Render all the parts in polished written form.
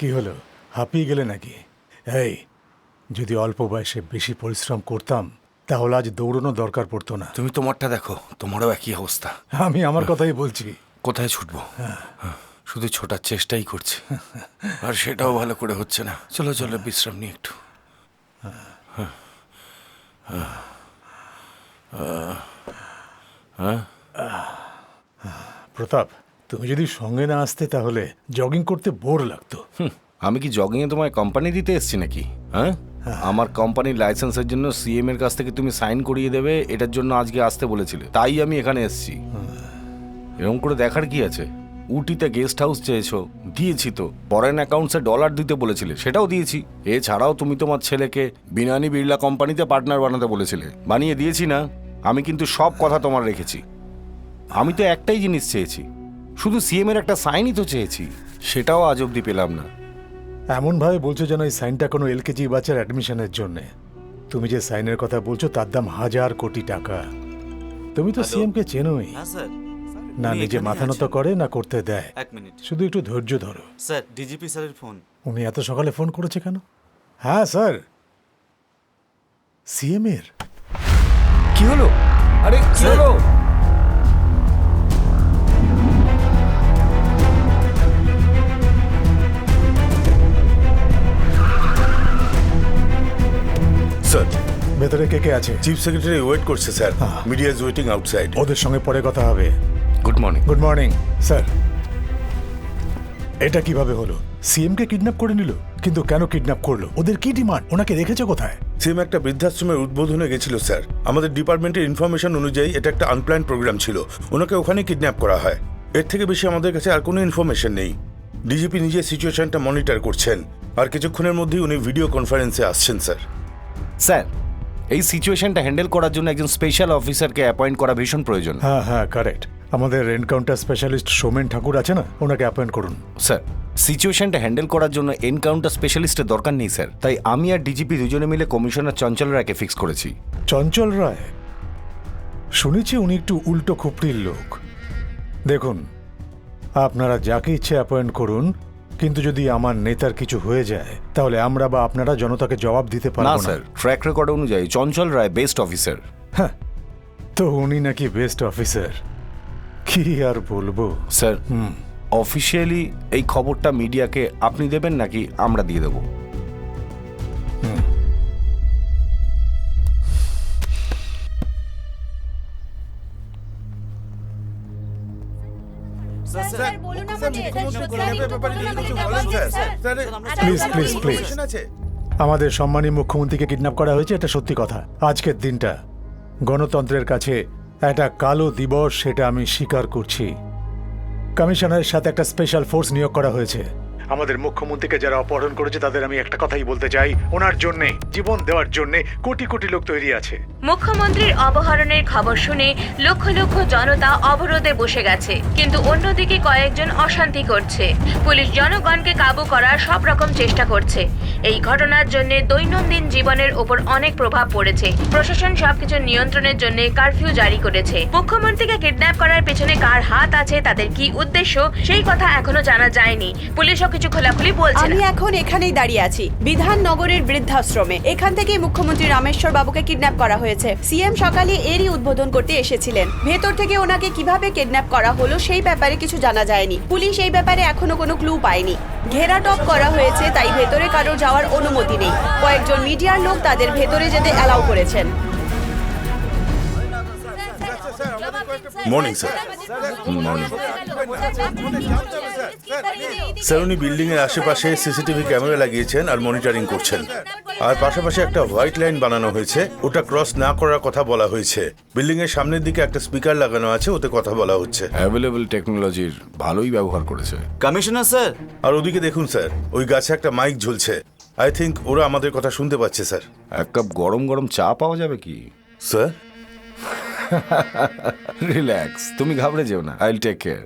কি হলো, হাঁপিয়ে গেলে নাকি? এই, যদি অল্প বয়সে বেশি পরিশ্রম করতাম তাহলে আজ দৌড়ানো দরকার পড়তো না। তুমি তোমারটা দেখো, তোমারও একই অবস্থা। আমি আমার কথাই বলছি। কোথায় ছুটবো? শুধু ছোটার চেষ্টাই করছি, আর সেটাও ভালো করে হচ্ছে না। চলো চলো, বিশ্রাম নিই একটু। প্রতাপ, তুমি যদি সঙ্গে না আসতে তাহলে জগিং করতে বোর লাগতো। আমি কি জগিংয়ে তোমায় কোম্পানি দিতে এসেছি নাকি? হ্যাঁ, আমার কোম্পানির লাইসেন্সের জন্য সিএম এর কাছ থেকে তুমি সাইন করিয়ে দেবে, এটার জন্য আজকে আসতে বলেছিলে, তাই আমি এখানে এসেছি। এরকম করে দেখার কি আছে? উটিতে গেস্ট হাউস চেয়েছো, দিয়েছি তো। ফরেন অ্যাকাউন্টসে ডলার দিতে বলেছিলে, সেটাও দিয়েছি। এছাড়াও তুমি তোমার ছেলেকে বিনানি বিড়লা কোম্পানিতে পার্টনার বানাতে বলেছিলে, বানিয়ে দিয়েছি না? আমি কিন্তু সব কথা তোমার রেখেছি। আমি তো একটাই জিনিস চেয়েছি, শুধু সিএম এর একটা সাইনই তো চেয়েছি, সেটাও আজ অবধি পেলাম না। এমনভাবে বলছো যেন এই সাইনটা কোনো এলকেজি বাচ্চার অ্যাডমিশনের জন্য। তুমি যে সাইনের কথা বলছো তার দাম 1000 কোটি টাকা। তুমি তো সিএম কে চেনোই হ্যাঁ স্যার। না, উনি নিজে এখানেই মাথা নত আছেন। করে না করতে দেয়। এক মিনিট শুধু একটু ধৈর্য ধরো। স্যার, ডিজিপি স্যারের ফোন। উনি এত সকালে ফোন করেছে কেন? হ্যাঁ স্যার, সিএম এর। কি হলো? আরে কি হলো? স্যার, ভেতরে কে কে আছে? চিফ সেক্রেটারি ওয়েট করছে sir. Media is waiting outside. ওদের সঙ্গে পরে কথা হবে। Good morning. Good morning sir. এটা কিভাবে হলো? সিএম কে কিডন্যাপ করে নিল, কিন্তু কেন কিডন্যাপ করলো? ওদের কি ডিমান্ড? ওনাকে রেখেছে কোথায়? সিএম একটা বৃদ্ধাশ্রমের উদ্বোধনে গেছিল স্যার। আমাদের ডিপার্টমেন্টের ইনফরমেশন অনুযায়ী এটা একটা আনপ্ল্যান্ড প্রোগ্রাম ছিল। ওনাকে ওখানে কিডন্যাপ করা হয়। এর থেকে বেশি আমাদের কাছে আর কোনো ইনফরমেশন নেই। ডিজিপি নিজে সিচুয়েশনটা মনিটর করছেন, আর কিছুক্ষণের মধ্যেই উনি ভিডিও কনফারেন্সে আসছেন স্যার। স্যার, এই সিচুয়েশনটা হ্যান্ডেল করার জন্য একজন স্পেশাল অফিসারকে অ্যাপয়েন্ট করা ভীষণ প্রয়োজন। হ্যাঁ হ্যাঁ, কারেক্ট। আমাদের এনকাউন্টার স্পেশালিস্ট সোমেন ঠাকুর আছে না, ওনাকে অ্যাপয়েন্ট করুন। স্যার, সিচুয়েশনটা হ্যান্ডেল করার জন্য এনকাউন্টার স্পেশালিস্টের দরকার নেই স্যার। তাই আমি আর ডিজিপি দুজনে মিলে কমিশনার চঞ্চল রায়কে ফিক্স করেছি। চঞ্চল রায়? শুনেছি উনি একটু উল্টো খুপড়ির লোক। দেখুন, আপনারা যাকে ইচ্ছে অ্যাপয়েন্ট করুন, কিন্তু যদি আমার নেতার কিছু হয়ে যায় তাহলে আমরা বা আপনারা জনতাকে জবাব দিতে না পারবো না। স্যার, ট্র্যাক রেকর্ড অনুযায়ী চঞ্চল রায় বেস্ট অফিসার। হ্যাঁ, তো উনি নাকি বেস্ট অফিসার, কি আর বলবো। স্যার, অফিসিয়ালি এই খবরটা মিডিয়াকে আপনি দেবেন নাকি আমরা দিয়ে দেবো? স্যার বলুন আমাদের প্লিজ প্লিজ প্লিজ, আমাদের সম্মানী মুখ্যমন্ত্রীকে কিডন্যাপ করা হয়েছে, এটা সত্যি কথা। আজকের দিনটা গণতন্ত্রের কাছে একটা কালো দিবস, সেটা আমি স্বীকার করছি। কমিশনারের সাথে একটা স্পেশাল ফোর্স নিয়োগ করা হয়েছে। আমাদের মুখ্যমন্ত্রীকে যারা অপহরণ করেছে তাদের আমি একটা কথাই বলতে চাই, ওনার জন্যে, জীবন দেওয়ার জন্যে কোটি কোটি লোক তৈরি আছে। মুখ্যমন্ত্রীর অপহরণের খবর শুনে লক্ষ লক্ষ জনতা অবরোধে বসে গেছে, কিন্তু অন্যদিকে কয়েকজন অশান্তি করছে। পুলিশ জনগণকে কাবু করার সব রকম চেষ্টা করছে। এই ঘটনার জন্য দৈনন্দিন জীবনের ওপর অনেক প্রভাব পড়েছে। প্রশাসন সবকিছু নিয়ন্ত্রণের জন্য কারফিউ জারি করেছে। মুখ্যমন্ত্রীকে কিডন্যাপ করার পেছনে কার হাত আছে, তাদের কি উদ্দেশ্য, সেই কথা এখনো জানা যায়নি। পুলিশও কিছু খোলাখুলি বলছে আমি না। এখন এখানেই দাঁড়িয়ে আছি, বিধাননগরের বৃদ্ধাশ্রমে। এখান থেকেই মুখ্যমন্ত্রী রামেশ্বর বাবুকে কিডন্যাপ করা হয়েছে। সিএম সকালে এরই উদ্বোধন করতে এসেছিলেন। ভেতর থেকে ওনাকে কিভাবে কিডন্যাপ করা হলো সেই ব্যাপারে কিছু জানা যায়নি। পুলিশ এই ব্যাপারে এখনো কোনো ক্লু পায়নি। ঘেরাটপ করা হয়েছে, তাই ভেতরে কারো যাওয়ার অনুমতি নেই। কয়েকজন মিডিয়ার লোক তাদের ভেতরে যেতে অ্যালাউ করেছেন। Morning sir. মর্নিং। স্যার, উনি বিল্ডিং এর আশেপাশে সিসিটিভি ক্যামেরা লাগিয়েছেন আর মনিটরিং করছেন। আর পাশাপাশি একটা হোয়াইট লাইন বানানো হয়েছে, ওটা ক্রস না করার কথা বলা হয়েছে। বিল্ডিং এর সামনের দিকে একটা স্পিকার লাগানো আছে, ওতে কথা বলা হচ্ছে। অ্যাভেলেবল টেকনোলজির ভালোই ব্যবহার করেছে। কমিশনার স্যার, আর ওদিকে দেখুন স্যার, ওই গাছে একটা মাইক ঝুলছে। আই থিঙ্ক ওরা আমাদের কথা শুনতে পাচ্ছে স্যার। এক কাপ গরম গরম চা পাওয়া যাবে কি? স্যার, রিল্যাক্স, তুমি ঘাবড়ে যেও না, আই উইল টেক কেয়ার।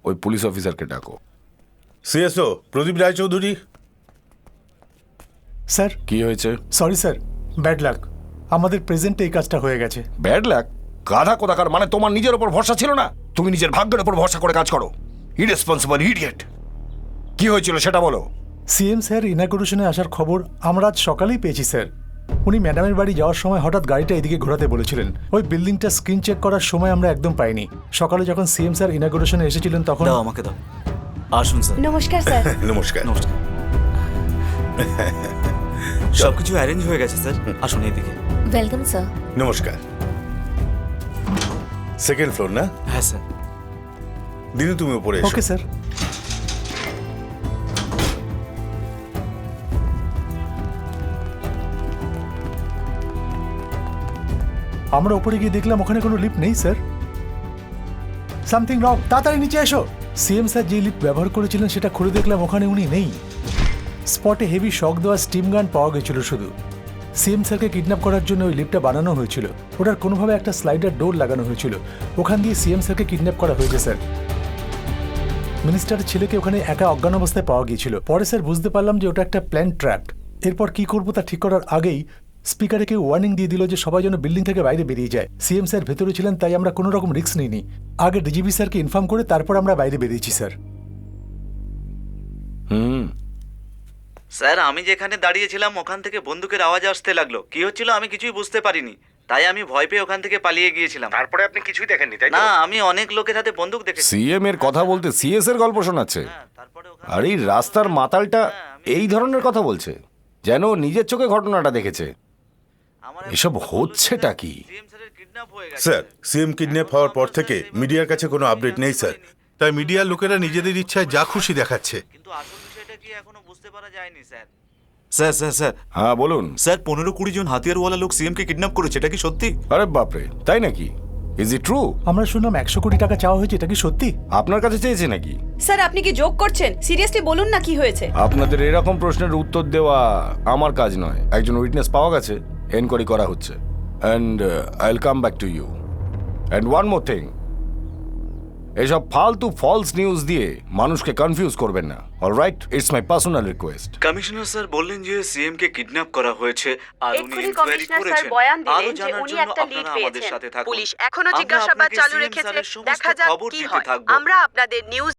ওই পুলিশ অফিসারকে ডাকো। সিএসও প্রদীপ রায়চৌধুরী। স্যার, কি হয়েছে? Sorry sir, bad luck. আমাদের প্রেজেন্টে এই কাজটা হয়ে গেছে। Bad luck? গাধা কোথাকার, মানে তোমার নিজের উপর ভরসা ছিল না? তুমি নিজের ভাগ্যের উপর ভরসা করে কাজ করো। Irresponsible idiot. কি হয়েছিল সেটা বলো। সিএম স্যার ইনাগুরেশনে আসার খবর আমরা আজ সকালেই পেয়েছি স্যার। উনি ম্যাডামের বাড়ি যাওয়ার সময় হঠাৎ গাড়িটা এদিকে ঘোরাতে বলেছিলেন। ওই বিল্ডিংটা স্ক্রিন চেক করার সময় আমরা একদম পাইনি। সকালে যখন সিএম স্যার ইনাগুরেশনে এসেছিলেন তখন দাও আমাকে দাও। আসুন স্যার। নমস্কার স্যার। নমস্কার। নমস্কার। সবকিছু অ্যারেঞ্জ হয়ে গেছে স্যার, আসুন এইদিকে। Welcome sir. নমস্কার। সেকেন্ড ফ্লোর না? হ্যাঁ স্যার। দিনু তুমি উপরে এসো। Okay sir. আমরা উপরে গিয়ে দেখলাম ওখানে কোনো লিফট নেই স্যার। সামথিং রং, তাড়াতাড়ি নিচে এসো। সিএম স্যার যে লিফট ব্যবহার করেছিলেন সেটা খুলে দেখলাম ওখানে উনি নেই। স্পটে হেভি শক দেওয়া স্টিম গান পাওয়া গেছিল শুধু। সিএম স্যারকে কিডন্যাপ করার জন্য ওই লিফটটা বানানো হয়েছিল। ওটার কোনোভাবে একটা স্লাইডার ডোর লাগানো হয়েছিল। ওখান দিয়ে সিএম স্যারকে কিডন্যাপ করা হয়েছে স্যার। মিনিস্টারের ছেলেকে ওখানে একা অজ্ঞান অবস্থায় পাওয়া গিয়েছিল। পরে স্যার বুঝতে পারলাম যে ওটা একটা প্ল্যান ট্র্যাপ। এরপর কি করবো তা ঠিক করার আগেই স্পিকারে কেউ ওয়ার্নিং দিয়ে দিল যে সবাই যেন বিল্ডিং থেকে বাইরে বেরিয়ে যায়। সিএম স্যার ভেতরে ছিলেন তাই আমরা কোনো রকম রিস্ক নিইনি। আগে ডিজিপি স্যারকে ইনফর্ম করে তারপর আমরা বাইরে বেরিয়েছি স্যার। স্যার আমি যেখানে দাঁড়িয়েছিলাম ওখান থেকে বন্দুকের আওয়াজ আসতে লাগলো। কি হচ্ছিল আমি কিছুই বুঝতে পারিনি, তাই আমি ভয় পেয়ে ওখান থেকে পালিয়ে গিয়েছিলাম। তারপরে আপনি কিছুই দেখেননি তাই তো? না, আমি অনেক লোকের হাতে বন্দুক দেখেছি। সিএম এর কথা বলতে সিএস এর গল্প শোনাচ্ছে। তারপরে আর এই রাস্তার মাতালটা এই ধরনের কথা বলছে, যেন ও নিজের চোখে ঘটনাটা দেখেছে। এসব হচ্ছেটা কি? সিএম স্যারের কিডন্যাপ হয়ে গেছে। স্যার, সিএম কিডন্যাপ হওয়ার পর থেকে মিডিয়ার কাছে কোনো আপডেট নেই স্যার। তাই মিডিয়ার লোকেরা নিজেদের ইচ্ছায় যা খুশি দেখাচ্ছে। কিন্তু আসল বিষয়টা কি এখনো বুঝতে পারা যায়নি স্যার। স্যার স্যার স্যার হ্যাঁ বলুন। স্যার 15-20 জন হাতিয়ারওয়ালা লোক সিএম কে কিডন্যাপ করেছে, এটা কি সত্যি? আরে বাপরে, তাই নাকি? Is it true? আমরা শুনলাম 100 কোটি টাকা চাওয়া হয়েছে, এটা কি সত্যি? আপনার কাছে চেয়েছে নাকি? স্যার আপনি কি জোক করছেন? সিরিয়াসলি বলুন না কি হয়েছে। আপনাদের এরকম প্রশ্নের উত্তর দেওয়া আমার কাজ নয়। একজন উইটনেস পাওয়া গেছে, এনকোয়ারি করা হচ্ছে। And I will come back to you. And one more thing, এসব ফালতু ফলস নিউজ দিয়ে মানুষকে কনফিউজ করবেন না। Alright, it's my personal request. Commissioner sir বললেন যে সিএম কে কিডন্যাপ করা হয়েছে আর উনি এক্ষুনি ইনকোয়ারি কমিশনার স্যার করেছেন। বয়ান আরো দিলেন যে জানার উনি জন্য একটা লিড আপনারা আমাদের সাথে পেয়েছেন। থাকুন। পুলিশ এখনো আমরা জিজ্ঞাসাবাদ আপনাকে চালু CM রেখেছে। স্যারের সমস্ত দেখা যাক খবর কি দিতে হয়। থাকবো। আমরা আপনাদের নিউজ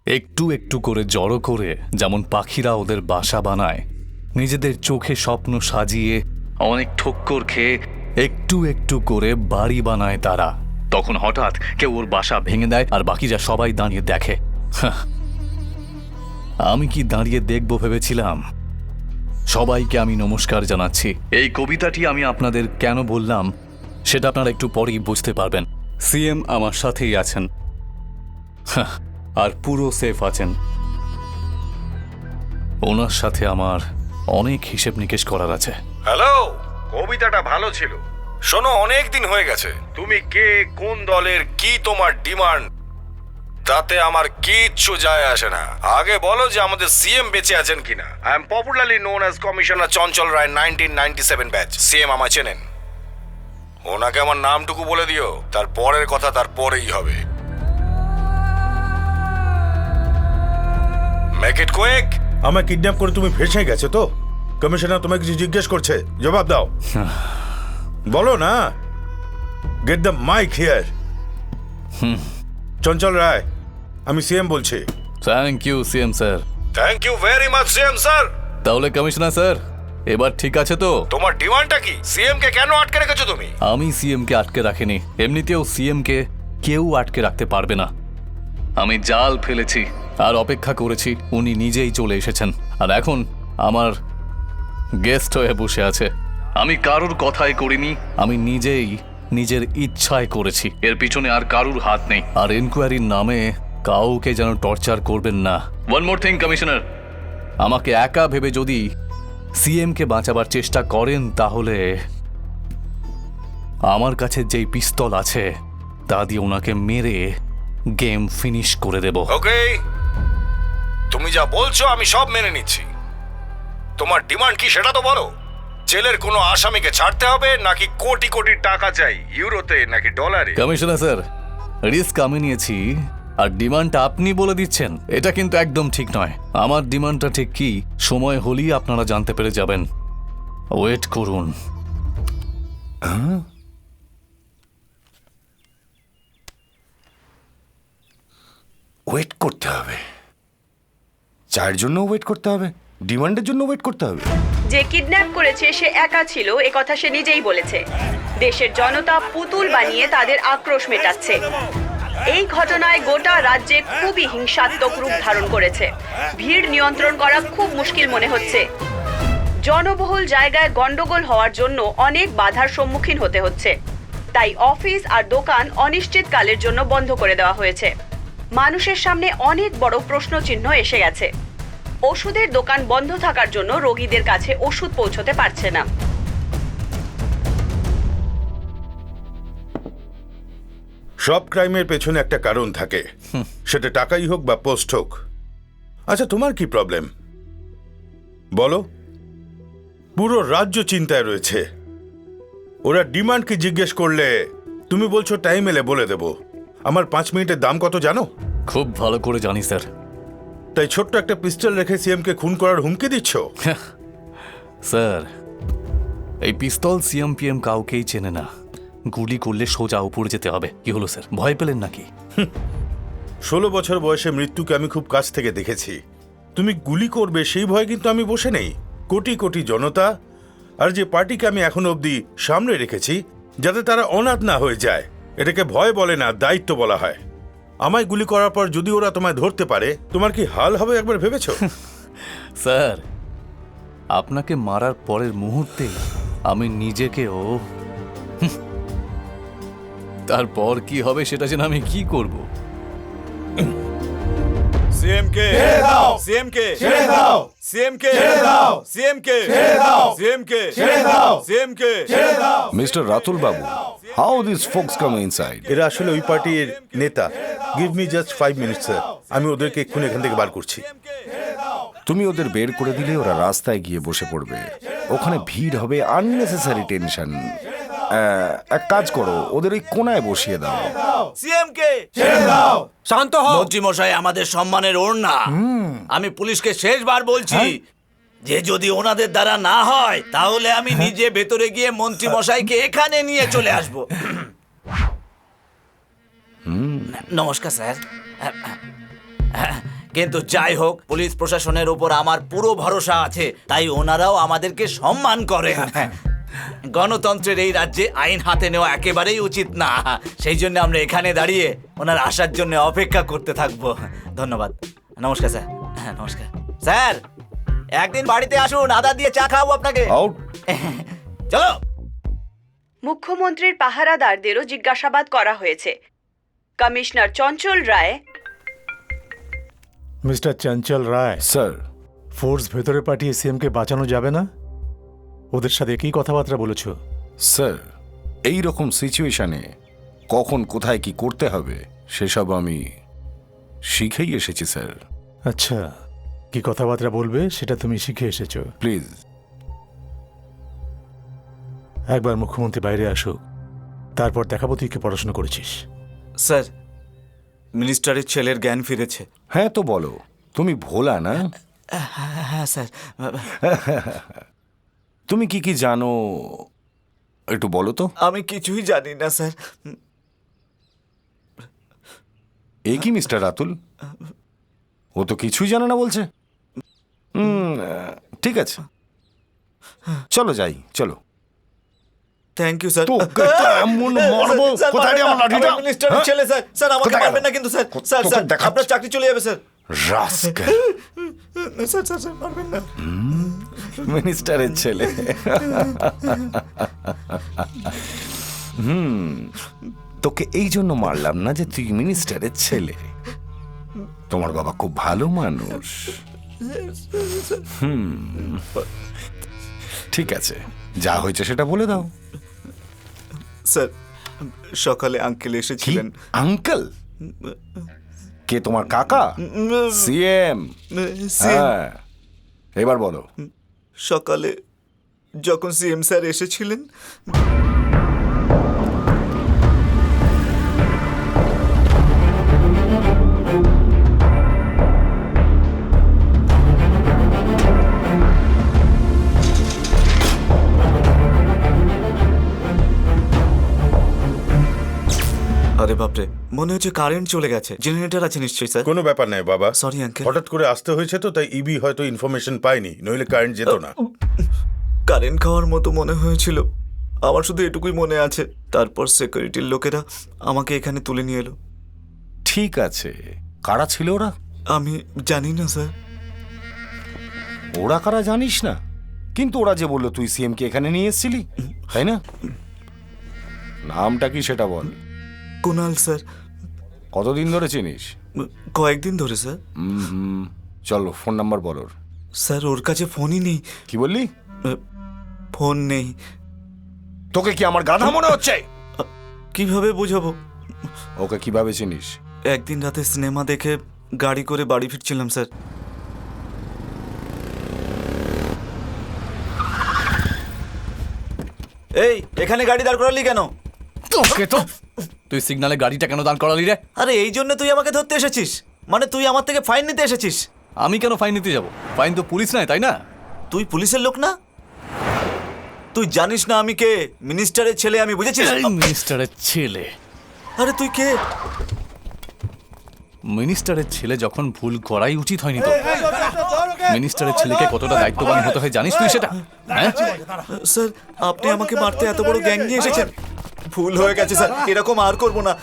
একটু একটু করে জড়ো করে যেমন পাখিরা ওদের বাসা বানায়, নিজেদের চোখে স্বপ্ন সাজিয়ে অনেক ঠক্কর খেয়ে একটু একটু করে বাড়ি বানায় তারা। তখন হঠাৎ কেউ ওর বাসা ভেঙে দেয় আর বাকিরা সবাই দাঁড়িয়ে দেখে। হাহ, আমি কি দাঁড়িয়ে দেখব ভেবেছিলাম? সবাইকে আমি নমস্কার জানাচ্ছি। এই কবিতাটি আমি আপনাদের কেন বললাম সেটা আপনারা একটু পরেই বুঝতে পারবেন। সিএম আমার সাথেই আছেন, হাহ, আর পুরো সেফ আছেন। ওনার সাথে আমার অনেক হিসেব নিকেশ করার আছে। হ্যালো, কবিতাটা ভালো ছিল। শোনো, অনেক দিন হয়ে গেছে। তুমি কে, কোন দলের, কি তোমার ডিমান্ড, তাতে আমার কিচ্ছু যায় আসে না। আগে বলো যে আমাদের সিএম বেঁচে আছেন কিনা। I am popularly known as commissioner Chanchal Roy, 1997 batch. CM আমায় চেনেন। ওনাকে আমার নামটুকু বলে দিও, তার পরের কথা তার পরেই হবে। Make it quick. আমায় কিডন্যাপ করে তুমি ফেঁসে গেছো তো? কমিশনার তোমাকে কিছু জিজ্ঞেস করছে, জবাব দাও। বলো না। Get the mic here. Chanchal Roy, আমি সিএম বলছি। Thank you CM sir. Thank you very much CM sir. তাহলে কমিশনার স্যার, এবার ঠিক আছে তো? তোমার ডিমান্ডটা কি? সিএম কে কেন আটকে রেখেছো তুমি? আমি সিএম কে আটকে রাখিনি, এমনিতেও সিএম কে কেউ আটকে রাখতে পারবে না। আমি জাল ফেলেছি আর অপেক্ষা করেছি, উনি নিজেই চলে এসেছেন আর এখন আমার গেস্ট হয়ে বসে আছে। আমি কারুর কথাই করিনি, আমি নিজেই নিজের ইচ্ছায় করেছি। এর পিছনে আর কারুর হাত নেই। আর এনকোয়ারির নামে কাউকে যেন টর্চার করবেন না। ওয়ান মোর থিং কমিশনার, আমাকে একা ভেবে যদি সিএম কে বাঁচাবার চেষ্টা করেন তাহলে আমার কাছে যেই পিস্তল আছে তা দিয়ে ওনাকে মেরে গেম ফিনিশ করে দেব। ওকে, তুমি যা বলছো আমি সব মেনে নিচ্ছি। তোমার ডিমান্ড কি সেটা তো বলো। জেলের কোনো আসামিকে ছাড়তে হবে নাকি কোটি কোটি টাকা চাই, ইউরোতে নাকি ডলারে? কমিশনার স্যার, রিস্ক আমি নিয়েছি আর ডিমান্ডটা আপনি বলে দিচ্ছেন, এটা কিন্তু একদম ঠিক নয়। আমার ডিমান্ডটা ঠিক কি সময় হলেই আপনারা জানতে পেরে যাবেন। ওয়েট করুন। ওয়েট করতে হবে? চায়ের জন্য ওয়েট করতে হবে? ডিমান্ডের জন্য ওয়েট করতে হবে? যে কিডন্যাপ করেছে সে একা ছিল, এ কথা সে নিজেই বলেছে। দেশের জনতা পুতুল বানিয়ে তাদের আক্রোশ মেটাচ্ছে। এই ঘটনায় গোটা রাজ্যে খুবই হিংসাত্মক রূপ ধারণ করেছে। ভিড় নিয়ন্ত্রণ করা খুব মুশকিল মনে হচ্ছে। জনবহুল জায়গায় গন্ডগোল হওয়ার জন্য অনেক বাধার সম্মুখীন হতে হচ্ছে। তাই অফিস আর দোকান অনিশ্চিতকালের জন্য বন্ধ করে দেওয়া হয়েছে। মানুষের সামনে অনেক বড় প্রশ্নচিহ্ন এসে গেছে। ওষুধের দোকান বন্ধ থাকার জন্য রোগীদের কাছে ওষুধ পৌঁছতে পারছে না। সব ক্রাইমের পেছনে একটা কারণ থাকে, সেটা টাকাই হোক বা পোস্ট হোক। আচ্ছা, তোমার কি প্রবলেম বলো? পুরো রাজ্য চিন্তায় রয়েছে। ওরা ডিমান্ড কি জিজ্ঞেস করলে তুমি বলছো টাইম এলে বলে দেব। আমার 5 মিনিটের দাম কত জানো? খুব ভালো করে জানি স্যার। তাই ছোট্ট একটা পিস্টল রেখে সিএম কে খুন করার হুমকি দিচ্ছ? স্যার, এই পিস্তল সিএম পিএম কাউকেই চেনে না। গুলি করলে সোজা উপরে যেতে হবে। কি হলো স্যার, ভয় পেলেন নাকি? 16 বছর বয়সে মৃত্যুকে আমি খুব কাছ থেকে দেখেছি। তুমি গুলি করবে সেই ভয়ে কিন্তু আমি বসে নেই। কোটি কোটি জনতা আর যে পার্টিকে আমি এখনো অবধি সামনে রেখেছি যাতে তারা অনাথ না হয়ে যায়, এটাকে ভয় বলে না, দায়িত্ব বলা হয়। আমায় গুলি করার পর যদি ওরা তোমায় ধরতে পারে, তোমার কি হাল হবে একবার ভেবেছো? স্যার, আপনাকে মারার পরের মুহূর্তেই আমি নিজেকেও তারপর কি হবে সেটা যেন আমি কি করব। সিএম কে ছেড়ে দাও, সিএম কে ছেড়ে দাও, সিএম কে ছেড়ে দাও, সিএম কে ছেড়ে দাও, সিএম কে ছেড়ে দাও, সিএম কে ছেড়ে দাও। মিস্টার রাতুল বাবু, how this folks come inside? এরা আসলে ওই পার্টির নেতা। Give me just 5 minutes sir, আমি ওদেরকে এক্ষুনি এখান থেকে বার করছি। তুমি ওদের বের করে দিলে ওরা রাস্তায় গিয়ে বসে পড়বে, ওখানে ভিড় হবে, আননেসেসারি টেনশন। এক কাজ করো, ওদের ওই কোনায় বসিয়ে দাও। সিএম কে ছেড়ে দাও। শান্ত হও মন্ত্রী মশাই, আমাদের সম্মানের ওড়না। আমি পুলিশকে শেষবার বলছি যে যদি ওনাদের দ্বারা না হয় তাহলে আমি নিজে ভেতরে গিয়ে মন্ত্রী মশাইকে এখানে নিয়ে চলে আসব। নমস্কার স্যার। কিন্তু যাই হোক, পুলিশ প্রশাসনের উপর আমার পুরো ভরসা আছে, তাই ওনারাও আমাদেরকে সম্মান করেন। গণতন্ত্রের এই রাজ্যে আইন হাতে নেওয়া একেবারেই উচিত না। সেই জন্য আমরা এখানে দাঁড়িয়ে ওনার আসার জন্য অপেক্ষা করতে থাকবো। ধন্যবাদ। নমস্কার স্যার। হ্যাঁ, নমস্কার স্যার। একদিন বাড়িতে আসুন, আদা দিয়ে চা খাওয়াবো আপনাকে। আউট। চলো। মুখ্যমন্ত্রীর পাহারাদারদেরও জিজ্ঞাসাবাদ করা হয়েছে। কমিশনার চঞ্চল রায়, মিস্টার চঞ্চল রায়, স্যার, ফোর্স ভেতরে পাঠিয়ে সিএমকে বাঁচানো যাবে না? ওদের সাথে কি কথাবার্তা বলেছো? স্যার, এই রকম সিচুয়েশনে কখন কোথায় কি করতে হবে সেসব আমি শিখেই এসেছি স্যার। আচ্ছা, কি কথাবার্তা বলবে সেটা তুমি শিখে এসেছো। প্লিজ। একবার মুখ্যমন্ত্রী বাইরে আসুক, তারপর দেখাবো তুই কি পড়াশোনা করেছিস। স্যার, মিনিস্টারের ছেলের জ্ঞান ফিরেছে। হ্যাঁ তো বলো, তুমি ভোলা না? হ্যাঁ স্যার। তুমি কি কি জানো একটু বলো তো। আমি কিছুই জানি না স্যার। এ কি মিস্টার রাতুল, ও তো কিছুই জানে না বলছে। ঠিক আছে, চলো যাই, চলো। Thank you sir. তোকে তো এমন মারবো, কোথায় রে আমার লাঠিটা? মিনিস্টারের হ্যাঁ? ছেলে স্যার, স্যার আমাকে কোথায় মারবেন গেল? না কিন্তু স্যার। স্যার তোকে স্যার দেখাচ্ছি। আপনার চাকরি চলে যাবে sir. Rascal, sir sir sir মারবেন না। মিনিস্টারের ছেলে। তোকে এই জন্য মারলাম না যে তুই মিনিস্টারের ছেলে। তোমার বাবা খুব ভালো মানুষ। ঠিক আছে, যা হয়েছে সেটা বলে দাও। স্যার সকালে আঙ্কেল কি এসেছিলেন। আঙ্কেল? কে তোমার কাকা? সিএম? হ্যাঁ, এবার বলো। সকালে যখন সিএম স্যার এসেছিলেন, আরে বাপরে, মনে হচ্ছে কারেন্ট চলে গেছে। জেনারেটর আছে নিশ্চয়ই স্যার? কোনো ব্যাপার নাই বাবা। Sorry uncle. হঠাৎ করে আসতে হয়েছে তো, তাই ইবি হয়তো ইনফরমেশন পায়নি, নইলে কারেন্ট যেত না। কারেন্ট খাওয়ার মতো মনে হয়েছিল। আমার শুধু এটুকুই মনে আছে। তারপর সিকিউরিটির লোকেরা আমাকে এখানে তুলে নিয়ে এলো। ঠিক আছে, কারা ছিল ওরা? আমি জানি না স্যার। ওরা কারা জানিস না? কিন্তু ওরা যে বললো তুই সিএম কে এখানে নিয়ে এসেছিলি, তাই না? নামটা কি সেটা বল। কুনাল স্যার। কতদিন ধরে চিনিস? কয়েকদিন ধরে স্যার। চলো ফোন নাম্বার বল ওর। স্যার ওর কাছে ফোনই নেই। কি বললি? ফোন নেই। তোকে কি আমার গাধা মনে হচ্ছে? কিভাবে বুঝাবো? ওকে কিভাবে চিনিস? একদিন রাতে সিনেমা দেখে গাড়ি করে বাড়ি ফিরছিলাম স্যার। এই এখানে গাড়ি দাঁড় করালি কেন? তোকে তো তুই সিগনালে গাড়িটা কেন দাঁড় করালি রে? আরে এই জন্য তুই আমাকে ধরতে এসেছিস? মানে তুই আমার থেকে ফাইন নিতে এসেছিস? আমি কেন ফাইন নিতে যাব? ফাইন তো পুলিশ নাই, তাই না? তুই পুলিশের লোক না? তুই জানিস না আমি কে? মিনিস্টারের ছেলে আমি, বুঝেছিস? এই মিনিস্টারের ছেলে। আরে তুই কে? মিনিস্টারের ছেলে যখন ভুল করাই উচিত হয়নি তো। মিনিস্টারের ছেলেকে কতটা দায়িত্ববান হতে হয় জানিস তুই সেটা? হ্যাঁ? স্যার আপনি আমাকে মারতে এত বড় গ্যাং নিয়ে এসেছেন। ভুল হয়ে গেছে স্যার, এরকম আর করবো না।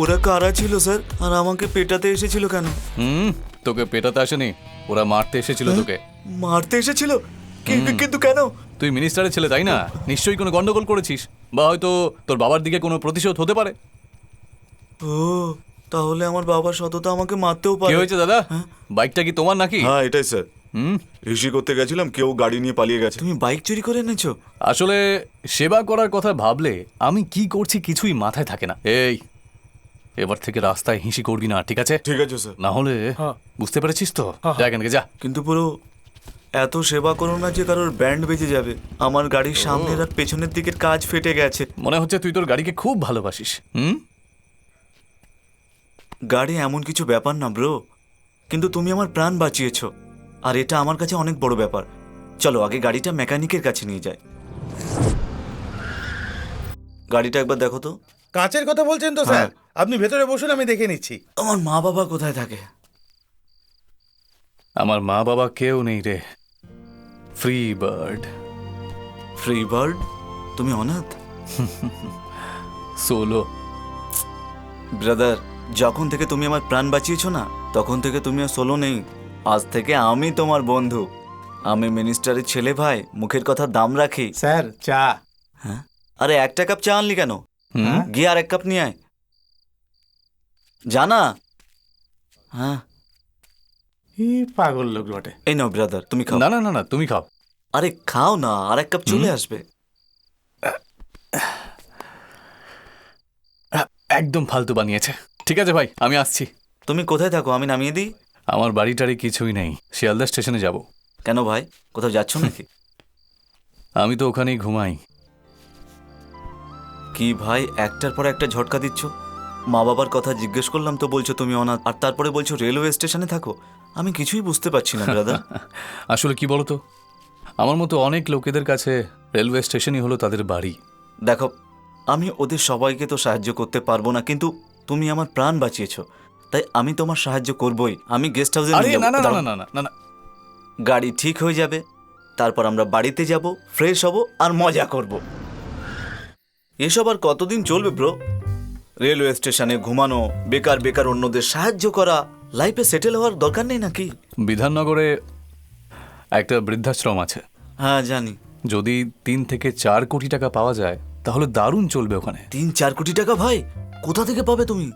ওরা কারা ছিল স্যার, আর আমাকে পেটাতে এসেছিল কেন? তোকে পেটাতে আসেনি, ওরা মারতে এসেছিল তোকে। মারতে এসেছিল? কিন্তু কেন? তুই মিনিস্টারের ছেলে তাই না? নিশ্চয়ই কোনো গন্ডগোল করেছিস, বা হয়তো তোর বাবার দিকে কোনো প্রতিশোধ হতে পারে। ও তাহলে আমার বাবার সততা আমাকে মারতেও কি পারে। হয়েছে দাদা? বাইকটা কি তোমার নাকি? হ্যাঁ এটাই স্যার। ঋষি করতে গেছিলাম, কেউ গাড়ি নিয়ে পালিয়ে গেছে। তুমি বাইক চুরি করে এনেছো? আসলে সেবা করার কথা ভাবলে আমি কি করছি কিছুই মাথায় থাকে না। এই এবার থেকে রাস্তায় হিসি করবি না, ঠিক আছে? ঠিক আছে স্যার। না হলে বুঝতে পেরেছিস তো? যা এখান থেকে যা। কিন্তু পুরো এত সেবা করো না যে কারোর ব্যান্ড বেজে যাবে। আমার গাড়ির সামনের আর পেছনের দিকের কাজ ফেটে গেছে। মনে হচ্ছে তুই তোর গাড়িকে খুব ভালোবাসিস। গাড়ি এমন কিছু ব্যাপার না ব্রো, কিন্তু তুমি আমার প্রাণ বাঁচিয়েছো, আর এটা আমার কাছে অনেক বড় ব্যাপার। চলো আগে গাড়িটা মেকানিকের কাছে নিয়ে যাই। গাড়িটা একবার দেখো তো। কাঁচের কথা বলছেন তো স্যার? আপনি ভেতরে বসুন, আমি দেখে নিচ্ছি। আমার মা বাবা কোথায় থাকে? আমার মা বাবা কেউ নেই রে, ফ্রি বার্ড। Free bird? তুমি অনাথ? সোলো। ব্রাদার, যখন থেকে তুমি আমার প্রাণ বাঁচিয়েছো না, তখন থেকে তুমি আর সোলো নেই। আজ থেকে আমি তোমার বন্ধু। আমি মিনিস্টারের ছেলে ভাই, মুখের কথা দাম রাখি। স্যার চা। হ্যাঁ? আরে একটা কাপ চা আনলি কেন? গিয়ে আর এক কাপ নিয়ে আয়। জানা? হ্যাঁ, পাগল লোক বটে। এই নাও ব্রাদার, তুমি খাও। না না না না, তুমি খাও। আরে খাও না, আর এক কাপ চলে আসবে। একদম ফালতু বানিয়েছে। ঠিক আছে ভাই, আমি আসছি। তুমি কোথায় থাকো, আমি নামিয়ে দিই? আমার বাড়িটারি কিছুই নেই, শিয়ালদা স্টেশনে যাব। কেন ভাই, কোথাও যাচ্ছ নাকি? আমি তো ওখানেই ঘুমাই। কি ভাই, একটার পর একটা ঝটকা দিচ্ছ। মা বাবার কথা জিজ্ঞেস করলাম তো বলছো তুমি অনাথ, আর তারপরে বলছো রেলওয়ে স্টেশনে থাকো। আমি কিছুই বুঝতে পারছি না ব্রাদার। আসলে কি বলতো, আমার মতো অনেক লোকেদের কাছে রেলওয়ে স্টেশনই হলো তাদের বাড়ি। দেখো, আমি ওদের সবাইকে তো সাহায্য করতে পারবো না, কিন্তু তুমি আমার প্রাণ বাঁচিয়েছো, তাই আমি তোমার সাহায্য করবই। আমি গেস্ট হাউসে আরে না না না না না না না, গাড়ি ঠিক হয়ে যাবে, তারপর আমরা বাড়িতে যাব, ফ্রেশ হব আর মজা করব। এসব আর কতদিন চলবে ব্রো? রেলওয়ে স্টেশনে ঘুমানো, বেকার বেকার অন্যদের সাহায্য করা, লাইফে সেটেল হওয়ার দরকার নেই নাকি? বিধাননগরে একটা বৃদ্ধাশ্রম আছে। হ্যাঁ জানি। যদি 3 থেকে 4 কোটি টাকা পাওয়া যায় তাহলে দারুণ চলবে ওখানে। 3-4 কোটি টাকা ভাই, কোথা থেকে পাবে তুমি?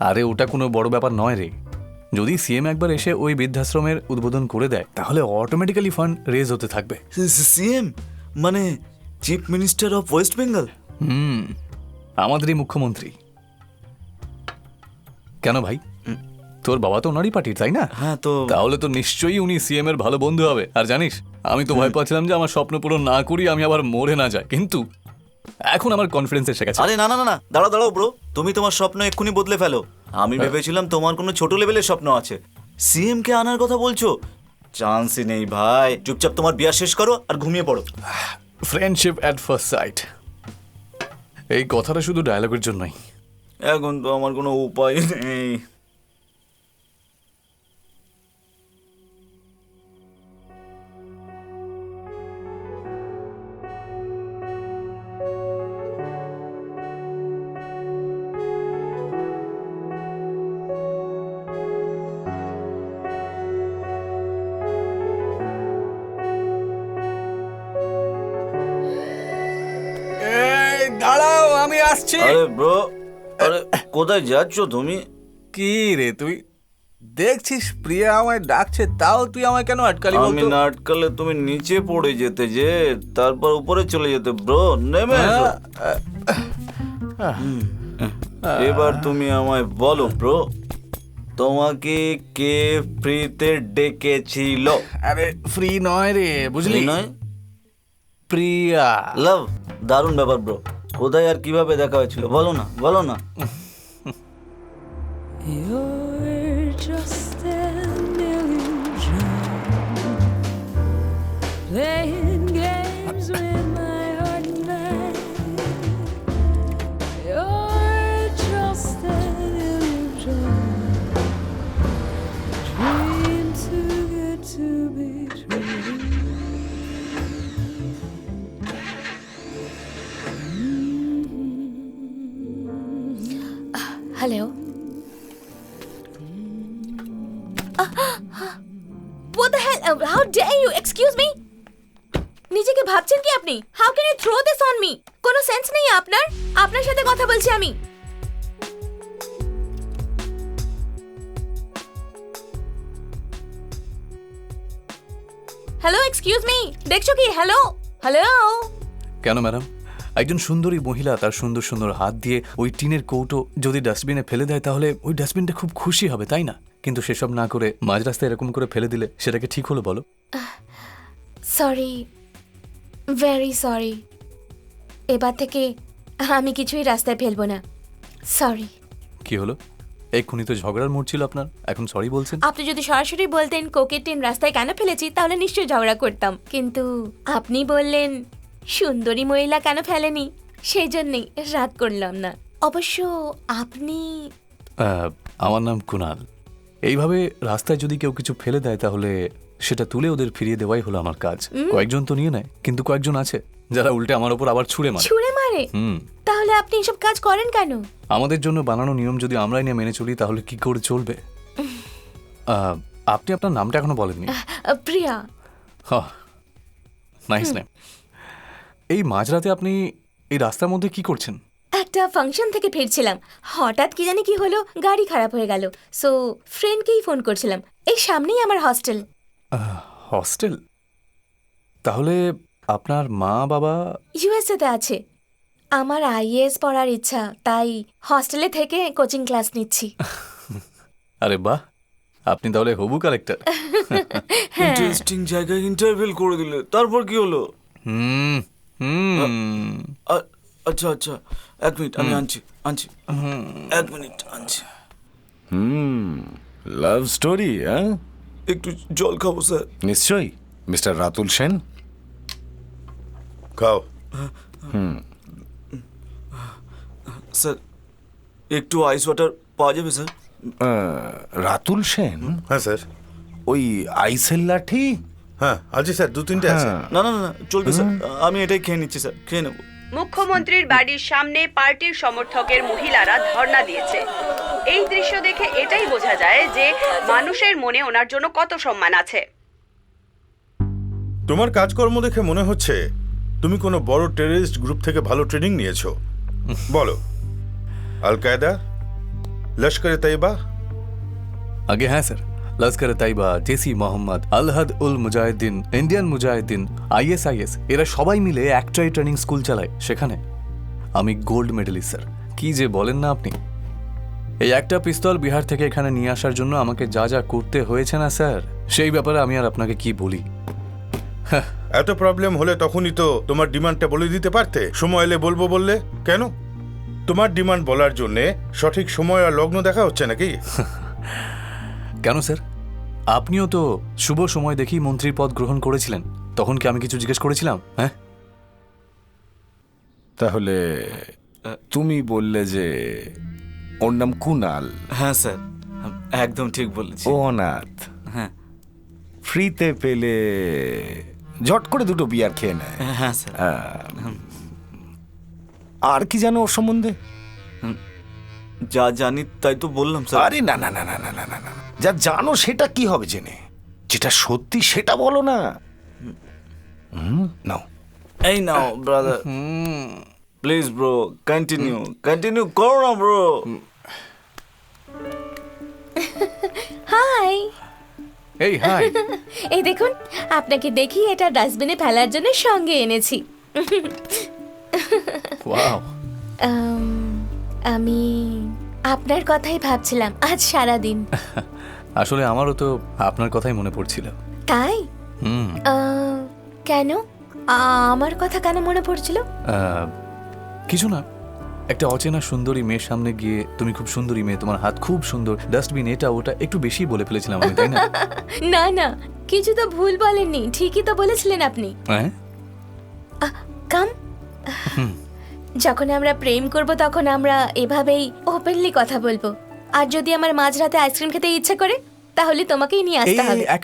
আরে ওটা কোনো বড় ব্যাপার নয় রে। যদি সিএম একবার এসে ওই বৃদ্ধাশ্রমের উদ্বোধন করে দেয় তাহলে অটোমেটিক্যালি ফান্ড রেজ হতে থাকবে। সিএম মানে chief minister of West Bengal? আমাদেরই মুখ্যমন্ত্রী। কেন ভাই, তোর বাবা তো ওনারই পার্টির, তাই না? হ্যাঁ, তো তাহলে তো নিশ্চয়ই উনি সিএম এর ভালো বন্ধু হবে। আর জানিস, আমি তো ভয় পাচ্ছিলাম যে আমার স্বপ্ন পূরণ না করি আমি আবার মরে না যাই, কিন্তু এখন আমার কনফিডেন্স এসে গেছে। আরে না না না না, দাঁড়াও দাঁড়াও ব্রো, তুমি তোমার স্বপ্ন এক্ষুনি বদলে ফেলো। আমি ভেবেছিলাম তোমার কোনো ছোট লেভেলের স্বপ্ন আছে, সিএম কে আনার কথা বলছো। চান্সই নেই ভাই, চুপচাপ তোমার বিয়া শেষ করো আর ঘুমিয়ে পড়ো। ফ্রেন্ডশিপ অ্যাট ফার্স্ট সাইট, এই কথাটা শুধু ডায়লগের জন্যই। এখন তো আমার কোনো উপায় নেই। দাঁড়াও, আমি আসছি। আরে ব্রো, আরে কোথায় যাচ্ছ তুমি? কি রে তুই দেখছিস প্রিয়া আমায় ডাকছে, তাও তুই আমায় কেন আটকালি আমি বলতো? না আটকালে তুমি নিচে পড়ে যেতে, যে তারপর উপরে চলে যেতে। ব্রো নেমে এসো। এবার তুমি আমায় বলো ব্রো, তোমাকে কে ফ্রিতে ডেকেছিল? আরে ফ্রি নয় রে, বুঝলি? নয়? প্রিয়া। লাভ, দারুণ ব্যাপার ব্রো। কোথায় আর কিভাবে দেখা হয়েছিল বলো না, বলো না। You're just an illusion, playing games with my heart and mind. You're just an illusion, dream too good to be true. Hello, What the hell? How dare you? Excuse me? নিজেকে ভাবছেন কি আপনি? How can you throw this on me? কোনো sense নেই আপনার? আপনার সাথে কথা বলছি আমি। হ্যালো, এক্সকিউজ মি, দেখছো কি? Hello hello. কেন ম্যাডাম, একজন সুন্দরী মহিলা তার সুন্দর সুন্দর হাত দিয়ে ওই টিনের কৌটো যদি ডাস্টবিনে ফেলে দেয় তাহলে ওই ডাস্টবিনটা খুব খুশি হবে, তাই না? কিন্তু সেসব না করে মাঝ রাস্তায় এরকম করে ফেলে দিলে সেটাকে ঠিক হলো বলো? Sorry, very sorry. এবার থেকে আমি কিছুই রাস্তায় ফেলবো না। সরি। কি হলো? এক্ষুনি তো ঝগড়ার মোড় ছিল আপনার, এখন সরি বলছেন? আপনি যদি সরাসরি বলতেন কোকের টিন রাস্তায় কেন ফেলেছি, তাহলে নিশ্চয়ই ঝগড়া করতাম। কিন্তু আপনি বললেন সুন্দরী মহিলা কেন ফেলেনি, সেই জন্যই রাগ করলাম না। অবশ্য আপনি আমার নাম কুনাল। এইভাবে রাস্তায় যদি কেউ কিছু ফেলে দেয় তাহলে সেটা তুলে ওদের ফিরিয়ে দেওয়াই হলো আমার কাজ। কয়েকজন তো নিয়ে নেয়, কিন্তু কয়েকজন আছে যারা উল্টে আমার উপর আবার ছুঁড়ে মারে। ছুঁড়ে মারে? তাহলে আপনি এসব কাজ করেন কেন? আমাদের জন্য বানানো নিয়ম যদি আমরাই নিয়ে মেনে চলি তাহলে কি করে চলবে? আপনি আপনার নামটা এখনো বলেননি। প্রিয়া। Nice name. এই মাঝরাতে আপনি এই রাস্তার মধ্যে কি করছেন? একটা ফাংশন থেকে ফিরছিলাম, হঠাৎ কি জানি কি হলো, গাড়ি খারাপ হয়ে গেল। সো ফ্রেন্ডকেই ফোন করছিলাম। এই সামনেই আমার হস্টেল। হস্টেল? তাহলে আপনার মা বাবা? ইউএসএ তে আছে। আমার আইএএস পড়ার ইচ্ছা, তাই হস্টেলে থেকে কোচিং ক্লাস নিচ্ছি। আরে বাহ, আপনি তাহলে হবু কালেক্টর। ইন্টারেস্টিং জায়গায় ইন্টারভিউ করে দিলে, তারপর কি হলো? আচ্ছা আচ্ছা, এক মিনিট, আমি আনছি। এক মিনিট আনছি। লাভ স্টোরি, হ্যাঁ? একটু জল খাবো স্যার। নিশ্চয়ই। মিস্টার রাতুল সেন, খাও। স্যার একটু আইস ওয়াটার পাওয়া যাবে স্যার? রাতুল সেন? হ্যাঁ স্যার। ওই আইসেল লাঠি? হ্যাঁ আছে স্যার, 2-3টে আছে। না না না, চলবে স্যার, আমি এটাই খেয়ে নিচ্ছি স্যার, খেয়ে নেবো। মুখ্যমন্ত্রীর বাড়ির সামনে পার্টির সমর্থকের মহিলারা ধর্ণা দিয়েছে। এই দৃশ্য দেখে এটাই বোঝা যায় যে মানুষের মনে ওনার জন্য কত সম্মান আছে। তোমার কাজকর্ম দেখে মনে হচ্ছে তুমি কোনো বড় টেররিস্ট গ্রুপ থেকে ভালো ট্রেনিং নিয়েছো। বলো, আল কায়দা, লস্কর তৈবা? আগে হ্যাঁ স্যার, লস্কর তাইবা, জেসি মোহাম্মদ, আলহাদ উল মুজাহিদিন, ইন্ডিয়ান মুজাহিদিন, আইএসআইএস, এরা সবাই মিলে একটাই ট্রেনিং স্কুল চালায়। সেখানে আমি গোল্ড মেডেলিস্ট স্যার। কি যে বলেন না আপনি! এই একটা পিস্তল বিহার থেকে এখানে নিয়ে আসার জন্য আমাকে যা যা করতে হয়েছে না স্যার, সেই ব্যাপারে আমি আর আপনাকে কি বলি। এত প্রবলেম হলে তখনই তো তোমার ডিমান্ডটা বলে দিতে পারতে। সময় এলে বলবো বললে কেন? তোমার ডিমান্ড বলার জন্যে সঠিক সময় আর লগ্ন দেখা হচ্ছে নাকি? কেন স্যার, আপনিও তো শুভ সময় দেখেই মন্ত্রীর পদ গ্রহণ করেছিলেন। তখন কি আমি কিছু জিজ্ঞেস করেছিলাম? হ্যাঁ, তাহলে তুমি বললে যে ওর নাম কুনাল। হ্যাঁ স্যার, একদম ঠিক বলেছি। ও অনাথ, হ্যাঁ। ফ্রিতে পেলে ঝট করে দুটো বিয়ার খেয়ে নেয়। হ্যাঁ স্যার। আর কি জানো ওর সম্বন্ধে? যা জানি তাই তো বললাম স্যার। আরে না না না না না না না না, যা জানো সেটা কি হবে জেনে? যেটা সত্যি সেটা বলো না। নাও। এই নাও ব্রাদার, প্লিজ ব্রো, কন্টিনিউ করো না ব্রো। হাই। এই হাই। এই দেখুন, আপনাকে দেখি এটা ডাস্টবিনে ফেলার জন্য সঙ্গে এনেছি। ওয়াও। আমি আপনার কথাই ভাবছিলাম আজ সারা দিন। আসলে আমারও তো আপনার কথাই মনে পড়ছিল। তাই? কেন আমার কথা কেন মনে পড়ছিল? কিছু না, একটা অচেনা সুন্দরী মেয়ের সামনে গিয়ে তুমি খুব সুন্দরী মেয়ে, তোমার হাত খুব সুন্দর, ডাস্টবিন এটা ওটা একটু বেশি বলে ফেলেছিলাম আমি, তাই না? না না, কিছু তো ভুল বলেননি, ঠিকই তো বলেছিলেন আপনি। হ্যাঁ, কাম। যখন আমরা প্রেম করব তখন আমরা এভাবেই ওপেনলি কথা বলবো। আর যদি আমার মাঝরাতে আইসক্রিম খেতে ইচ্ছে করে তাহলে তোমাকেই নিয়ে আসতে হবে। এক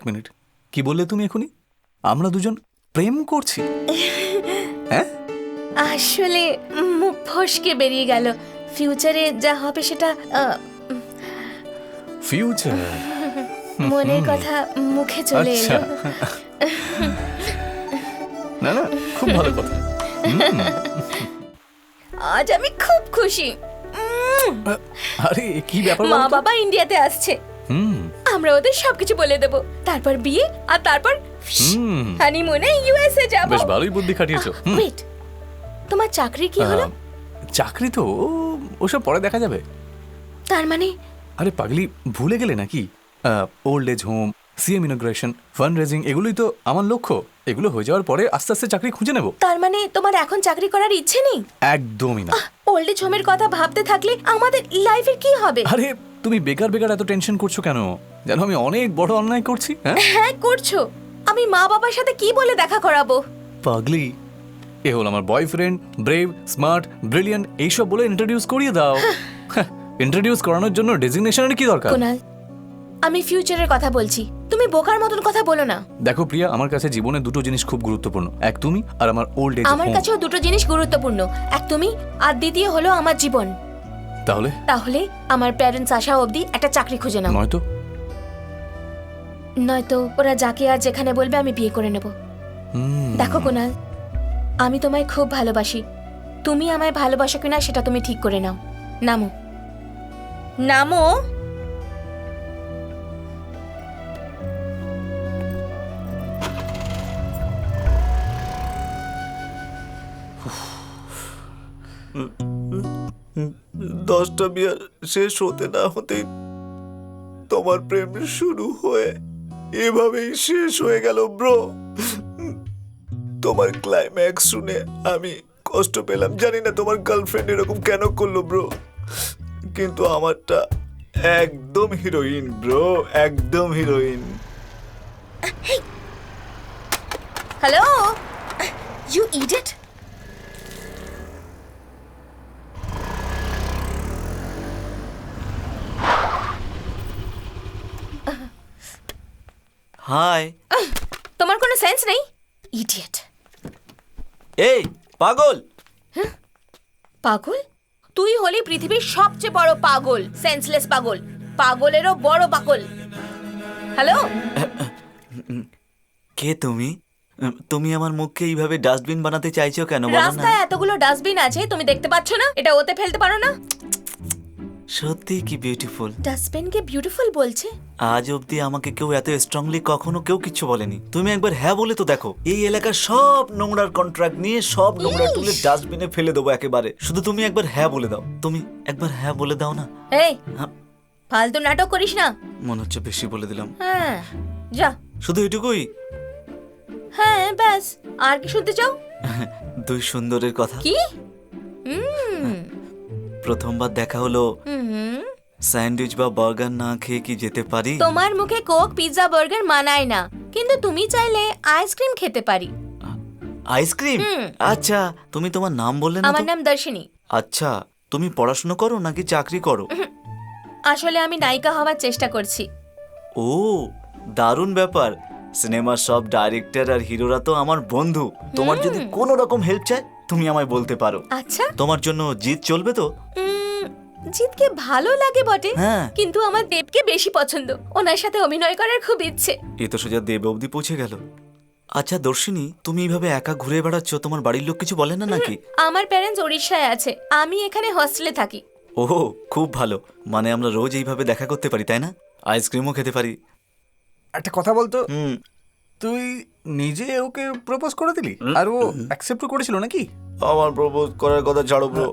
মিনিট, কি বললে তুমি এখনই? আমরা দুজন প্রেম করছি? হ্যাঁ, আসলে মুখ ফসকে বেরিয়ে গেল। ফিউচারে যা হবে সেটা ফিউচার মনের কথা মুখে চলে এলো। না না, খুব ভালো কথা। আজ আমি খুব খুশি। আরে কি ব্যাপার? মা বাবা ইন্ডিয়াতে আসছে, আমরা ওদের সবকিছু বলে দেব। তারপর বিয়ে, আর তারপর হানিমুনে ইউএসএ যাব। বেশ ভালোই বুদ্ধি খাটিয়েছো। ওয়েট, তোমার চাকরি কি হলো? চাকরি তো ওসব পরে দেখা যাবে। তার মানে? আরে পাগলি, ভুলে গেলে নাকি? Old age home, CM inauguration, fund raising, এগুলোই তো আমার লক্ষ্য। এগুলো হয়ে যাওয়ার পরে আস্তে আস্তে চাকরি খুঁজে নেব। তার মানে তোমার এখন চাকরি করার ইচ্ছে নেই? একদমই না। ওল্ড এজ হোমের কথা ভাবতে থাকলে আমাদের লাইফের কি হবে? আরে তুমি বেকার বেকার এত টেনশন করছো কেন? জানো আমি অনেক বড় অন্যায় করছি। হ্যাঁ হ্যাঁ করছো। আমি মা বাবার সাথে কি বলে দেখা করাবো? পাগলি, এ হলো আমার বয়ফ্রেন্ড, ব্রেভ, স্মার্ট, ব্রিলিয়ান্ট, এইসব বলে ইন্ট্রোডিউস করিয়ে দাও। ইন্ট্রোডিউস করানোর জন্য ডেজিগনেশনের কি দরকার? কুনাল, আমি ফিউচারের কথা বলছি, তুমি বোকার মতন কথা বলো না। দেখো প্রিয়া, আমার কাছে জীবনে দুটো জিনিস খুব গুরুত্বপূর্ণ, এক তুমি আর আমার ওল্ড এজ আমার হোম। কাছেও দুটো জিনিস গুরুত্বপূর্ণ, এক তুমি আর দ্বিতীয় হলো আমার জীবন। তাহলে তাহলে আমার প্যারেন্টস আসা অবধি একটা চাকরি খুঁজে নাও, নয়তো নয়তো ওরা যাকে আর যেখানে বলবে আমি বিয়ে করে নেব। দেখো কুনাল, আমি তোমায় খুব ভালোবাসি, তুমি আমায় ভালোবাসো কিনা সেটা তুমি ঠিক করে নাও। নামো নামো। দশটা বিয়ার শেষ হতে না হতেই তোমার প্রেম শুরু হয়ে এভাবেই শেষ হয়ে গেল ব্রো। তোমার ক্লাইম্যাক্স শুনে আমি কষ্ট পেলাম, জানি না তোমার গার্লফ্রেন্ড এরকম কেন করলো ব্রো, কিন্তু আমারটা একদম হিরোইন ব্রো, একদম heroine. Hello you idiot. Hi. তোমার কোনো সেন্স নেই, ইডিয়েট। এই পাগল। পাগল? তুই হলি পৃথিবীর সবচেয়ে বড় পাগল, সেন্সলেস পাগল, পাগলেরও বড় পাগল। হ্যালো, কে তুমি? তুমি আমার মুখকে এইভাবে ডাস্টবিন বানাতে চাইছো কেন বলো না? রাস্তায় এতগুলো ডাস্টবিন আছে, তুমি দেখতে পাচ্ছ না? এটা ওতে ফেলতে পারো না? সত্যি কি বিউটিফুল। ডাস্টবিনকে বিউটিফুল বলছে? আজ অবধি আমাকে কেউ এত স্ট্রংলি কখনো কেউ কিছু বলেনি। তুমি একবার হ্যাঁ বলে তো দেখো, এই এলাকার সব নোংরার কন্ট্রাক্ট নিয়ে সব নোংরা তুলে ডাস্টবিনে ফেলে দেবো একেবারে। শুধু তুমি একবার হ্যাঁ বলে দাও, তুমি একবার হ্যাঁ বলে দাও না। এই হ্যাঁ। ফালতু নাটক করিস না। মনে হচ্ছে বেশি বলে দিলাম। হ্যাঁ যা। শুধু এটুকুই? হ্যাঁ ব্যাস, আর কি শুনতে চাও? দুই সুন্দরের কথা। কি? প্রথমবার দেখা হলো, স্যান্ডউইচ বা বার্গার না খেয়ে কি যেতে পারি? তোমার মুখে কোক, পিৎজা, বার্গার মানায় না, কিন্তু তুমি চাইলে আইসক্রিম খেতে পারি। আইসক্রিম? আচ্ছা, তুমি তোমার নাম বললে না? আমার নাম দর্শিনী। আচ্ছা, তুমি পড়াশোনা করো নাকি চাকরি করো? আসলে আমি নায়িকা হওয়ার চেষ্টা করছি। ও দারুণ ব্যাপার। সিনেমার সব ডাইরেক্টর আর হিরোরা তো আমার বন্ধু। তোমার যদি কোনো রকম হেল্প চাই তুমি আমায় বলতে পারো। আচ্ছা, তোমার জন্য জিত চলবে তো? জিতকে ভালো লাগে বটে, হ্যাঁ। কিন্তু আমার দেবকে বেশি পছন্দ, ওনার সাথে অভিনয় করার খুব ইচ্ছে। এ তো সোজা দেব অবধি পৌঁছে গেল। আচ্ছা দর্শিনী, তুমি এইভাবে একা ঘুরে বেড়াচ্ছ, তোমার বাড়ির লোক কিছু বলে না নাকি? আমার প্যারেন্টস ওড়িশায় আছে, আমি এখানে হস্টেলে থাকি। ও খুব ভালো, মানে আমরা রোজ এইভাবে দেখা করতে পারি তাই না? আইসক্রিমও খেতে পারি। একটা কথা বলতো, তুই নিজে ওকে প্রপোজ করে দিলি আর ও অ্যাকসেপ্ট করেছিল নাকি? আমার প্রপোজ করার কথা ছাড়ো ব্রো,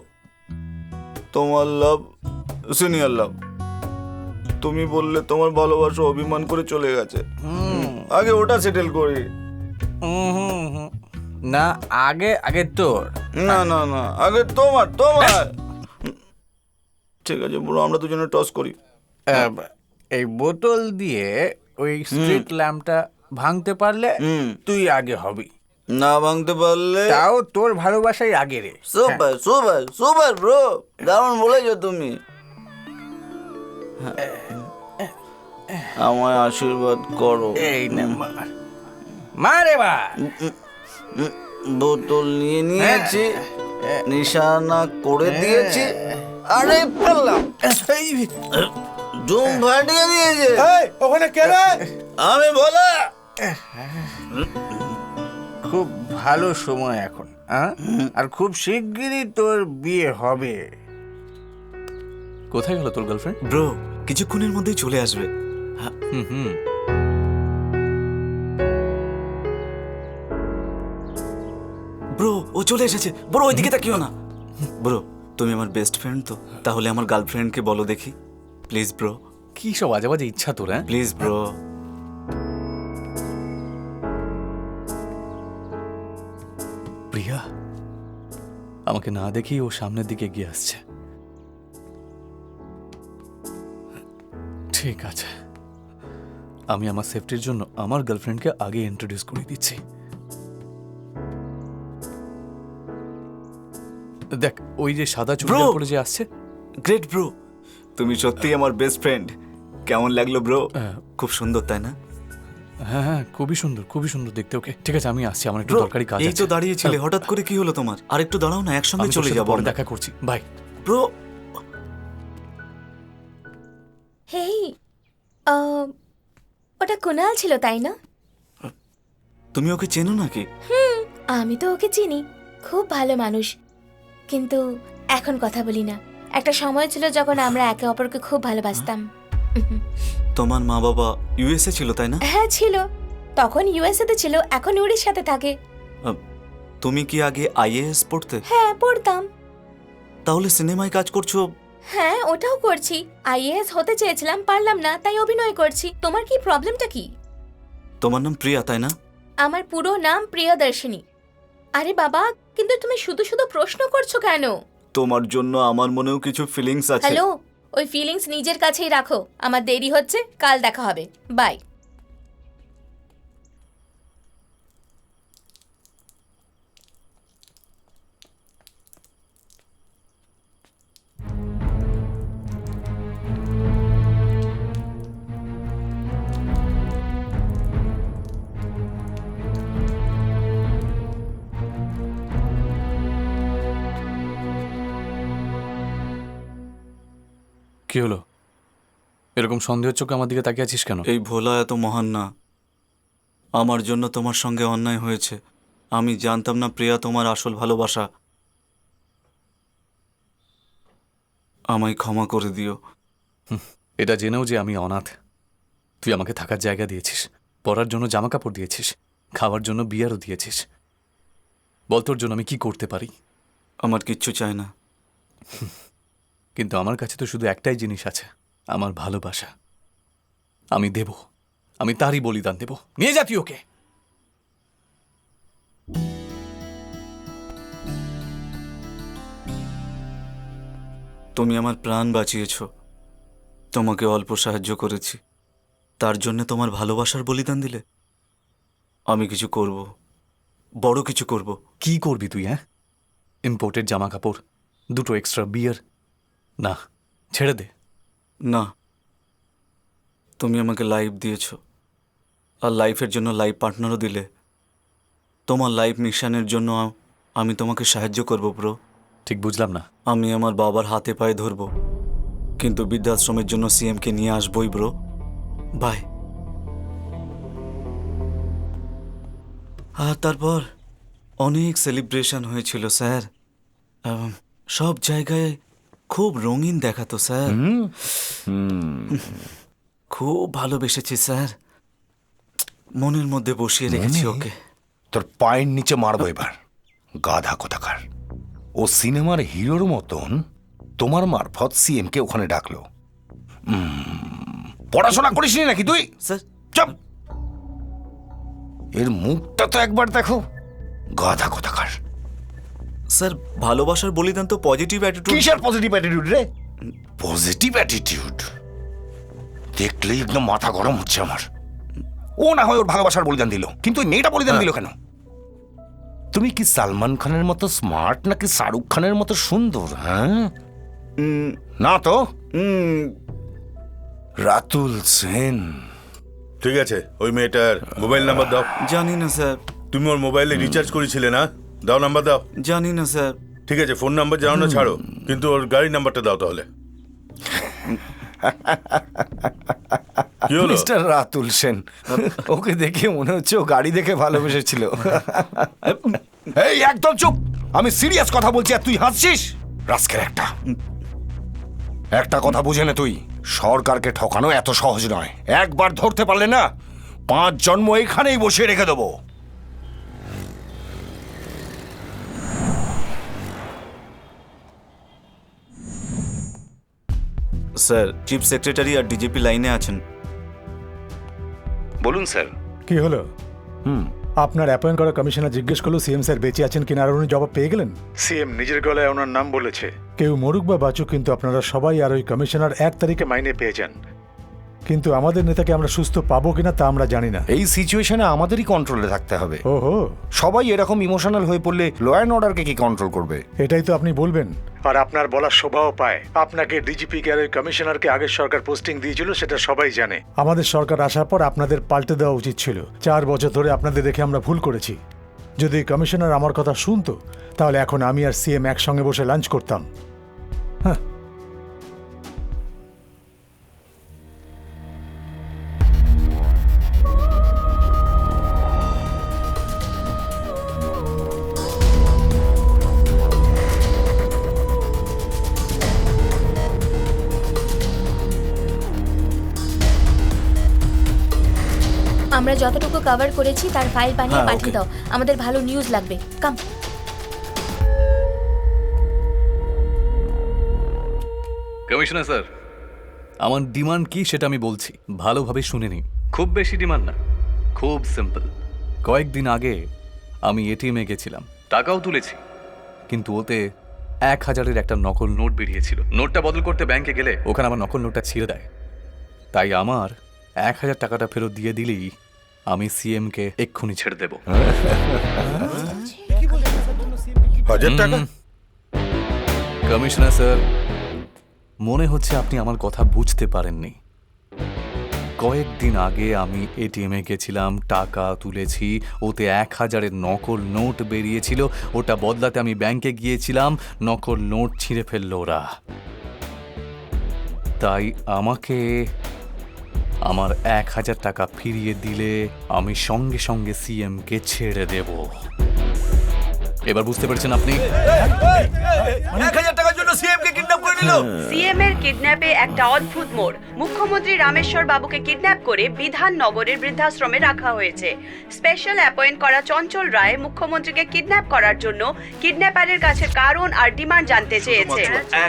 তোমার লাভ সিনিয়র লাভ। তুমি বললে তোমার ভালোবাসা অভিমান করে চলে গেছে, আগে ওটা সেটেল করি। না, আগে আগে তোর। না না না, আগে তোমার তোমার। ঠিক আছে ব্রো, আমরা দুজনে টস করি। এই বোতল দিয়ে ওই স্ট্রিট ল্যাম্পটা ভাঙতে পারলে তুই আগে হবি, না ভাঙতে পারলে তাও তোর ভালোবাসাই আগে রে। সুপার সুপার সুপার ব্রো, দারুণ বলেছো তুমি। আমায় আশীর্বাদ করো। এই নে মারে বা। বোতল নিয়ে নিয়েছি, নিশানা করে দিয়েছি, আরে পেলাম জুম ফাটিয়ে দিয়েছে। ওখানে কে রে? আমি বলা। খুব ভালো সময় এখন, আর খুব শিগগিরই তোর বিয়ে হবে। কোথায় গেল তোর গার্লফ্রেন্ড? ব্রো কিছুক্ষণের মধ্যেই চলে আসবে। ব্রো ও চলে এসেছে। ব্রো ওইদিকে তাকিও না। ব্রো তুমি আমার বেস্ট ফ্রেন্ড তো, তাহলে আমার গার্লফ্রেন্ডকে বলো দেখি প্লিজ ব্রো। কি সব আজে বাজে ইচ্ছা তোর? Please bro. প্রিয়া আমাকে না দেখেই ও সামনের দিকে এগিয়ে আসছে। ঠিক আছে, আমি আমার সেফটির জন্য আমার গার্লফ্রেন্ডকে আগে ইন্ট্রোডিউস করে দিচ্ছি। দেখ, ওই যে সাদা চুড়িদার পরে যে আসছে। গ্রেট ব্রো, তুমি সত্যিই আমার বেস্ট ফ্রেন্ড। কেমন লাগলো ব্রো? খুব সুন্দর, তাই না? হ্যাঁ হ্যাঁ, খুবই সুন্দর দেখতে ওকে। ঠিক আছে, আমি আসছি, আমার একটু ব্রো, দরকারি কাজ এই আছে। তো দাঁড়িয়েছিলে, হঠাৎ করে কি হলো তোমার? আর একটু দাঁড়াও না, একসঙ্গে আমি তোর চলে সাথে যাবো পরে আমরা। দেখা করছি, বাই। ব্রো, হেই, ওটা কুনাল ছিল তাই না? তুমি ওকে চেনো নাকি? আমি তো ওকে চিনি, খুব ভালো মানুষ, কিন্তু এখন কথা বলি না। একটা সময় ছিল যখন আমরা একে অপরকে খুব ভালোবাসতাম। তোমার মা বাবা ইউএসএ ছিল তাই না? হ্যাঁ ছিল, তখন ইউএসএ তে ছিল, এখন উড়িষ্যাতে থাকে। তুমি কি আগে আইএএস পড়তে? হ্যাঁ পড়তাম। তাহলে সিনেমায় কাজ করছো? হ্যাঁ ওটাও করছি, আইএএস হতে চেয়েছিলাম, পারলাম না, তাই অভিনয় করছি। তোমার কি প্রবলেমটা কি? তোমার নাম প্রিয়া তাই না? আমার পুরো নাম প্রিয়দর্শিনী। আরে বাবা, কিন্তু তুমি শুধু শুধু প্রশ্ন করছো কেন? তোমার জন্য আমার মনেও কিছু ফিলিংস আছে। হ্যালো, ওই ফিলিংস নিজের কাছেই রাখো। আমার দেরি হচ্ছে, কাল দেখা হবে, বাই। কি হলো? এরকম সন্দেহের চোখে আমার দিকে তাকিয়ে আছিস কেন? এই ভোলা এত মহান না। আমার জন্য তোমার সঙ্গে অন্যায় হয়েছে। আমি জানতাম না প্রিয়া তোমার আসল ভালোবাসা। আমায় ক্ষমা করে দিও। এটা জেনেও যে আমি অনাথ, তুই আমাকে থাকার জায়গা দিয়েছিস, পরার জন্য জামা কাপড় দিয়েছিস, খাওয়ার জন্য বিয়ারও দিয়েছিস। বল, তোর জন্য আমি কি করতে পারি? আমার কিচ্ছু চাই না। কিন্তু আমার কাছে তো শুধু একটাই জিনিস আছে, আমার ভালোবাসা। আমি দেব, আমি তারই বলিদান দেব। নিয়ে যা তুই ওকে। তুমি আমার প্রাণ বাঁচিয়েছ, তোমাকে অল্প সাহায্য করেছি, তার জন্য তোমার ভালোবাসার বলিদান দিলে? আমি কিছু করব, বড় কিছু করব। কি করবি তুই? হ্যাঁ, ইম্পোর্টেড জামা কাপড়, দুটো এক্সট্রা বিয়ার? না, ছেড়ে দে। না, তুমি আমাকে লাইফ দিয়েছ, আর লাইফের জন্য লাইফ পার্টনারও দিলে। তোমার লাইফ মিশনের জন্য আমি তোমাকে সাহায্য করব ব্রো। ঠিক বুঝলাম না। আমি আমার বাবার হাতে পায়ে ধরব, কিন্তু বৃদ্ধাশ্রমের জন্য সিএমকে নিয়ে আসবই ব্রো। বাই। আর তারপর অনেক সেলিব্রেশন হয়েছিল স্যার। সব জায়গায় খুব রঙিন দেখাতো স্যার। খুব ভালোবেসেছি স্যার, মনের মধ্যে বসিয়ে রেখেছি ওকে। তোর পায়ের নিচে মারবো এবার, গাধা কোথাকার। ও সিনেমার হিরোর মতন তোমার মারফত সিএম কে ওখানে ডাকলো। পড়াশোনা করিসনি নাকি তুই? স্যার চুপ! এর মুখটা তো একবার দেখো, গাধা কোথাকার। স্যার, ভালোবাসার বলিদান তো পজিটিভ অ্যাটিটিউড। কিসের পজিটিভ অ্যাটিটিউড রে? পজিটিভ অ্যাটিটিউড দেখলেই একদম মাথা গরম হচ্ছে আমার। ও না হয় ওর ভালোবাসার বলিদান দিল, কিন্তু ওই মেয়েটা বলিদান দিল কেন? তুমি কি সালমান খানের মতো স্মার্ট নাকি শাহরুখ খানের মতো সুন্দর? হ্যাঁ না তো, রাতুল সেন। ঠিক আছে, ওই মেয়েটার মোবাইল নাম্বার দাও। জানি না স্যার। তুমি ওর মোবাইলে রিচার্জ করেছিলে না? দাও, নাম্বার দাও। জানি না স্যার। ঠিক আছে, ফোন নাম্বার জানো না ছাড়ো, কিন্তু ওর গাড়ির নাম্বারটা দাও তাহলে। কি হলো? মিস্টার রাতুল সেন, ওকে দেখে মনে হচ্ছে ও গাড়ি দেখে ভালোবেসেছিল। এই একদম চুপ, আমি সিরিয়াস কথা বলছি আর তুই হাসছিস। রাস্কের একটা কথা বুঝে নে তুই, সরকারকে ঠকানো এত সহজ নয়। একবার ধরতে পারলে না, 5 জন্ম এখানেই বসিয়ে রেখে দেবো। স্যার, চিফ সেক্রেটারি আর ডিজিপি লাইনে আছেন। বলুন স্যার। কি হলো? আপনার অ্যাপয়েন্ট করা কমিশনার জিজ্ঞেস করলো সিএম স্যার বেঁচে আছেন কিনা, আর উনি জবাব পেয়ে গেলেন। সিএম নিজের গলায় ওনার নাম বলেছে। কেউ মরুক বা বাঁচুক, কিন্তু আপনারা সবাই আর ওই কমিশনার 1 তারিখে মাইনে পেয়ে যান। কিন্তু আমাদের নেতাকে আমরা সুস্থ পাবো কিনা তা আমরা জানি না। এই সিচুয়েশনে আমাদেরই কন্ট্রোলে থাকতে হবে। ওহো, সবাই এরকম ইমোশনাল হয়ে পড়লে ল অ্যান্ড অর্ডারকে কি কন্ট্রোল করবে? এটাই তো আপনি বলবেন, আর আপনার বলার শোভাও পায়। আপনাকে ডিজিপি কে আর ওই কমিশনারকে আগের সরকার পোস্টিং দিয়েছিল, সেটা সবাই জানে। আমাদের সরকার আসার পর আপনাদের পাল্টে দেওয়া উচিত ছিল। 4 বছর ধরে আপনাদের দেখে আমরা ভুল করেছি। যদি কমিশনার আমার কথা শুনতো, তাহলে এখন আমি আর সিএম একসঙ্গে বসে লাঞ্চ করতাম। হ্যাঁ, আমরা যতটুকু কভার করেছি তার ফাইল বানিয়ে হ্যাঁ, পাঠিয়ে ওকে। দাও। আমাদের ভালো নিউজ লাগবে। কাম। কমিশনার স্যার, আমার ডিমান্ড কি সেটা আমি বলছি, ভালোভাবে শুনে নিন। খুব বেশি ডিমান্ড না, খুব সিম্পল। কয়েকদিন আগে আমি এটিএমে গেছিলাম, টাকাও তুলেছি, কিন্তু ওতে 1000-এর একটা নকল নোট বেরিয়েছিল। নোটটা বদল করতে ব্যাংকে গেলে ওখানে আমার নকল নোটটা ছিঁড়ে দেয়। তাই আমার 1000 টাকাটা ফেরত দিয়ে দিলেই আমি সিএমকে এক্ষুনি ছেড়ে দেব। 1000 টাকা? কমিশনার স্যার, মনে হচ্ছে আপনি আমার কথা বুঝতে পারেননি। কয়েকদিন আগে আমি এটিএমে গেছিলাম, টাকা তুলেছি, ওতে 1000-এর নকল নোট বেরিয়েছিল। ওটা বদলাতে আমি ব্যাংকে গিয়েছিলাম, নকল নোট ছিঁড়ে ফেলল ওরা। তাই আমাকে আমার 1000 টাকা ফিরিয়ে দিলে আমি সঙ্গে সঙ্গে সিএমকে ছেড়ে দেব। এবার বুঝতে পেরেছেন আপনি? 1000 টাকার জন্য সিএম কে কিডন্যাপ করে নিল। সিএম এর কিডন্যাপে একটা অদ্ভুত মোড়। মুখ্যমন্ত্রী রামেশ্বর বাবুকে কিডন্যাপ করে বিধাননগরের বৃদ্ধাশ্রমে রাখা হয়েছে। স্পেশাল অ্যাপয়েন্ট করা চঞ্চল রায় মুখ্যমন্ত্রীকে কিডন্যাপ করার জন্য কিডন্যাপারের কাছে কারণ আর ডিমান্ড জানতে চেয়েছে।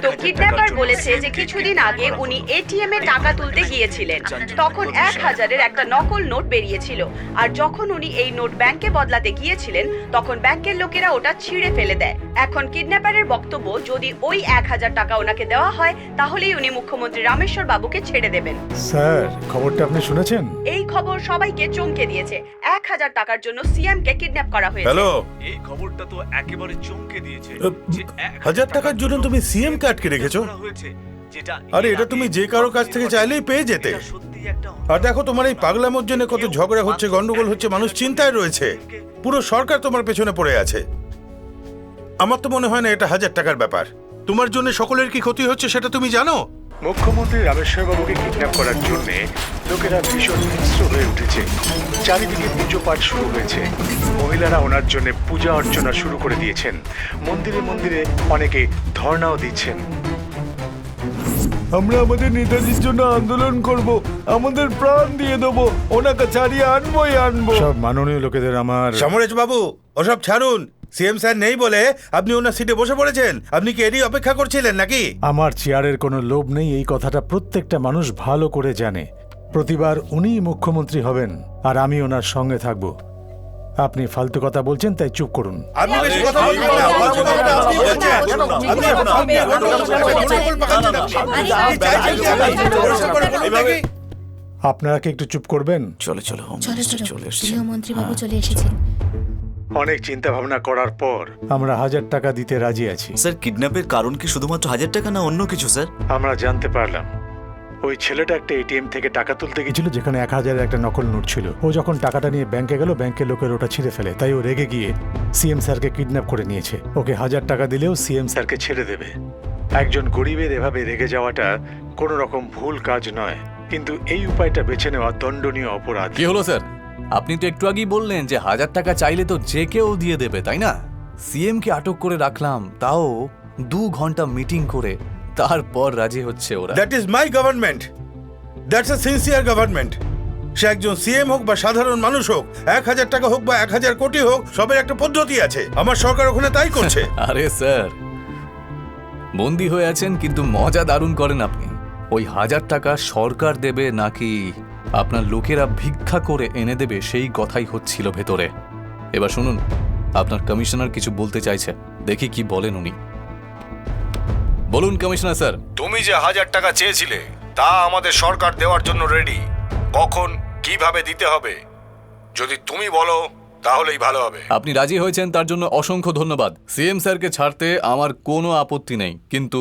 তো কিডন্যাপার বলেছে যে কিছুদিন আগে উনি এটিএম এ টাকা তুলতে গিয়েছিলেন, তখন 1000-এর একটা নকল নোট বেরিয়েছিল। আর যখন উনি এই নোট ব্যাংকে বদলাতে গিয়েছিলেন, তখন ব্যাংকের লোকেরা ওটা ছিঁড়ে ফেলে দেয়। এখন কিডন্যাপারের বক্তব্য, যদি ওই 1000 টাকা ওনাকে দেওয়া হয়, তাহলেই উনি মুখ্যমন্ত্রী রামেশ্বর বাবুকে ছেড়ে দেবেন। স্যার, খবরটা আপনি শুনেছেন? এই খবর সবাইকে চমকে দিয়েছে। 1000 টাকার জন্য সিএম কে কিডন্যাপ করা হয়েছে। হ্যালো, এই খবরটা তো একেবারে চমকে দিয়েছে। 1000 টাকার জন্য তুমি সিএম কে আটকে রেখেছো? আরে এটা তুমি যে কারো কাছ থেকে চাইলেই পেয়ে যেতে। আর দেখো, তোমার এই পাগলামোর জন্য কত ঝগড়া হচ্ছে, গন্ডগোল হচ্ছে, মানুষ চিন্তায় রয়েছে। পুরো সরকার তোমার পেছনে পড়ে আছে। আমার তো মনে হয় না এটা 1000 টাকার ব্যাপার। তোমার জন্য সকলের কি ক্ষতি হচ্ছে সেটা তুমি জানো? মুখ্যমন্ত্রী রামেশ্বর বাবুকে কিডন্যাপ করার জন্য লোকেরা ভীষণ হিংস্র হয়ে উঠেছে। চারিদিকে পুজো পাঠ শুরু হয়েছে। মহিলারা ওনার জন্য পূজা অর্চনা শুরু করে দিয়েছেন। মন্দিরে মন্দিরে অনেকে ধর্ণাও দিচ্ছেন। আমরা আমাদের নেতাজির জন্য আন্দোলন করব, আমাদের প্রাণ দিয়ে দেবো, ওনাকে ছাড়িয়ে আনবোই আনবো। সব মাননীয় লোকেদের আমার সমরেশ বাবু, ওসব ছাড়ুন। সিএম স্যার নেই বলে আপনি ওনার সিটে বসে পড়েছেন। আপনি কি এরই অপেক্ষা করছিলেন নাকি? আমার চেয়ারের কোনো লোভ নেই, এই কথাটা প্রত্যেকটা মানুষ ভালো করে জানে। প্রতিবার উনিই মুখ্যমন্ত্রী হবেন, আর আমি ওনার সঙ্গে থাকব। আপনি ফালতু কথা বলছেন, তাই চুপ করুন। আপনি বেশি কথা বলবেন না। ফালতু কথাটা আপনি বলছেন। আপনি এখন আপনি গন্ডগোল পাকাচ্ছেন। আপনি চাইছেন কি আমি পরিষ্কার করে বলুন নাকি? আপনারা কি একটু চুপ করবেন? চলো চলো, হোম চলো মিনিস্টার চলো, চলে এসেছে। গৃহমন্ত্রী বাবু চলে এসেছেন। অনেক চিন্তা ভাবনা করার পর আমরা 1000 টাকা দিতে রাজি আছি। স্যার, কিডন্যাপের কারণ কি শুধুমাত্র 1000 টাকা না অন্য কিছু স্যার? আমরা জানতে পারলাম ওই ছেলেটা একটা এটিএম থেকে টাকা তুলতে গেছিল, যেখানে 1000-এর একটা নকল নোট ছিল। ও যখন টাকাটা নিয়ে ব্যাংকে গেল, ব্যাংকের লোকের ওটা ছিঁড়ে ফেলে। তাই ও রেগে গিয়ে সিএম স্যারকে কিডন্যাপ করে নিয়েছে। ওকে 1000 টাকা দিলেও সিএম স্যারকে ছেড়ে দেবে। একজন গরিবের এভাবে রেগে যাওয়াটা কোনো রকম ভুল কাজ নয়, কিন্তু এই উপায়টা বেছে নেওয়া দণ্ডনীয় অপরাধ। কি হলো স্যার? আপনি তো একটু আগেই বললেন যে 1000 টাকা চাইলে তো যে কেউ দিয়ে দেবে, তাই না? সিএম কে আটক করে রাখলাম, তাও 2 ঘন্টা মিটিং করে, তারপর রাজি হচ্ছে ওরা। That is my government. That's a sincere government. সে একজন সিএম হোক বা সাধারণ মানুষ হোক, 1000 টাকা হোক বা 1000 কোটি হোক, সবের একটা পদ্ধতি আছে। আমার সরকার ওখানে তাই করছে। আরে স্যার, বন্দী হয়ে আছেন, কিন্তু মজা দারুণ করেন আপনি। ওই 1000 টাকা সরকার দেবে নাকি আপনার লোকেরা ভিক্ষা করে এনে দেবে, সেই কথাই হচ্ছিল ভেতরে। এবার শুনুন, আপনার কমিশনার কিছু বলতে চাইছে, দেখি কি বলেন উনি। বলুন কমিশনার স্যার। তুমি যে 1000 টাকা চেয়েছিলে তা আমাদের সরকার দেওয়ার জন্য রেডি। কখন কিভাবে দিতে হবে যদি তুমি বলো তাহলেই ভালো হবে। আপনি রাজি হয়েছেন তার জন্য অসংখ্য ধন্যবাদ। সিএম স্যারকে ছাড়তে আমার কোনো আপত্তি নেই, কিন্তু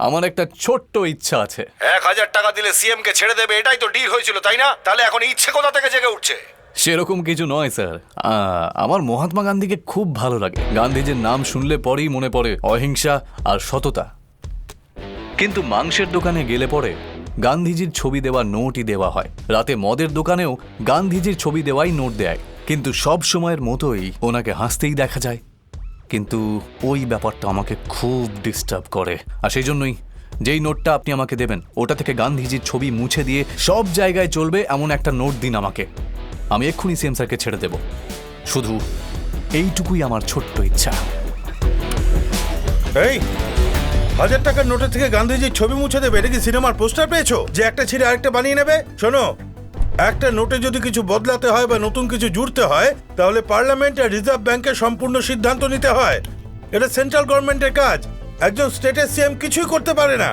আমার একটা ছোট্ট ইচ্ছা আছে। 1000 টাকা দিলে সিএম কে ছেড়ে দেবে, এটাই তো ডিল হয়েছিল, তাই না? তাহলে এখন ইচ্ছে কোথা থেকে জেগে উঠছে? সেরকম কিছু নয় স্যার, আমার মহাত্মা গান্ধীকে খুব ভালো লাগে। গান্ধীজির নাম শুনলে পরেই মনে পড়ে অহিংসা আর সততা। কিন্তু মাংসের দোকানে গেলে পরে গান্ধীজির ছবি দেওয়া নোটই দেওয়া হয়। রাতে মদের দোকানেও গান্ধীজির ছবি দেওয়াই নোট দেয়, কিন্তু সব সময়ের মতোই ওনাকে হাসতেই দেখা যায়। কিন্তু ওই ব্যাপারটা আমাকে খুব ডিস্টার্ব করে, আর সেই জন্যই যেই নোটটা আপনি আমাকে দেবেন ওটা থেকে গান্ধীজির ছবি মুছে দিয়ে সব জায়গায় চলবে এমন একটা নোট দিন আমাকে। আমি এক্ষুনি সিএম স্যারকে ছেড়ে দেব। শুধু এইটুকুই আমার ছোট্ট ইচ্ছা। এই 1000 টাকার নোটের থেকে গান্ধীজির ছবি মুছে দেবে? এটা কি সিনেমার পোস্টার পেয়েছো যে একটা ছিঁড়ে আরেকটা বানিয়ে নেবে? শোনো, একটা নোটে যদি কিছু বদলাতে হয় বা নতুন কিছু জুড়তে হয় তাহলে পার্লামেন্ট আর রিজার্ভ ব্যাংকের সম্পূর্ণ সিদ্ধান্ত নিতে হয়। এটা সেন্ট্রাল গভর্নমেন্টের কাজ, একজন স্টেটের সিএম কিছুই করতে পারে না।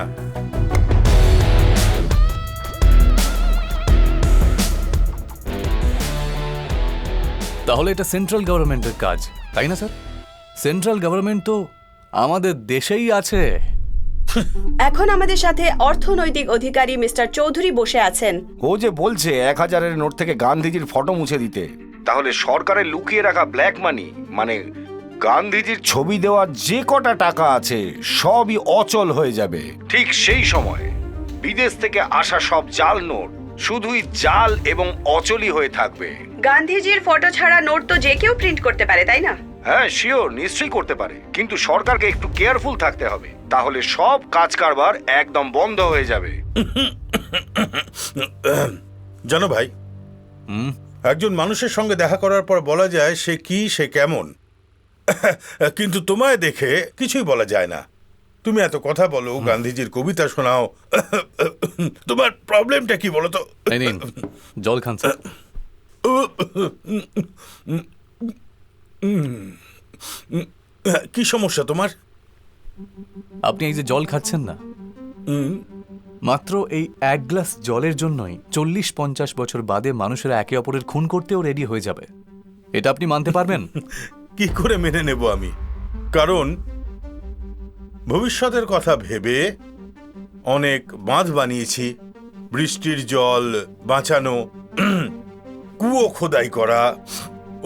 তাহলে এটা সেন্ট্রাল গভর্নমেন্টের কাজ, তাই না স্যার? সেন্ট্রাল গভর্নমেন্ট তো আমাদের দেশেই আছে। এখন আমাদের সাথে অর্থনৈতিক অধিকারী মিস্টার চৌধুরী বসে আছেন। ও যে বলছে 1000-এর নোট থেকে গান্ধীজির ফটো মুছে দিতে, তাহলে সরকারের লুকিয়ে রাখা ব্ল্যাক মানি মানে গান্ধীজির ছবি দেওয়ার যে কটা টাকা আছে সবই অচল হয়ে যাবে। ঠিক সেই সময় বিদেশ থেকে আসা সব জাল নোট শুধুই জাল এবং অচলই হয়ে থাকবে। গান্ধীজির ফটো ছাড়া নোট তো যে কেউ প্রিন্ট করতে পারে, তাই না? হ্যাঁ শিওর, নিশ্চয়ই করতে পারে, কিন্তু সরকারকে একটু কেয়ারফুল থাকতে হবে, তাহলে সব কাজ কারবার একদম বন্ধ হয়ে যাবে। জানো ভাই, একজন মানুষের সঙ্গে দেখা করার পর বলা যায় সে কি, সে কেমন, কিন্তু তোমায় দেখে কিছুই বলা যায় না। তুমি এত কথা বলো, গান্ধীজির কবিতা শোনাও, তোমার প্রবলেমটা কি বলো তো? এই নিন, জল খান স্যার। কি সমস্যা তোমার? আপনি এই যে জল খাচ্ছেন না, মাত্র এই 1 গ্লাস জলের জন্যই 40-50 বছর বাদে মানুষেরা একে অপরের খুন করতেও রেডি হয়ে যাবে। এটা আপনি মানতে পারবেন? কি করে মেনে নেব আমি? কারণ ভবিষ্যতের কথা ভেবে অনেক বাঁধ বানিয়েছি, বৃষ্টির জল বাঁচানো, কুয়ো খোদাই করা,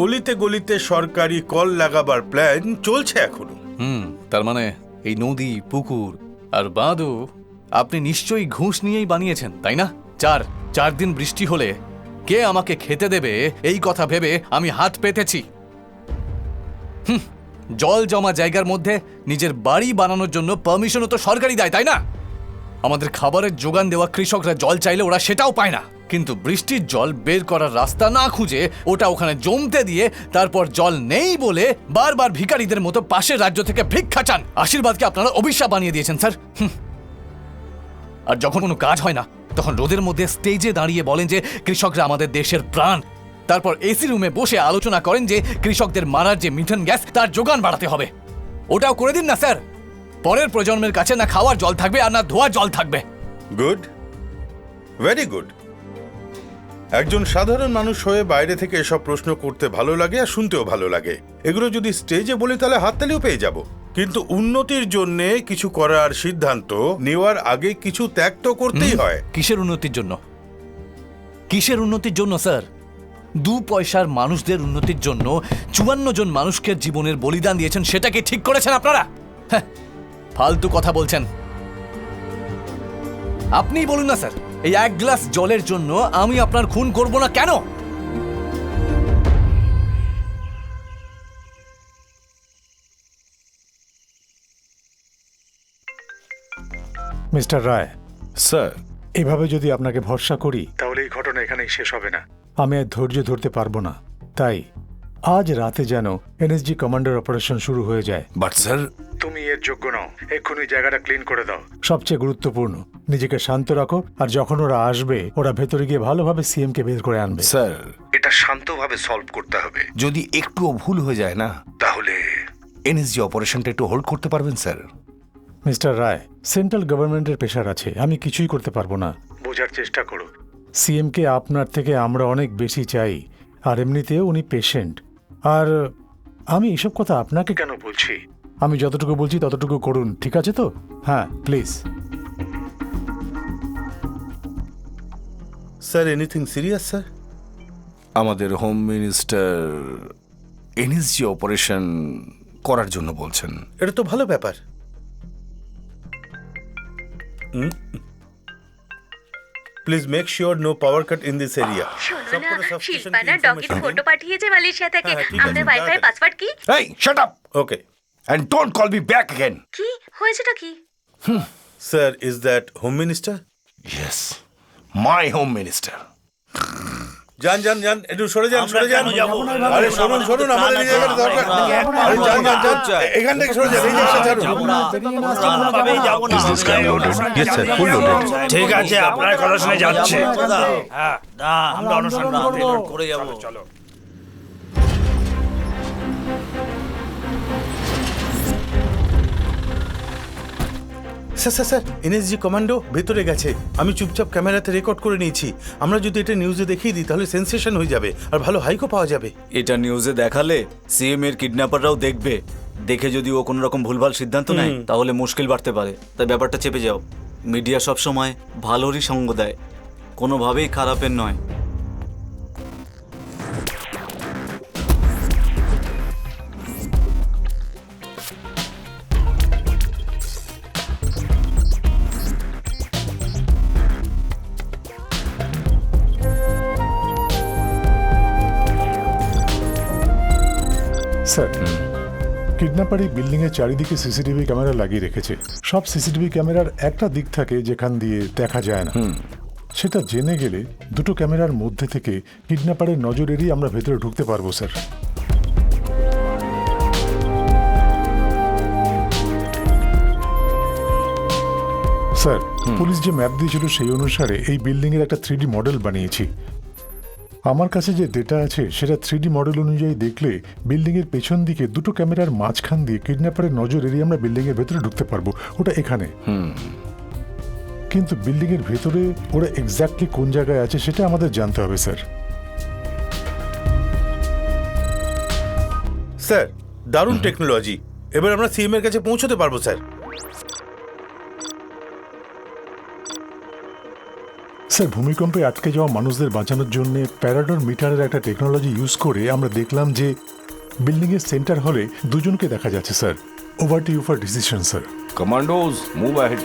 অলিতে গলিতে সরকারি কল লাগাবার প্ল্যান চলছে এখনো। তার মানে এই নদী, পুকুর আর বাঁধও আপনি নিশ্চয়ই ঘুষ নিয়েই বানিয়েছেন, তাই না? 4 দিন বৃষ্টি হলে কে আমাকে খেতে দেবে এই কথা ভেবে আমি হাত পেতেছি। জল জমা জায়গার মধ্যে নিজের বাড়ি বানানোর জন্য পারমিশনও তো সরকারই দেয়, তাই না? আমাদের খাবারের যোগান দেওয়া কৃষকরা জল চাইলে ওরা সেটাও পায় না, কিন্তু বৃষ্টির জল বের করার রাস্তা না খুঁজে ওটা ওখানে জমতে দিয়ে তারপর জল নেই বলে বারবার ভিখারিদের মতো পাশের রাজ্য থেকে ভিক্ষা চান। আশীর্বাদকে আপনারা অভিশাপ বানিয়ে দিয়েছেন স্যার। আর যখন কোনো কাজ হয় না তখন রোদের মধ্যে স্টেজে দাঁড়িয়ে বলেন যে কৃষকরা আমাদের দেশের প্রাণ, তারপর এসি রুমে বসে আলোচনা করেন যে কৃষকদের মারার যে মিথেন গ্যাস তার যোগান বাড়াতে হবে। ওটাও করে দিন না স্যার, পরের প্রজন্মের কাছে না খাওয়ার জল থাকবে আর না ধোয়ার জল থাকবে। Good, very good. একজন সাধারণ মানুষ হয়ে বাইরে থেকে এসব প্রশ্ন করতে ভালো লাগে আর শুনতেও ভালো লাগে। এগুলো যদি স্টেজে বলি তাহলে হাততালিও পেয়ে যাব, কিন্তু উন্নতির জন্য কিছু করার সিদ্ধান্ত নেওয়ার আগে কিছু ত্যাগ তো করতেই হয়। কিসের উন্নতির জন্য? কিসের উন্নতির জন্য স্যার? 2 পয়সার মানুষদের উন্নতির জন্য 54 জন মানুষকে জীবনের বলিদান দিয়েছেন, সেটাকে ঠিক করেছেন আপনারা? ফালতু কথা বলছেন। আপনিই বলুন না স্যার, এই 1 গ্লাস জলের জন্য আমি আপনার খুন করব না কেন? মিস্টার রায়, স্যার, এভাবে যদি আপনাকে ভরসা করি তাহলে এই ঘটনা এখানেই শেষ হবে না। আমি আর ধৈর্য ধরতে পারবো না, তাই আজ রাতে যেন এনএসজি কমান্ডার অপারেশন শুরু হয়ে যায়। বাট স্যার, তুমি এর যোগ্য নও, এক্ষুনি জায়গাটা ক্লিন করে দাও। সবচেয়ে গুরুত্বপূর্ণ, নিজেকে শান্ত রাখো, আর যখন ওরা আসবে ওরা ভেতরে গিয়ে ভালোভাবে সিএম কে বের করে আনবে। স্যার, এটা শান্তভাবে সলভ করতে হবে। যদি একটুও ভুল হয়ে যায় না, তাহলে এনএসজি অপারেশনটা একটু হোল্ড করতে পারবেন স্যার? মিস্টার রায়, সেন্ট্রাল গভর্নমেন্টের প্রেশার আছে, আমি কিছুই করতে পারবো না। বোঝার চেষ্টা করো, সিএম কে আপনার থেকে আমরা অনেক বেশি চাই, আর এমনিতেও উনি পেশেন্ট। আর আমি এসব কথা আপনাকে কেন বলছি, আমি যতটুকু বলছি ততটুকু করুন, ঠিক আছে তো? হ্যাঁ, please. Sir, anything serious sir? আমাদের হোম মিনিস্টার এনএসজি অপারেশন করার জন্য বলছেন। এটা তো ভালো ব্যাপার। Please make sure no power cut in this area. শোনো না, শিল্পা না ডগির ফটো পাঠিয়েছে মালয়েশিয়া থেকে। হ্যাঁ, ঠিক আছে, আপনার ওয়াইফাই পাসওয়ার্ড কি? এই shut up okay. And don't call me back again. কি হয়েছেটা কি? Sir, is that home minister? Yes, my home minister. যান যান যান, একটু সরে যান, সরে যান। আরে শুনুন শুনুন, আমাদের এই জায়গাটা দরকার। আরে যান যান যান, এখান থেকে সরে যান, এই জায়গাটা ছাড়ুন। Yes sir, full loaded. ঠিক আছে, আপনার কথা শুনে যাচ্ছে। হ্যাঁ, আমরা অনুসরণ করে যাব। চলো। Sir sir sir, NSG commando ভেতরে গেছে। আমি চুপচাপ ক্যামেরাতে রেকর্ড করে নিয়েছি। আমরা যদি এটা নিউজে দেখিয়ে দিই তাহলে সেন্সেশন হয়ে যাবে, আর ভালো হাইকও পাওয়া যাবে। এটা নিউজে দেখালে সিএম এর কিডন্যাপাররাও দেখবে, দেখে যদি ও কোনো রকম ভুলভাল সিদ্ধান্ত নেয় তাহলে মুশকিল বাড়তে পারে। তাই ব্যাপারটা চেপে যাও। মিডিয়া সবসময় ভালোরই সঙ্গ দেয়, কোনোভাবেই খারাপের নয়। স্যার, কিডন্যাপার এই বিল্ডিং এর চারিদিকে সিসিটিভি ক্যামেরা লাগিয়ে রেখেছে। সব সিসিটিভি ক্যামেরার একটা দিক থাকে যেখান দিয়ে দেখা যায় না। সেটা জেনে গেলে দুটো ক্যামেরার মধ্যে থেকে কিডন্যাপারের নজর এড়িয়ে আমরা ভেতরে ঢুকতে পারবো স্যার। স্যার, পুলিশ যে ম্যাপ দিয়েছিল সেই অনুসারে এই বিল্ডিং এর একটা 3D মডেল বানিয়েছি। আমার কাছে যে ডেটা আছে সেটা 3D মডেল অনুযায়ী দেখলে বিল্ডিং এর পেছন দিকে দুটো ক্যামেরার মাঝখান দিয়ে কিডন্যাপারের নজর এড়িয়ে আমরা বিল্ডিং এর ভেতরে ঢুকতে পারবো। ওটা এখানে। কিন্তু বিল্ডিং এর ভেতরে ওরা এক্স্যাক্টলি কোন জায়গায় আছে সেটা আমাদের জানতে হবে স্যার। স্যার, দারুণ টেকনোলজি। এবার আমরা সিএম এর কাছে পৌঁছতে পারবো স্যার। স্যার, ভূমিকম্পে আটকে যাওয়া মানুষদের বাঁচানোর জন্য প্যারাডর মিটারের একটা টেকনোলজি ইউজ করে আমরা দেখলাম যে বিল্ডিং এর সেন্টার হলে দুজনকে দেখা যাচ্ছে স্যার। Over to you for decision sir. Commandos, move ahead.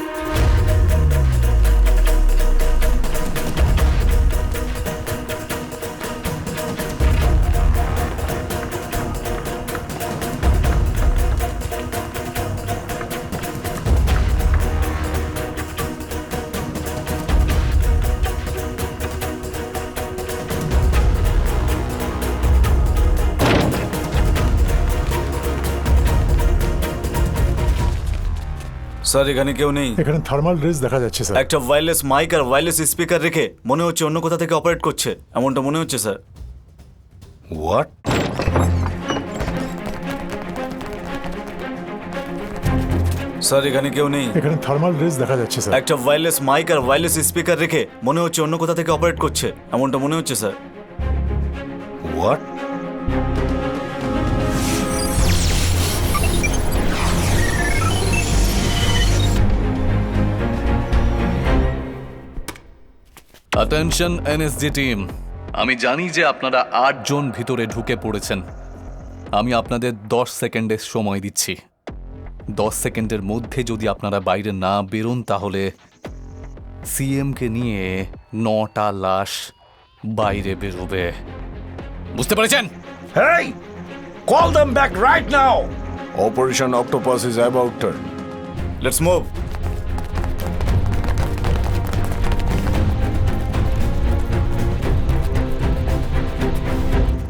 Sir, এখানে কেউ নেই। এখানে থার্মাল রেস দেখা যাচ্ছে স্যার। একটা ওয়্যারলেস মাইক আর ওয়্যারলেস স্পিকার রেখে মনে হচ্ছে অন্য কোথা থেকে অপারেট করছে, এমনটা মনে হচ্ছে স্যার। হোয়াট? স্যার, এখানে কেউ নেই। এখানে থার্মাল রেস দেখা যাচ্ছে স্যার। একটা ওয়্যারলেস মাইক আর ওয়্যারলেস স্পিকার রেখে মনে হচ্ছে অন্য কোথা থেকে অপারেট করছে, এমনটা মনে হচ্ছে sir. What? Attention NSG team, আমি জানি যে আপনারা 8 জন ভিতরে ঢুকে পড়েছেন। আমি আপনাদের 10 সেকেন্ডের সময় দিচ্ছি। 10 সেকেন্ডের মধ্যে যদি আপনারা বাইরে না বেরোন তাহলে সিএমকে নিয়ে 9টা লাশ বাইরে বেরোবে। বুঝতে পেরেছেন? Hey! Call them back right now! Operation Octopus is about to. Let's move.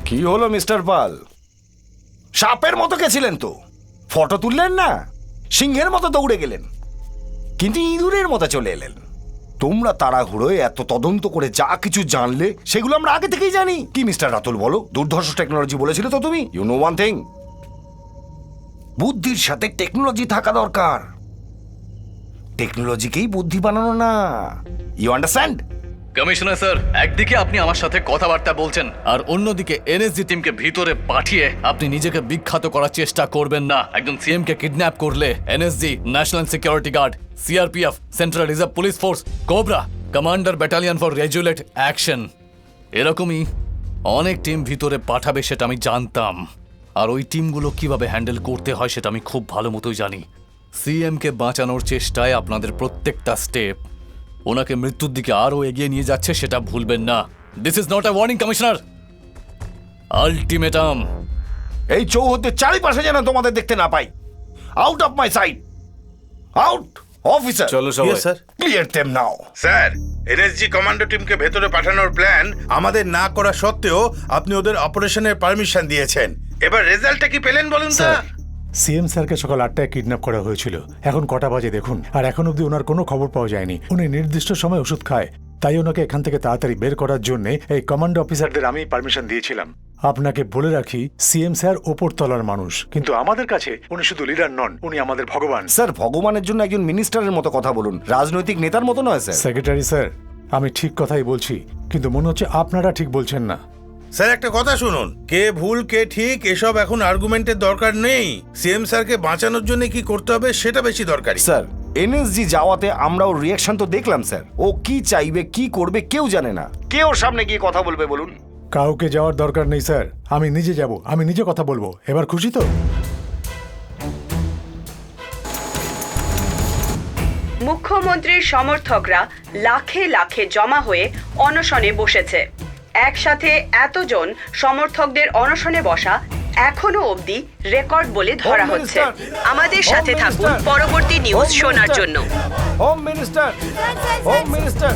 কি হলো মিস্টার পাল? সাপের মতো গেছিলেন তো, ফটো তুললেন না, সিংহের মতো দৌড়ে গেলেন, কিন্তু ইঁদুরের মতো চলে এলেন। তোমরা তাড়াহুড়োয় এত তদন্ত করে যা কিছু জানলে সেগুলো আমরা আগে থেকেই জানি। কি মিস্টার রাতুল বলো, দুর্ধর্ষ টেকনোলজি বলেছিল তো তুমি? ইউ নো ওয়ান থিং, বুদ্ধির সাথে টেকনোলজি থাকা দরকার, টেকনোলজিকেই বুদ্ধি বানানো না। You understand? কমিশনার স্যার, একদিকে আপনি আমার সাথে কথাবার্তা বলছেন আর অন্যদিকে এনএসজি টিমকে ভিতরে পাঠিয়ে আপনি নিজেকে বিখ্যাত করার চেষ্টা করবেন না। একজন সিএম কে কিডন্যাপ করলে NSG, national security guard, CRPF, central reserve police force, cobra, commander battalion for resolute action, এরকমই অনেক টিম ভিতরে পাঠাবে সেটা আমি জানতাম। আর ওই টিমগুলো কিভাবে হ্যান্ডেল করতে হয় সেটা আমি খুব ভালো মতোই জানি। সিএম কে বাঁচানোর চেষ্টায় আপনাদের প্রত্যেকটা স্টেপ ওনাকে মৃত্যুর দিকে আরো এগিয়ে নিয়ে যাচ্ছে, সেটা ভুলবেন না। This is not a warning commissioner, ultimatum. এই চৌহদ্দের চারিপাশে যেন তোমাদের দেখতে না পাই। Out of my sight, out. Officer চলো সবাই। Yes, sir. Clear them now. Sir, NSG commando টিমকে ভেতরে পাঠানোর প্ল্যান আমাদের না করা সত্ত্বেও আপনি ওদের অপারেশনের পারমিশন দিয়েছেন। এবার রেজাল্টটা কি পেলেন বলুন তো? স্যার, সিএম স্যারকে সকাল 8টায় কিডন্যাপ করা হয়েছিল। এখন কটা বাজে দেখুন, আর এখন অবধি ওনার কোনো খবর পাওয়া যায়নি। উনি নির্দিষ্ট সময় ওষুধ খায়, তাই ওনাকে এখান থেকে তাড়াতাড়ি বের করার জন্য এই কমান্ডো অফিসারদের আমি পারমিশন দিয়েছিলাম। আপনাকে বলে রাখি, সিএম স্যার ওপর তলার মানুষ, কিন্তু আমাদের কাছে উনি শুধু লিডার নন, উনি আমাদের ভগবান। স্যার, ভগবানের জন্য একজন মিনিস্টারের মতো কথা বলুন, রাজনৈতিক নেতার মতো নয় স্যার। সেক্রেটারি স্যার, আমি ঠিক কথাই বলছি, কিন্তু মনে হচ্ছে আপনারা ঠিক বলছেন না। স্যার, একটা কথা শুনুন, কে ভুল কে ঠিক এসব এখন আর্গুমেন্টের দরকার নেই। সিএম স্যারকে বাঁচানোর জন্য কি করতে হবে সেটা বেশি দরকারি। স্যার, এনএসজি যাওয়াতে আমরা ওর রিয়াকশন তো দেখলাম স্যার। ও কি চাইবে, কি করবে কেউ জানে না। কে ওর সামনে গিয়ে কথা বলবে বলুন? কাউকে যাওয়ার দরকার নেই স্যার, আমি নিজে যাব, আমি নিজে কথা বলবো। এবার খুশি তো? মুখ্যমন্ত্রীর সমর্থকরা লাখে লাখে জমা হয়ে অনশনে বসেছে। একসাথে এতজন সমর্থকদের অনশনে বসা এখনো অবধি রেকর্ড বলে ধরা হচ্ছে। আমাদের সাথে থাকুন পরবর্তী নিউজ শোনার জন্য। Home minister, home minister.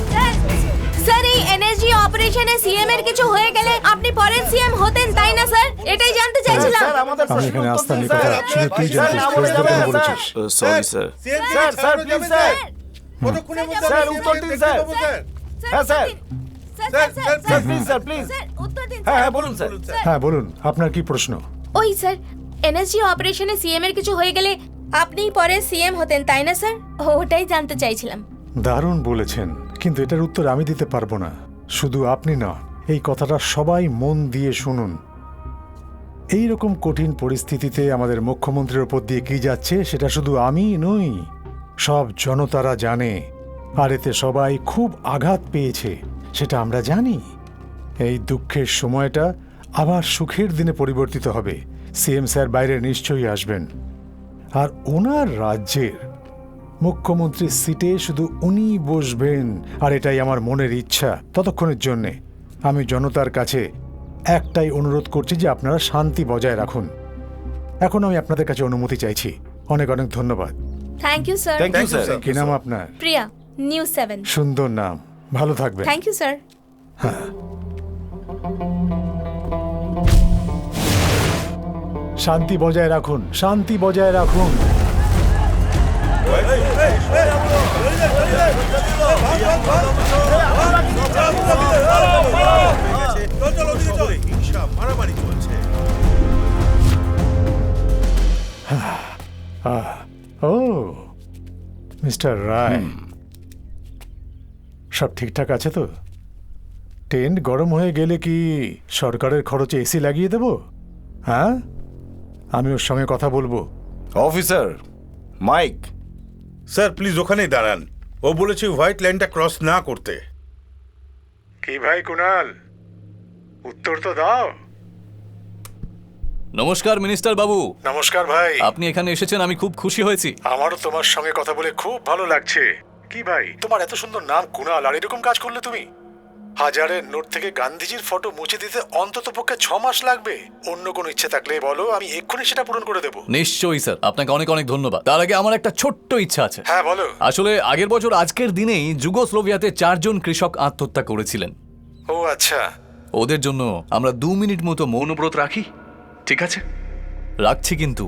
Sir, এই এনএসজি অপারেশনে সিএম এর কিছু হয়ে গেলে আপনি পরের সিএম হতেন, তাই না স্যার? এটাই জানতে চাইছিলাম। স্যার, আমাদের আমি এখানে আসতাম নি, কথা শুধু তুই জানতিস, ফেসবুকে কেন বলেছিস? Sorry sir. Sir, sir, please sir. Sir, উত্তর দিন স্যার। হ্যাঁ sir, sir please, sir please. উত্তর দিন। হ্যাঁ হ্যাঁ বলুন স্যার। হ্যাঁ বলুন, আপনার কি প্রশ্ন? ওই স্যার, এনএসজি অপারেশনে সিএম এর কিছু হয়ে গেলে আপনিই পরে সিএম হতেন, তাই না স্যার? ওটাই জানতে চাইছিলাম। দারুণ বলেছেন, কিন্তু এটার উত্তর আমি দিতে পারবো না। শুধু আপনি না, এই কথাটা সবাই মন দিয়ে শুনুন। এই রকম কঠিন পরিস্থিতিতে আমাদের মুখ্যমন্ত্রীর ওপর দিয়ে কি যাচ্ছে সেটা শুধু আমি নই, সব জনতারা জানে। আর এতে সবাই খুব আঘাত পেয়েছে, সেটা আমরা জানি। এই দুঃখের সময়টা আবার সুখের দিনে পরিবর্তিত হবে। সিএম স্যার বাইরে নিশ্চয়ই আসবেন, আর ওনার রাজ্যের মুখ্যমন্ত্রীর সিটে শুধু উনিই বসবেন। আর এটাই আমার মনের ইচ্ছা। ততক্ষণের জন্যে আমি জনতার কাছে একটাই অনুরোধ করছি যে আপনারা শান্তি বজায় রাখুন। এখন আমি আপনাদের কাছে অনুমতি চাইছি। অনেক অনেক ধন্যবাদ। Thank you sir. Thank you sir. কি নাম আপনার? প্রিয়া, নিউজ 7। সুন্দর নাম, ভালো থাকবেন। Thank you sir. শান্তি বজায় রাখুন, শান্তি বজায় রাখুন। মারামারি চলছে। ও মিস্টার রায়, সব ঠিকঠাক আছে তো? টেন্ট গরম হয়ে গেলে কি সরকারের খরচে এসি লাগিয়ে দেব? হ্যাঁ, আমি ওর সঙ্গে কথা বলবো। Officer mic. স্যার প্লিজ ওখানেই দাঁড়ান। ও বলেছে হোয়াইট লাইনটা ক্রস না করতে। কি ভাই কুনাল, উত্তর তো দাও। নমস্কার মিনিস্টার বাবু। নমস্কার ভাই। আপনি এখানে এসেছেন, আমি খুব খুশি হয়েছি। আমারও তোমার সঙ্গে কথা বলে খুব ভালো লাগছে। কি ভাই, তোমার এত সুন্দর নাম কুনাল, আর এরকম কাজ করলে তুমি? হাজারের নোট থেকে গান্ধীজির ফটো মুছে দিতে অন্তত পক্ষে 6 মাস লাগবে। অন্য কোনো ইচ্ছে থাকলে বলো, আমি এক্ষুনি সেটা পূরণ করে দেবো। নিশ্চয়ই স্যার, আপনাকে অনেক অনেক ধন্যবাদ। তার আগে আমার একটা ছোট্ট ইচ্ছা আছে। হ্যাঁ বলো। আসলে আগের বছর আজকের দিনেই যুগোস্লোভিয়াতে 4 জন কৃষক আত্মহত্যা করেছিলেন। ও আচ্ছা। ওদের জন্য আমরা 2 মিনিট মতো মৌনব্রত রাখি, ঠিক আছে? রাখছি কিন্তু।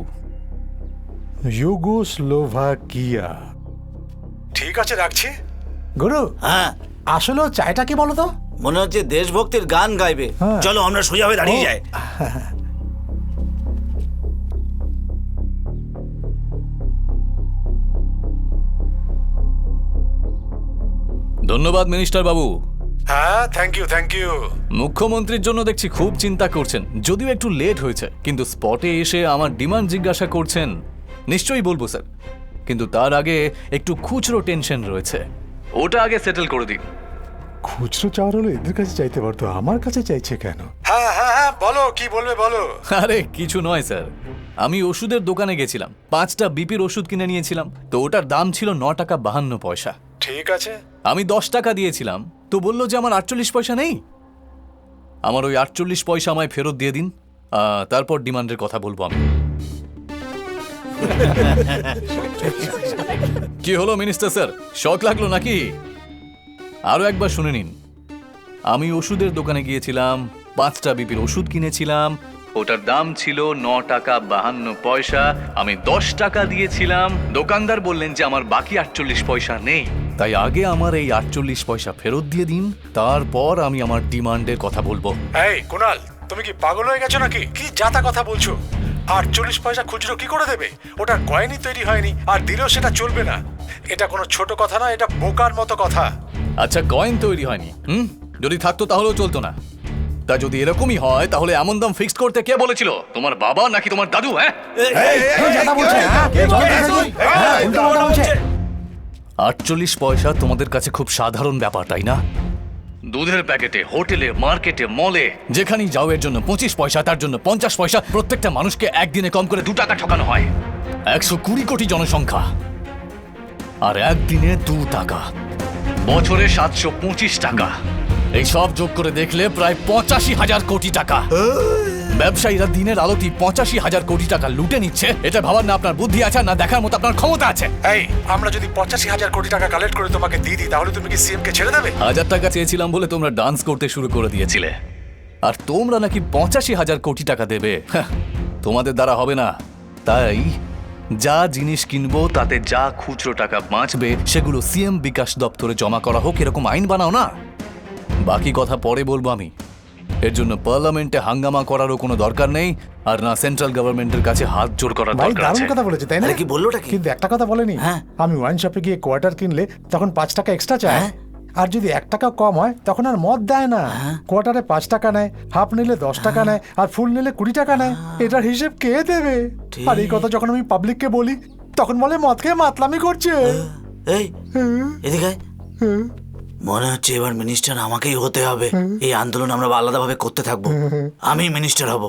ইউগোস্লোভাকিয়া। ঠিক আছে, রাখছি। গুরু, হ্যাঁ আসলে চাইটা কি বলো তো? মনে হচ্ছে দেশভক্তির গান গাইবে। হ্যাঁ। চলো আমরা সোজা হয়ে দাঁড়িয়ে যাই। ধন্যবাদ মিনিস্টার বাবু। হ্যাঁ, থ্যাংক ইউ, থ্যাংক ইউ। মুখ্যমন্ত্রীর জন্য দেখছি খুব চিন্তা করছেন, যদিও একটু লেট হয়েছে, কিন্তু স্পটে এসে আমার ডিমান্ড জিজ্ঞাসা করছেন। নিশ্চয়ই বলবো স্যার, কিন্তু তার আগে একটু খুচরো টেনশন রয়েছে, ওটা আগে সেটেল করে দিন। খুচরো চাওয়ার হলো এদের কাছে চাইতে পারতো, আমার কাছে চাইছে কেন? হ্যাঁ হ্যাঁ হ্যাঁ, বলো কি বলবে বলো। আরে কিছু নয় স্যার, আমি ওষুধের দোকানে গেছিলাম, 5টা বিপির ওষুধ কিনে নিয়েছিলাম, তো ওটার দাম ছিল 9 টাকা 52 পয়সা। ঠিক আছে। আমি 10 টাকা দিয়েছিলাম, তো বললো যে আমার 48 পয়সা নেই। আমার ওই 48 পয়সা আমায় ফেরত দিয়ে দিন, তারপর ডিমান্ডের কথা বলবো আমি। কি হলো মিনিস্টার স্যার, শক লাগলো নাকি? আরো একবার শুনে নিন। আমি ওষুধের দোকানে গিয়েছিলাম, 5টা বিপির ওষুধ কিনেছিলাম, ওটার দাম ছিল 9 টাকা 52 পয়সা। আমি 10 টাকা দিয়েছিলাম, দোকানদার বললেন যে আমার বাকি 48 পয়সা নেই, তাই আগে আমার এই 48 পয়সা ফেরত দিয়ে দিন, তারপর আমি আমার ডিমান্ডের কথা বলবো। এই কুনাল, তুমি কি পাগল হয়ে গেছো নাকি? কি যাতা কথা বলছো? 48 পয়সা খুচরো কি করে দেবে? ওটার কয়েনই তৈরি হয়নি, আর দিলেও সেটা চলবে না। এটা কোনো ছোট কথা না, এটা বোকার মতো কথা। আচ্ছা, কয়েন তৈরি হয়নি, যদি থাকতো তাহলেও চলতো না। তা যদি এরকমই হয় তাহলে এমন দাম ফিক্সড করতে কে বলেছিল? তোমার বাবা নাকি তোমার দাদু? হ্যাঁ, 48 পয়সা তোমাদের কাছে খুব সাধারণ ব্যাপার, তাই না? দুধের প্যাকেটে, হোটেলে, মার্কেটে, মলে, যেখানেই যাও এর জন্য 25 পয়সা, তার জন্য 50 পয়সা। প্রত্যেকটা মানুষকে একদিনে কম করে 2 টাকা ঠকানো হয়। 120 কোটি জনসংখ্যা, আর একদিনে 2 টাকা, বছরে 725 টাকা। এই সব যোগ করে দেখলে প্রায় 85,000 কোটি টাকা। ব্যবসায়ীরা দিনের আলোতে 85,000 কোটি টাকা লুটে নিচ্ছে। এটা ভাবার না আপনার বুদ্ধি আছে, না দেখার মতো আপনার ক্ষমতা আছে। এই, আমরা যদি 85,000 কোটি টাকা কালেক্ট করে তোমাকে দিয়ে দিই, তাহলে তুমি কি সিএম কে ছেড়ে দেবে? 1000 টাকা চেয়েছিলাম বলে তোমরা ডান্স করতে শুরু করে দিয়েছিলে, আর তোমরা নাকি 85,000 কোটি টাকা দেবে। তোমাদের দ্বারা হবে না। তাই যা জিনিস কিনবো তাতে যা খুচরো টাকা বাঁচবে সেগুলো সিএম বিকাশ দপ্তরে জমা করা হোক, এরকম আইন বানাও না। বাকি কথা পরে বলবো আমি। এর জন্য পার্লামেন্টে হাঙ্গামা করারও কোনো দরকার নেই, আর না সেন্ট্রাল গভর্নমেন্টের কাছে হাত জোর করার ভাই, দরকার দারুণ আছে। কথা বলেছে, তাই না? আরে কি বললোটা কি? কিন্তু একটা কথা বলেনি। হ্যাঁ। আমি ওয়াইন শপে গিয়ে কোয়ার্টার কিনলে তখন 5 টাকা এক্সট্রা চায়, আর যদি 1 টাকা কম হয় তখন আর মদ দেয় না। কোয়ার্টারে 5 টাকা নেয়, হাফ নিলে 10 টাকা নেয়, আর ফুল নিলে 20 টাকা নেয়। এটার হিসেব কে দেবে? আর এই কথা যখন আমি পাবলিককে বলি, তখন বলে মদ খেয়ে মাতলামি করছে। এই এদিকে আয়। মনে হচ্ছে এবার মিনিস্টার আমাকেই হতে হবে। এই আন্দোলন আমরা আলাদাভাবে করতে থাকবো। আমি মিনিস্টার হব।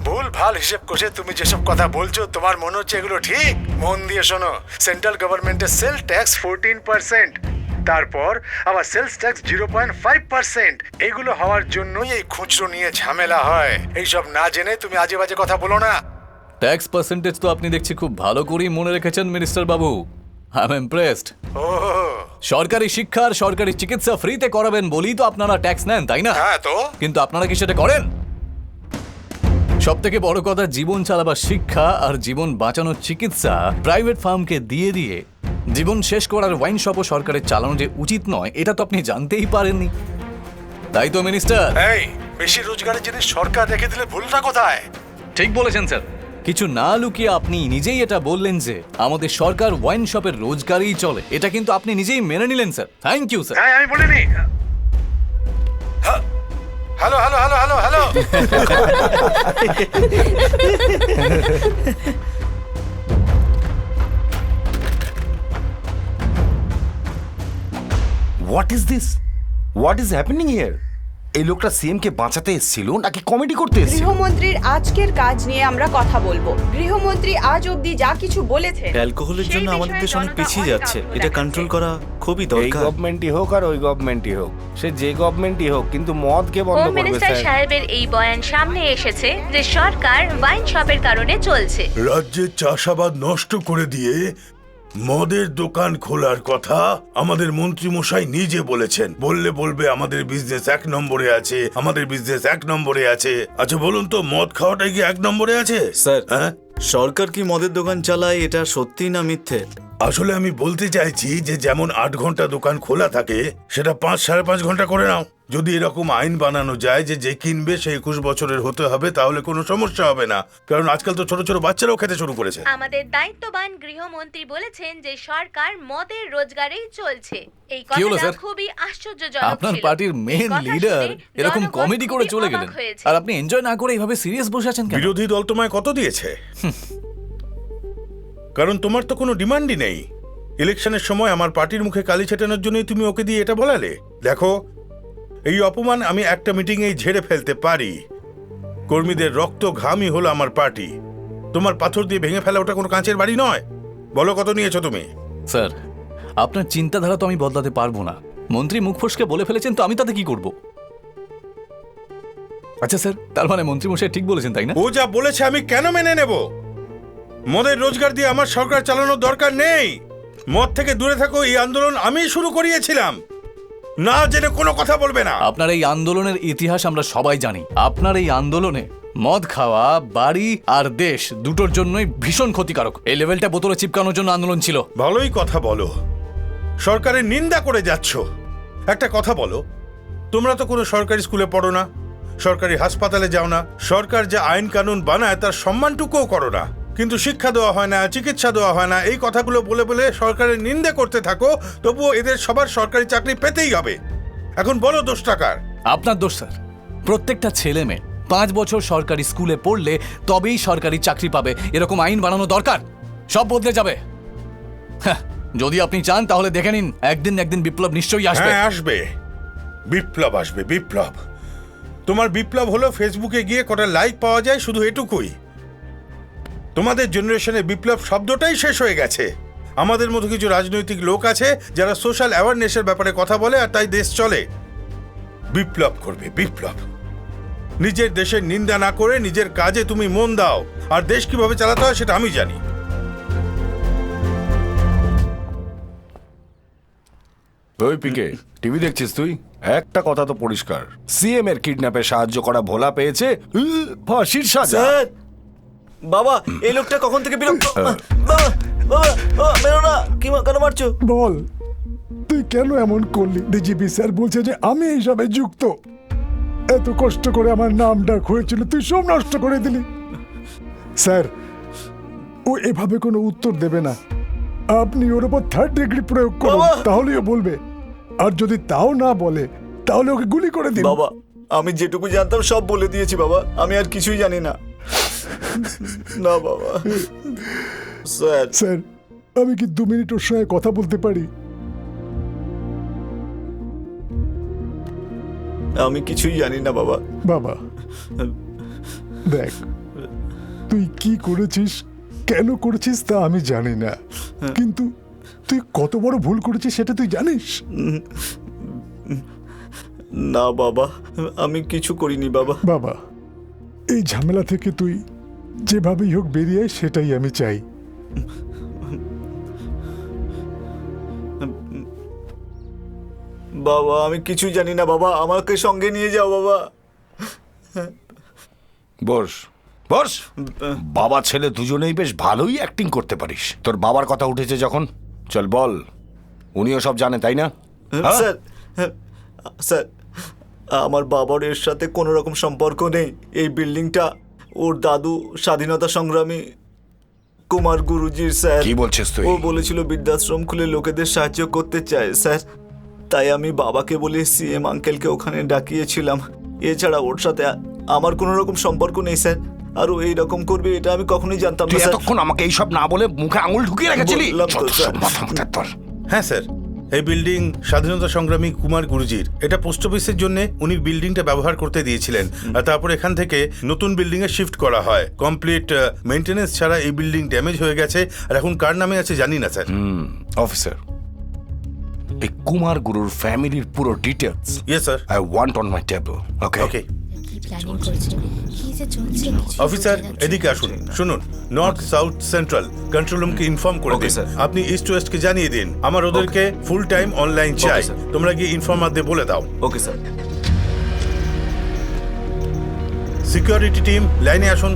ভুল ভাল হিসেব কষে তুমি যেসব কথা বলছো, তোমার মনে হচ্ছে এগুলো ঠিক? মন দিয়ে শোনো, সেন্ট্রাল গভর্নমেন্টের সেল ট্যাক্স 14%, তারপর আবার সেলস ট্যাক্স 0.5%। এগুলো হওয়ার জন্যই এই খুচরো নিয়ে ঝামেলা হয়। এইসব না জেনে তুমি আজে বাজে কথা বলো না। ট্যাক্স পার্সেন্টেজ তো আপনি দেখছি খুব ভালো করেই মনে রেখেছেন minister Babu. I am impressed. সরকারি শিক্ষা আর সরকারি চিকিৎসা ফ্রিতে করাবেন বলেই তো আপনারা ট্যাক্স নেন, তাই না? হ্যাঁ, তো কিন্তু আপনারা কি সেটা করেন? সব থেকে বড় কথা, জীবন চালাবার শিক্ষা আর জীবন বাঁচানোর চিকিৎসা প্রাইভেট ফার্মকে দিয়ে দিয়ে জীবন শেষ করার ওয়াইন শপও সরকারের চালানো যে উচিত নয়, এটা তো আপনি জানতেই পারেননি, তাই তো মিনিস্টার? এই, বেশি রোজগারের জিনিস সরকার রেখে দিলে ভুলটা কোথায়? ঠিক বলেছেন স্যার। কিছু না লুকিয়ে আপনি নিজেই এটা বললেন যে আমাদের সরকার ওয়াইন শপের রোজগারেই চলে। এটা কিন্তু আপনি নিজেই মেনে নিলেন স্যার। Thank you sir. হ্যাঁ, আমি বলিনি। Hello hello hello hello hello. What is this? What is happening here? এই লোকটা সিএম কে বাঁচাতে এসেছিল নাকি কমেডি করতে এসেছিল? গৃহমন্ত্রীর আজকের কাজ নিয়ে আমরা কথা বলবো। গৃহমন্ত্রী আজ অবধি যা কিছু বলেছেন, অ্যালকোহলের জন্য আমাদের দেশ অনেক পিছিয়ে যাচ্ছে, এটা কন্ট্রোল করা খুবই এই দরকার। গভর্নমেন্টই হোক আর ওই গভর্নমেন্টই হোক, সে যে গভর্নমেন্টই হোক, কিন্তু মদকে বন্ধ হোম করবে মিনিস্টার স্যার। সাহেবের এই বয়ান সামনে এসেছে যে সরকার ওয়াইন শপের কারণে চলছে। রাজ্যের চাষাবাদ নষ্ট করে দিয়ে মদের দোকান খোলার কথা আমাদের মন্ত্রী মশাই নিজে বলেছেন। বলবে আমাদের বিজনেস 1 নম্বরে আছে, আমাদের বিজনেস 1 নম্বরে আছে। আচ্ছা বলুন তো, মদ খাওয়াটাই কি 1 নম্বরে আছে? স্যার, হ্যাঁ, সরকার কি মদের দোকান চালায় এটা সত্যি না মিথ্যে? আসলে আমি বলতে চাইছি যে যেমন 8 ঘন্টা দোকান খোলা থাকে সেটা 5-5.5 ঘন্টা করে নাও। যদি এরকম আইন বানানো যায় যে যে কিনবে সে 21 বছরের হতে হবে, তাহলে কোনো সমস্যা হবে না। কারণ আজকাল তো ছোট ছোট বাচ্চারাও খেতে শুরু করেছে। আমাদের দায়িত্ববান গৃহমন্ত্রী বলেছেন যে সরকার মদের রোজগারেই চলছে। এই কি হলো কথাটা স্যার? খুবই আশ্চর্যজনক আপনার ছিল। পার্টির এই মেন কথা লিডার শুনে এরকম জনগণ কমেডি করে খুবই চলে অবাক গেলেন, হয়েছে। আর আপনি এনজয় না করে এইভাবে সিরিয়াস বসে আছেন কেন? বিরোধী দল তোমায় কত দিয়েছে? কারণ তোমার তো কোনো ডিমান্ডই নেই। ইলেকশনের সময় আমার পার্টির মুখে কালি ছেটানোর জন্যই তুমি ওকে দিয়ে এটা বলালে। দেখো, এই অপমান আমি একটা মিটিংয়েই ঝেড়ে ফেলতে পারি। কর্মীদের রক্ত ঘামই হলো আমার পার্টি। তোমার পাথর দিয়ে ভেঙে ফেলা ওটা কোনো কাঁচের বাড়ি নয়। বলো কত নিয়েছো তুমি? স্যার, আপনার চিন্তাধারা তো আমি বদলাতে পারবো না। মন্ত্রী মুখ ফসকে বলে ফেলেছেন, তো আমি তাতে কি করব? আচ্ছা স্যার, তার মানে মন্ত্রী মশাই ঠিক বলেছেন, তাই না? ও যা বলেছে আমি কেন মেনে নেব? মদের রোজগার দিয়ে আমার সরকার চালানোর দরকার নেই। মদ থেকে দূরে থাকো, এই আন্দোলন আমি শুরু করিয়েছিলাম। না জেনে কোনো কথা বলবে না। আপনার এই আন্দোলনের ইতিহাস আমরা সবাই জানি। আপনার এই আন্দোলনে মদ খাওয়া বাড়ি আর দেশ দুটোর জন্যই ভীষণ ক্ষতিকারক। এই লেভেলটা বোতলে চিপকানোর জন্য আন্দোলন ছিল। ভালোই কথা বলো, সরকারের নিন্দা করে যাচ্ছ। একটা কথা বলো, তোমরা তো কোনো সরকারি স্কুলে পড়ো না, সরকারি হাসপাতালে যাও না, সরকার যা আইন কানুন বানায় তার সম্মানটুকুও করো না। কিন্তু শিক্ষা দেওয়া হয় না, চিকিৎসা দেওয়া হয় না, এই কথাগুলো বলে বলে সরকারের নিন্দা করতে থাকো। তবুও এদের সবার সরকারি চাকরি পেতেই হবে। এখন বলো দোষ টাকার? আপনার দোষ স্যার। প্রত্যেকটা ছেলে মেয়ে 5 বছর সরকারি স্কুলে পড়লে তবেই সরকারি চাকরি পাবে, এরকম আইন বানানো দরকার। সব বদলে যাবে। হ্যাঁ, যদি আপনি চান তাহলে দেখে নিন, একদিন না একদিন বিপ্লব নিশ্চয়ই আসবে। হ্যাঁ, আসবে, বিপ্লব আসবে, বিপ্লব। তোমার বিপ্লব হলো ফেসবুকে গিয়ে কটা লাইক পাওয়া যায়, শুধু এটুকুই। তোমাদের জেনারেশনে বিপ্লব শব্দটাই শেষ হয়ে গেছে। আমাদের মতো কিছু রাজনৈতিক লোক আছে যারা সোশ্যাল অ্যাওয়ারনেসের ব্যাপারে কথা বলে, আর তাই দেশ চলে। বিপ্লব করবে, বিপ্লব। নিজের দেশের নিন্দা না করে নিজের কাজে তুমি মন দাও, আর দেশ কিভাবে চালাতে হয় সেটা আমি জানি। ওই পিকে, টিভি দেখছিস তুই? একটা কথা তো পরিষ্কার, সিএম এর কিডন্যাপে সাহায্য করা ভোলা পেয়েছে ফাঁসির সাজা। স্যার, বাবা এই লোকটা কখন থেকে বিরক্ত। বাবা, বাবা, মেরো না। কি কেন মারছো? বল, তুই কেন এমন করলি? ডিজিপি স্যার বলছে যে আমি এইসবে যুক্ত। এত কষ্ট করে আমার নাম ডাক হয়েছিল, তুই সব নষ্ট করে দিলি। স্যার, ও এভাবে কোনো উত্তর দেবে না। আপনি ওর উপর 3rd ডিগ্রি প্রয়োগ করুন, তাহলেও বলবে। আর যদি তাও না বলে তাহলে ওকে গুলি করে দিন। বাবা, আমি যেটুকু জানতাম সব বলে দিয়েছি বাবা, আমি আর কিছুই জানি না। না বাবা। স্যার, স্যার, আমি কি 2 মিনিট ওর সঙ্গে কথা বলতে পারি? আমি কিছুই জানি না বাবা। বাবা দেখ, তুই কি করেছিস, কেন করেছিস তা আমি জানি না, কিন্তু তুই কত বড় ভুল করেছিস সেটা তুই জানিস। না বাবা, আমি কিছু করিনি বাবা। বাবা, এই ঝামেলা থেকে তুই যেভাবেই হোক বেরিয়ে আয়, সেটাই আমি চাই। বাবা, আমি কিছুই জানি না বাবা, আমাকে সঙ্গে নিয়ে যাও বাবা। বস বস, বাবা ছেলে দুজনেই বেশ ভালোই অ্যাক্টিং করতে পারিস। তোর বাবার কথা উঠেছে যখন, চল বল। উনিও সব জানে, তাই না? স্যার, স্যার, আমার বাবার এর সাথে কোনো রকম সম্পর্ক নেই। এই বিল্ডিংটা ওর দাদু স্বাধীনতা সংগ্রামী কুমার গুরুজির স্যার। কি বলছিস তুই? ও বলেছিল বৃদ্ধাশ্রম খুলে লোকেদের সাহায্য করতে চায় স্যার, তাই আমি বাবাকে বলে সিএম আঙ্কেলকে ওখানে ডাকিয়েছিলাম। এছাড়া ওর সাথে আমার কোনো রকম সম্পর্ক নেই স্যার, আর ও এইরকম করবে এটা আমি কখনোই জানতাম না স্যার। এতক্ষণ আমাকে এইসব না বলে মুখে আঙুল ঢুকিয়ে রেখেছিলি। হ্যাঁ স্যার, এই বিল্ডিং স্বাধীনতা সংগ্রামী কুমার গুরুজির। এটা পোস্ট অফিসের জন্য উনি বিল্ডিংটা ব্যবহার করতে দিয়েছিলেন, আর তারপর এখান থেকে নতুন বিল্ডিং এ শিফট করা হয়। কমপ্লিট মেইনটেনেন্স ছাড়া এই বিল্ডিং ড্যামেজ হয়ে গেছে, আর এখন কার নামে আছে জানি না স্যার। অফিসার, এই কুমার গুরুর ফ্যামিলির পুরো details yes sir, I want on my table. Okay okay. Planning করছে কি যে চলছে অফিসার এদিকে আসুন, শুনুন, নর্থ সাউথ সেন্ট্রাল কন্ট্রোল রুমকে ইনফর্ম করে Okay, দিন। sir. আপনি ইস্ট ওয়েস্টকে জানিয়ে দিন আমার ওদেরকে ফুল টাইম অনলাইন চাই। sir. তোমরা গিয়ে ইনফর্মারদের বলে দাও। Okay sir. সিকিউরিটি টিম লাইনে আসুন।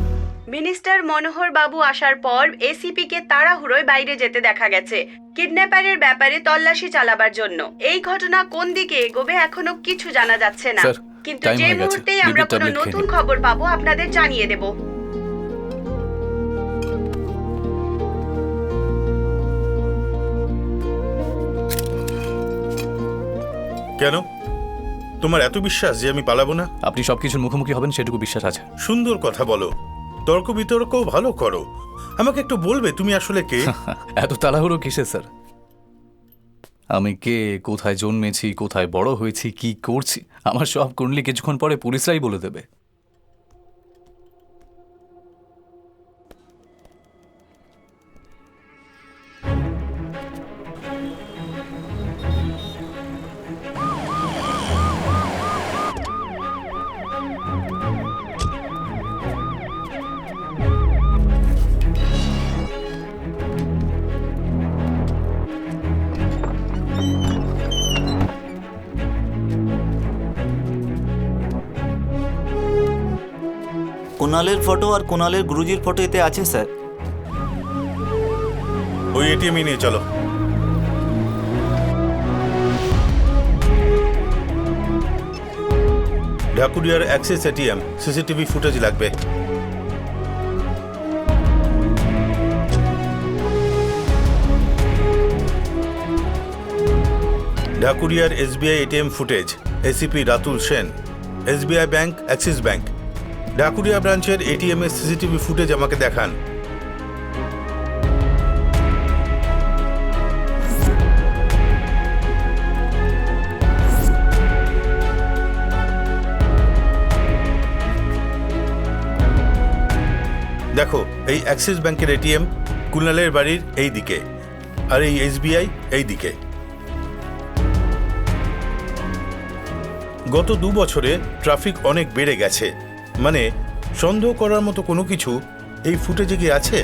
মিনিস্টার মনোহর বাবু আসার পর এসিপি কে তাড়াহুড়োয় বাইরে যেতে দেখা গেছে কিডন্যাপারের ব্যাপারে তল্লাশি চালাবার জন্য। এই ঘটনা কোন দিকে এগোবে এখনো কিছু জানা যাচ্ছে না, স্যার, কিন্তু time যে হয়ে গেছে। মুহূর্তেই আমরা বিপির কোনো tablet খেয়ে নতুন নিন। খবর পাবো আপনাদের জানিয়ে দেব। কেন তোমার এত বিশ্বাস যে আমি পালাবো না? আপনি সবকিছুর মুখোমুখি হবেন সেটুকু বিশ্বাস আছে। সুন্দর কথা বলো, তর্ক বিতর্ক ভালো করো। আমাকে একটু বলবে তুমি আসলে কে? এত তাড়াহুড়ো কিসে স্যার? আমি কে, কোথায় জন্মেছি, কোথায় বড় হয়েছি, কি করছি, আমার সব কুণ্ডলি কিছুক্ষণ পরে পুলিশরাই বলে দেবে। কুণালের ফটো আর কুণালের গুরুজির ফটো এতে আছে স্যার। ওই এটিএম নিয়ে চলো। ঢাকুরিয়ার অ্যাক্সেস এটিএম সিসিটিভি ফুটেজ লাগবে। ঢাকুরিয়ার SBI ATM footage, ACP Ratul Sen, SBI bank, Axis bank. Dhakuria ব্রাঞ্চের এটিএম এর সিসিটিভি ফুটেজ আমাকে দেখান। দেখো, এই অ্যাক্সিস ব্যাংকের এটিএম কুনালের বাড়ির এই দিকে, আর এই এসবিআই এই দিকে। গত 2 বছরে ট্রাফিক অনেক বেড়ে গেছে, মানে সন্দেহ করার মতো কোনো কিছু এই ফুটেজে কি আছে?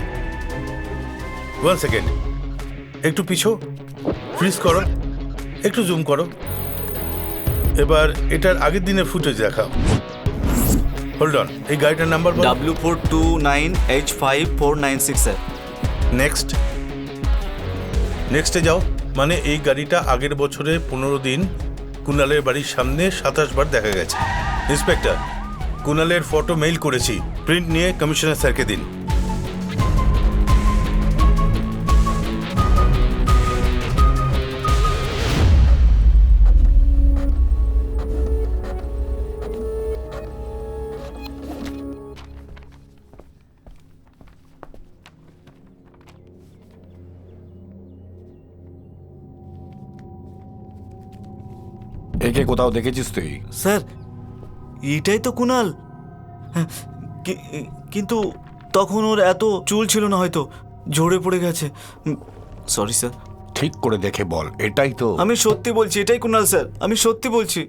1 সেকেন্ড, একটু পিছু, ফ্রিজ করো, একটু জুম করো। এবার এটার আগের দিনের ফুটেজ দেখাও। হোল্ড অন, এই গাড়িটার নাম্বার বলো। W429H5496 sir. নেক্সট, নেক্সটে যাও। মানে এই গাড়িটা আগের বছরে 15 দিন কুনালের বাড়ির সামনে 27 বার দেখা গেছে। ইন্সপেক্টর, কুনালের ফটো মেইল করেছি, প্রিন্ট নিয়ে কমিশনার স্যারকে দিন। একে কোথাও দেখেছিস তুই? স্যার এটাই তো কুণাল, কিন্তু তখন ওর এত চুল ছিল না, হয়তো ঝরে পড়ে গেছে। Sorry sir. ঠিক করে দেখে বল, এটাই তো? আমি সত্যি বলছি, এটাই কুণাল স্যার, আমি সত্যি বলছি।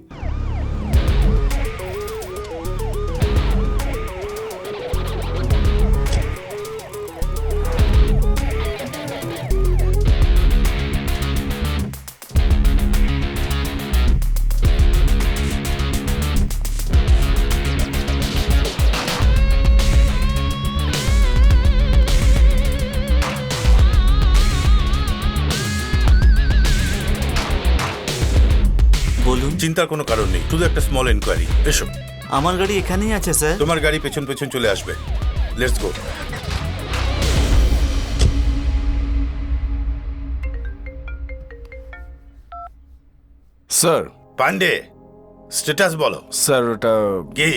বলুন। চিন্তার কোনো কারণ নেই, শুধু একটা স্মল এনকোয়ারি। এসো। আমার গাড়ি এখানেই আছে স্যার। তোমার গাড়ি পেছন পেছন চলে আসবে। Let's go. Sir. Pandey, status বলো। স্যার ওটা কি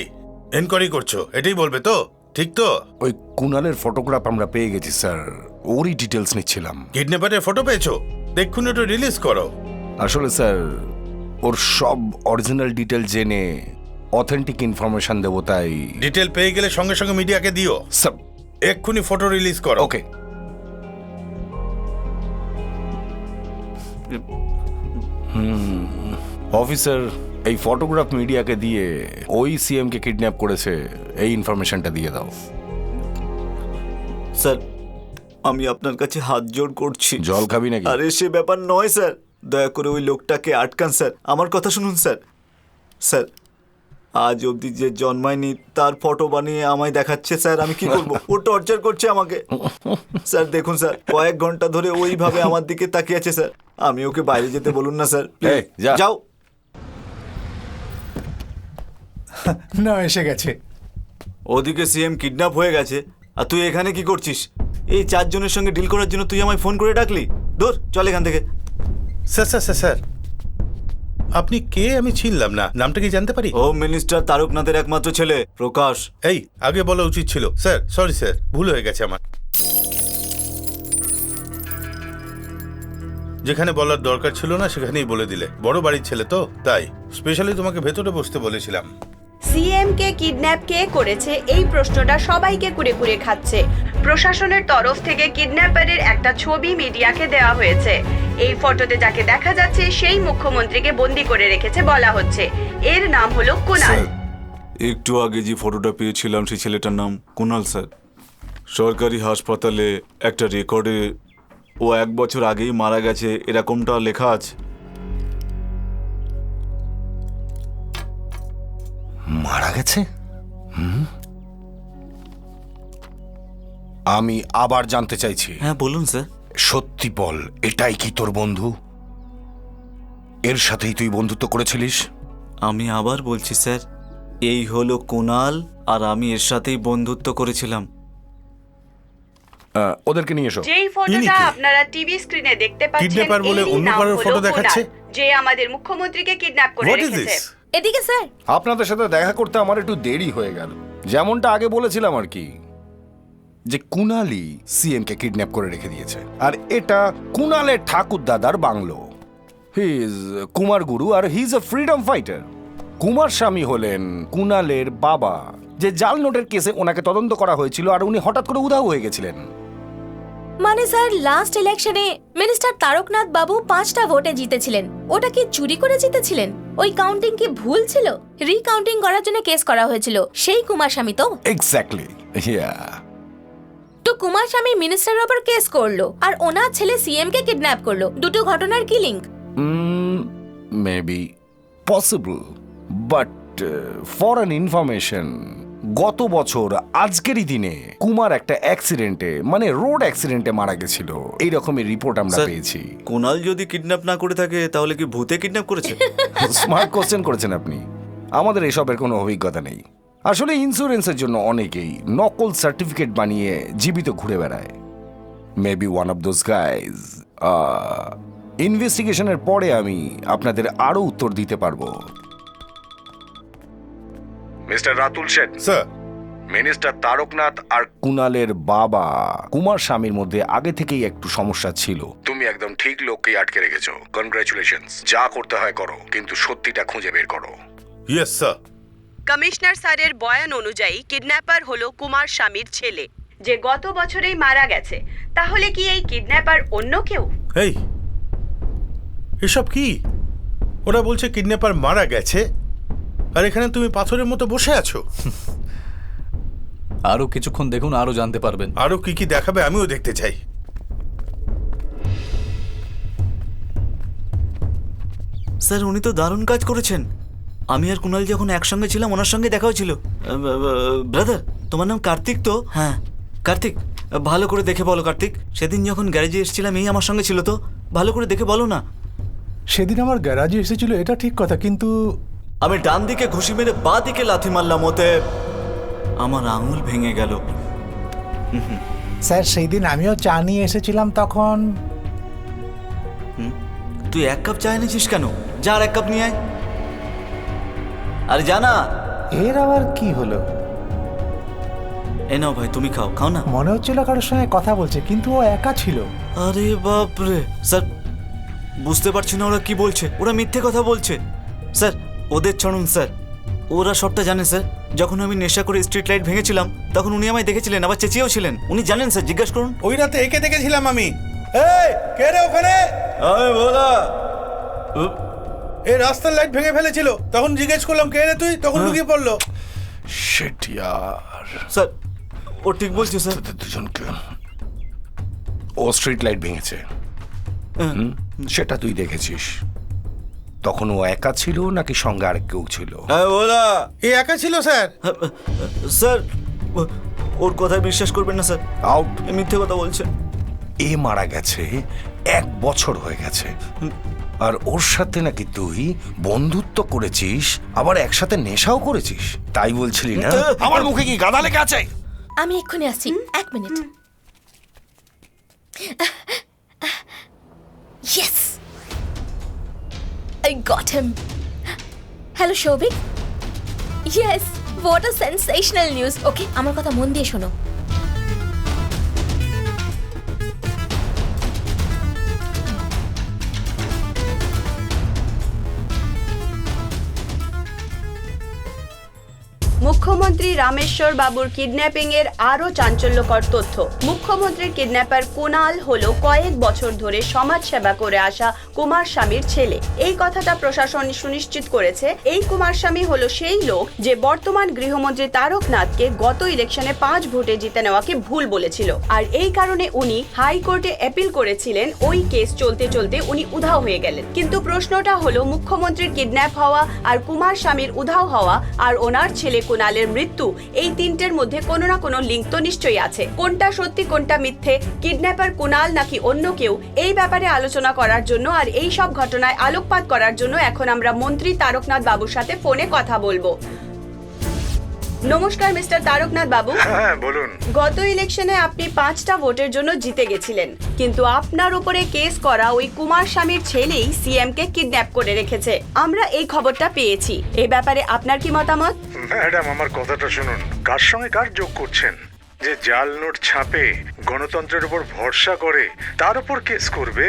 এনকোয়ারি করছো? এটাই বলবে তো? ঠিক তো? ওই কুনালের ফটোগ্রাফ আমরা পেয়ে গেছি স্যার, ওরই ডিটেলস নিচ্ছিলাম। কিডন্যাপারের ফটো পেয়েছো? দেখুন ওটা রিলিজ করো। আসলে স্যার ওর সব অরিজিনাল ডিটেল জেনে অথেন্টিক ইনফরমেশন দেবো, তাই। ডিটেল পেয়ে গেলে সঙ্গে সঙ্গে মিডিয়াকে দিও। স্যার এক্ষুনি ফটো রিলিজ করো। ওকে। অফিসার এই ফটোগ্রাফ মিডিয়াকে দিয়ে ওই সিএম কে কিডন্যাপ করেছে এই ইনফরমেশনটা দিয়ে দাও। স্যার আমি আপনার কাছে হাত জোড় করছি। জল খাবি নাকি? আরে সে ব্যাপার নয় স্যার, দয়া করে ওই লোকটাকে আটকান স্যার, আমার কথা শুনুন স্যার। স্যার আজ অবধি যে জন্মায়নি তার ফটো বানিয়ে আমায় দেখাচ্ছে স্যার, আমি কি করব? ও টর্চার করছে আমাকে স্যার। দেখুন স্যার, কয়েক ঘন্টা ধরে ওইভাবে আমার দিকে তাকিয়ে আছে স্যার। আমি ওকে বাইরে যেতে বলুন না স্যার, এই, যা। যাও। না, এসে গেছে। ওদিকে সিএম কিডন্যাপ হয়ে গেছে আর তুই এখানে কি করছিস? এই চারজনের সঙ্গে ডিল করার জন্য তুই আমায় ফোন করে ডাকলি? দূর চল এখান থেকে। স্যার স্যার স্যার স্যার, আপনি কে আমি চিনলাম না, নামটা কি জানতে পারি? হোম মিনিস্টার তারকনাথের একমাত্র ছেলে প্রকাশ। এই আগে বলা উচিত ছিল স্যার, সরি স্যার, ভুল হয়ে গেছে আমার। যেখানে বলার দরকার ছিল না সেখানেই বলে দিলে। বড় বাড়ির ছেলে তো, তাই স্পেশালি তোমাকে ভেতরে বসতে বলেছিলাম। সিএম কে কিডন্যাপ কে করেছে এই প্রশ্নটা সবাইকে কুড়ে কুড়ে খাচ্ছে। প্রশাসনের তরফ থেকে কিডন্যাপারের একটা ছবি মিডিয়াকে দেওয়া হয়েছে। এই ফটোতে যাকে দেখা যাচ্ছে সেই মুখ্যমন্ত্রীকে বন্দি করে রেখেছে বলা হচ্ছে। এর নাম হলো কুনাল। একটু আগে যে ফটোটা পেয়েছিলাম সেই ছেলেটার নাম কুনাল স্যার। সরকারি হাসপাতালে একটা রেকর্ডে ও 1 বছর আগেই মারা গেছে এরকমটা লেখা আছে। মারা গেছে? আমি আবার জানতে চাইছি। হ্যাঁ বলুন স্যার। সত্যি বল, এটাই কি তোর বন্ধু? এর সাথেই তুই বন্ধুত্ব করেছিলিস? আমি আবার বলছি স্যার, এই হলো কুনাল আর আমি এর সাথেই বন্ধুত্ব করেছিলাম। ওদেরকে নিয়ে এসো। যেই ফটোটা আপনারা টিভি স্ক্রিনে দেখতে পাচ্ছেন, কিডন্যাপার বলে এরই অন্য নাম কারোর হলো ফটো কুনাল, দেখাচ্ছে? যে আমাদের মুখ্যমন্ত্রীকে কিডন্যাপ করে হোয়াট ইজ রেখেছে। দিস? এদিকে স্যার। আপনাদের সাথে দেখা করতে আমার একটু দেরি হয়ে গেল। যেমনটা আগে বলেছিলাম আর কি, যে কুনালি সিএম কে কিডন্যাপ করে রেখে দিয়েছে। আর এটা কুনালের ঠাকুর দাদার bungalow. He is Kumar Guru আর he is a freedom fighter. Kumar Swami হলেন কুনালের বাবা, যে জাল নোটের কেসে ওনাকে তদন্ত করা হয়েছিল আর উনি হঠাৎ করে উধাও হয়ে গেছিলেন। মানে স্যার লাস্ট ইলেকশনে মিনিস্টার তারকনাথ বাবু 5টা ভোটে জিতেছিলেন। ওটা কি চুরি করে জিতেছিলেন? ওই কাউন্টিং কি ভুল ছিল? রিকাউন্টিং করার জন্য কেস করা হয়েছিল সেই কুমার স্বামী তো? এক্স্যাক্টলি, ইয়া। তো কুমার স্বামী মিনিস্টারের উপর কেস করলো আর ওনার ছেলে সিএম কে কিডন্যাপ করলো। দুটো ঘটনার কি link? Maybe possible, but for an information, গত বছর আজকেরই দিনে কুমার একটা অ্যাক্সিডেন্টে, মানে রোড অ্যাক্সিডেন্টে মারা গেছিল। এইরকমের রিপোর্ট আমরা স্যার, পেয়েছি। কুনাল যদি কিডন্যাপ না করে থাকে তাহলে কি ভূতে কিডন্যাপ করেছে? স্মার্ট কোশ্চেন করেছেন আপনি। আমাদের এসবের কোনো অভিজ্ঞতা নেই। আসলে ইন্স্যুরেন্সের জন্য অনেকেই নকল সার্টিফিকেট বানিয়ে জীবিত ঘুরে বেড়ায়। Maybe one of those guys. ইনভেস্টিগেশনের পরে আমি আপনাদের আরো উত্তর দিতে পারবো। Mister Ratul Sen sir, minister Taraknath আর কুনালের বাবা কুমার স্বামীর মধ্যে আগে থেকেই একটু সমস্যা ছিল। তুমি একদম ঠিক লোককেই আটকে রেখেছো। কনগ্রাচুলেশনস। যা করতে হয় করো, কিন্তু সত্যিটা খুঁজে বের করো। Yes sir. কমিশনার স্যারের বয়ান অনুযায়ী কিডন্যাপার হলো কুমার স্বামীর ছেলে, যে গত বছরেই মারা গেছে। তাহলে কি এই কিডন্যাপার অন্য কেউ? এই এসব কি? ওরা বলছে কিডন্যাপার মারা গেছে, আর এখানে তুমি পাথরের মতো বসে আছো। আরো কিছুক্ষণ দেখুন, আরো জানতে পারবেন। আরো কি কি দেখাবে আমিও দেখতে চাই। স্যার উনি তো দারুণ কাজ করেছেন। আমি আর কুনাল যখন একসঙ্গে ছিলাম ওনার সঙ্গে দেখাও ছিল। ব্রাদার তোমার নাম কার্তিক তো? হ্যাঁ কার্তিক, ভালো করে দেখে বলো কার্তিক। সেদিন যখন গ্যারেজে এসেছিলাম এই আমার সঙ্গে ছিল তো? ভালো করে দেখে বলো না। সেদিন আমার গ্যারাজে এসেছিল, এটা ঠিক কথা, কিন্তু আমি ডান দিকে ঘুষি মেরে বাঁ দিকে লাথি মারলাম, ওতে আমার আঙুল ভেঙে গেল। স্যার সেই দিন আমিও চা নিয়ে এসেছিলাম তখন। তুই 1 কাপ চা এনেছিস কেন? যা আর 1 কাপ নিয়ে আয়। আরে জানা এর আবার কি হলো? এ নাও ভাই, তুমি খাও। খাও না। মনে হচ্ছিল কারোর সঙ্গে কথা বলছে, কিন্তু ও একা ছিল। আরে বাপরে স্যার, বুঝতে পারছি না ওরা কি বলছে। ওরা মিথ্যে কথা বলছে স্যার। ওদের ছাড়ুন স্যার, ওরা সবটা জানে স্যার। যখন আমি নেশা করে স্ট্রিট লাইট ভেঙেছিলাম তখন উনি আমায় দেখেছিলেন, আবার চেঁচিয়েও ছিলেন। উনি জানেন স্যার, জিজ্ঞেস করুন। ওই রাতে একে দেখেছিলাম আমি। এই কে রে ওখানে? আরে বলা এই রাস্তার লাইট ভেঙে ফেলেছিল, তখন জিজ্ঞেস করলাম কে রে তুই, তখন ঢুকিয়ে পড়লো। শিট ইয়ার, স্যার ও ঠিক বলছে স্যার। তোদের দুজনকে ও স্ট্রিট লাইট ভেঙেছে, সেটা তুই দেখেছিস। তখন ও একা ছিল নাকি সঙ্গে আরেক কেউ ছিল? হ্যাঁ ওরা এ একা ছিল স্যার। স্যার ওর কথায় বিশ্বাস করবেন না স্যার, আউট। এ মিথ্যে কথা বলছে। এ মারা গেছে 1 বছর হয়ে গেছে, আর ওর সাথে নাকি তুই বন্ধুত্ব করেছিস, আবার একসাথে নেশাও করেছিস। তাই বলছিলি না? আমার মুখে কি গাদা লেগে আছে? আমি এক্ষুনি আসছি, 1 minute. Yes, I got him. Hello Souvik. Yes, what a sensational news. Okay, আমার কথা মন দিয়ে শোনো। মুখ্যমন্ত্রী রামেশ্বর বাবুর কিডন্যাপিং এর আরো চাঞ্চল্যকর তথ্য। মুখ্যমন্ত্রীর কিডন্যাপার কুনাল হলো কয়েক বছর ধরে সমাজ সেবা করে আসা কুমার স্বামীর ছেলে। এই কথাটা প্রশাসন সুনিশ্চিত করেছে। এই কুমার স্বামী হলো সেই লোক যে বর্তমান গৃহমন্ত্রী তারকনাথকে গত ইলেকশনে 5 ভোটে জিতে নেওয়াকে ভুল বলেছিল, আর এই কারণে উনি হাইকোর্টে অ্যাপিল করেছিলেন। ওই কেস চলতে চলতে উনি উধাও হয়ে গেলেন। কিন্তু প্রশ্নটা হলো মুখ্যমন্ত্রীর কিডন্যাপ হওয়া আর কুমার স্বামীর উধাও হওয়া আর ওনার ছেলে কুনালের মৃত্যু, এই তিনটের মধ্যে কোনো না কোনো লিঙ্ক তো নিশ্চয়ই আছে। কোনটা সত্যি কোনটা মিথ্যে, কিডন্যাপার কুনাল নাকি অন্য কেউ, এই ব্যাপারে আলোচনা করার জন্য আর এই সব ঘটনায় আলোকপাত করার জন্য এখন আমরা মন্ত্রী তারকনাথ বাবুর সাথে ফোনে কথা বলবো। নমস্কার মিস্টার তারকনাথ বাবু। হ্যাঁ বলুন। গত ইলেকশনে আপনি 5টা ভোটের জন্য জিতে গেছিলেন, কিন্তু আপনার উপরে কেস করা ওই কুমার স্বামীর ছেলেই সিএম কে কিডন্যাপ করে রেখেছে। আমরা এই খবরটা পেয়েছি, এই ব্যাপারে আপনার কি মতামত? ম্যাডাম, আমার কথাটা শুনুন। কার সঙ্গে কার যোগ করছেন? যে জাল নোট ছাপে, গণতন্ত্রের উপর ভরসা করে, তার উপর কেস করবে?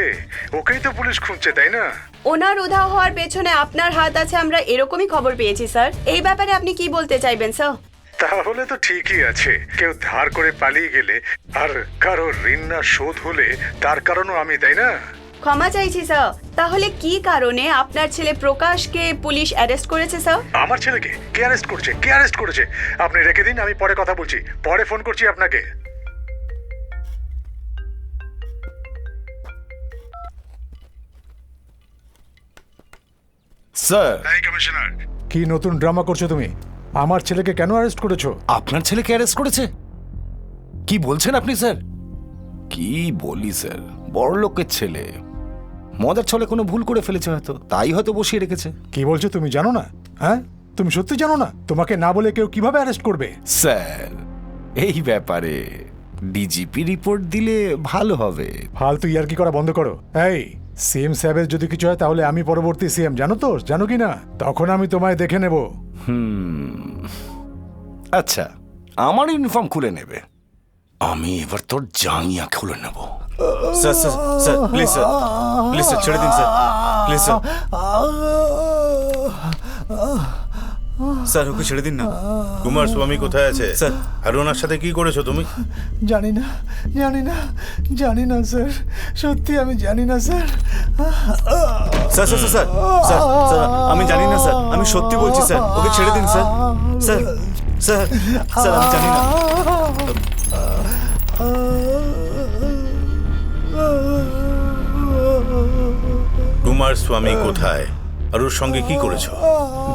ওকেই তো পুলিশ খুঁজছে, তাই না? ওনার উধাও হওয়ার পেছনে আপনার হাত আছে, আমরা এরকমই খবর পেয়েছি স্যার। এই ব্যাপারে আপনি কি বলতে চাইবেন স্যার? তাহলে তো ঠিকই আছে। কেউ ধার করে পালিয়ে গেলে আর কারো ঋণ না শোধ হলে তার কারণও আমি, তাই না? ক্ষমা চাইছি স্যার। তাহলে কি কারণে আপনার ছেলে প্রকাশকে পুলিশ অ্যারেস্ট করেছে স্যার? আমার ছেলেকে কে অ্যারেস্ট করছে? কে অ্যারেস্ট করেছে? আপনি রেখে দিন, আমি পরে কথা বলছি। পরে ফোন করছি আপনাকে। স্যার, এই কমিশনার, কি নতুন ড্রামা করছো তুমি? আমার ছেলেকে কেন অ্যারেস্ট করেছো? আপনার ছেলেকে অ্যারেস্ট করেছে? কি বলছেন আপনি স্যার? কি বলি স্যার, বড় লোকের ছেলে মজার ছলে কোনো ভুল করে ফেলেছে, হয়তো তাই হয়তো বসিয়ে রেখেছে। কি বলছো তুমি? জানো না? হ্যাঁ, তুমি সত্যি জানো না? তোমাকে না বলে কেউ কিভাবে অ্যারেস্ট করবে? স্যার, এই ব্যাপারে ডিজিপি রিপোর্ট দিলে ভালো হবে। ফালতু ইয়ার্কি করা বন্ধ করো। এই সিএম সাহেবের যদি কিছু হয় তাহলে আমি পরবর্তী সিএম, জানো তো? জানো কি না? তখন আমি তোমায় দেখে নেব। আচ্ছা, আমার ইউনিফর্ম খুলে নেবে, আমি এবার তোর জাঙ্গিয়া খুলে নেব। Sir sir sir please sir, please sir ছেড়ে দিন sir, please sir. Sir okay ছেড়ে দিন না। কুমার স্বামী কোথায় আছে স্যার? আর ওনার সাথে কি করেছো তুমি? জানি না, জানি না, জানি না স্যার, সত্যি আমি জানি না sir. Sir sir sir sir sir আমি জানি না স্যার, আমি সত্যি বলছি স্যার, ওকে ছেড়ে দিন স্যার। স্যার স্যার স্যার আমি জানি না। কুমার স্বামী কোথায় আর ওর সঙ্গে কি করেছো?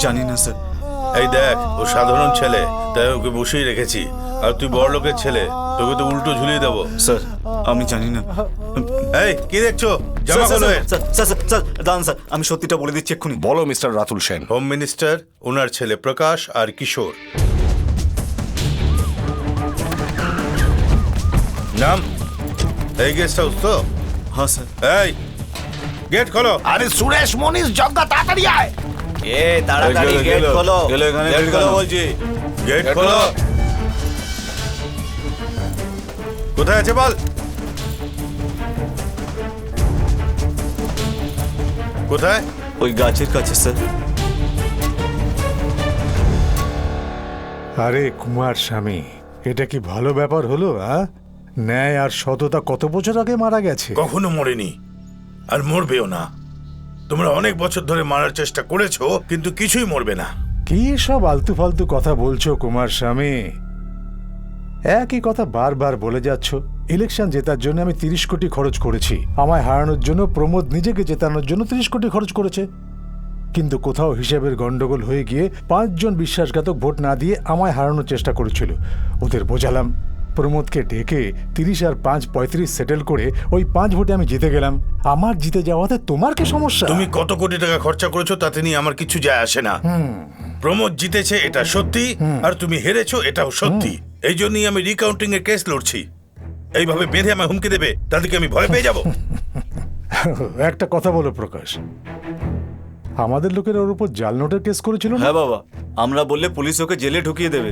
জানি না স্যার। এই দেখ, ও সাধারণ ছেলে, তাই ওকে বসেই রেখেছি। আর তুই বড় লোকের ছেলে, তোকে তো উল্টো ঝুলিয়ে দেবো। স্যার আমি জানি না। এই কি দেখছো? জামা খোলো এর। স্যার স্যার স্যার দাঁড়ান স্যার, আমি সত্যিটা বলে দিচ্ছি এক্ষুনি। বলো mister Ratul Sen. Home minister, ওনার ছেলে প্রকাশ আর কিশোর। নাম? এই গেস্ট হাউস তো? হ্যাঁ স্যার। এই গেট খোলো। আরে সুরেশ মনিশ জগ্গা, তাড়াতাড়ি আয়। এ তাড়াতাড়ি গেট খোলো, গেট খোলো বলছি। গেট খোলো। কোথায় আছে বল? কোথায়? ওই গাছের কাছে স্যার। আরে কুমার স্বামী, এটা কি ভালো ব্যাপার হলো? ন্যায় আর সততা কত বছর আগে মারা গেছে। কখনো মরেনি আর মরবেও না। তোমরা অনেক বছর ধরে মারার চেষ্টা করেছো, কিন্তু কিছুই মরবে না। কি সব আলতু ফালতু কথা বলছো কুমার স্বামী? একই কথা বারবার বলে যাচ্ছ। ইলেকশন জেতার জন্য আমি 30 কোটি খরচ করেছি, আমায় হারানোর জন্য প্রমোদ নিজেকে জেতানোর জন্য 30 কোটি খরচ করেছে। কিন্তু কোথাও হিসেবের গন্ডগোল হয়ে গিয়ে 5 জন বিশ্বাসঘাতক ভোট না দিয়ে আমায় হারানোর চেষ্টা করেছিল। ওদের বোঝালাম, প্রমোদকে ডেকে 30 আর 5 35 সেটেল করে ওই 5 ভোটে আমি জিতে গেলাম। আমার জিতে যাওয়াতে তোমার কি সমস্যা? তুমি কত কোটি টাকা খরচা করেছো তাতে নিয়ে আমার কিছু যায় আসে না। প্রমোদ জিতেছে এটা সত্যি, আর তুমি হেরেছো এটাও সত্যি। এই জন্যই আমি রিকাউন্টিং এর কেস লড়ছি। এইভাবে বেঁধে আমায় হুমকি দেবে, তাদেরকে আমি ভয় পেয়ে যাব। একটা কথা বলো প্রকাশ, আমাদের লোকের ওর উপর জাল নোটের কেস করেছিল না? হ্যাঁ বাবা, আমরা বললে পুলিশ ওকে জেলে ঢুকিয়ে দেবে।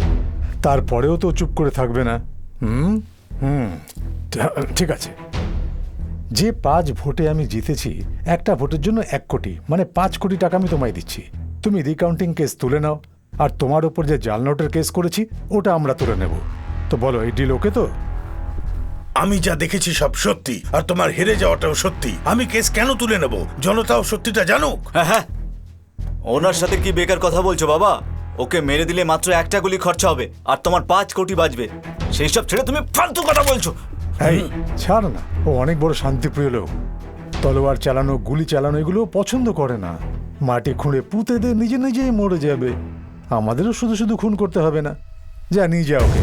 তারপরেও তো চুপ করে থাকবে না। ঠিক আছে, যে 5 ভোটে আমি জিতেছি, একটা ভোটের জন্য 1 কোটি মানে 5 কোটি টাকা আমি তোমায় দিচ্ছি। তুমি রিকাউন্টিং কেস তুলে নাও, আর তোমার ওপর যে জাল নোটের কেস করেছি ওটা আমরা তুলে নেব। তো বলো, এই ডিল ওকে তো? আমি যা দেখেছি সব সত্যি, আর তোমার হেরে যাওয়াটাও সত্যি। আমি কেস কেন তুলে নেব? জনতাও সত্যিটা জানুক। হ্যাঁ, ওনার সাথে কি বেকার কথা বলছো বাবা? ওকে মেরে দিলে মাত্র 1টা গুলি খরচা হবে, আর তোমার 5 কোটি বাঁচবে। সেই সব ছেড়ে তুমি ফালতু কথা বলছো। এই ছাড় না, ও অনেক বড় শান্তিপ্রিয় লোক। তলোয়ার চালানো, গুলি চালানো এগুলো পছন্দ করে না। মাটি খুঁড়ে পুঁতে দে, নিজে নিজেই মরে যাবে। আমাদেরও শুধু শুধু খুন করতে হবে না। যা নিয়ে যা ওকে।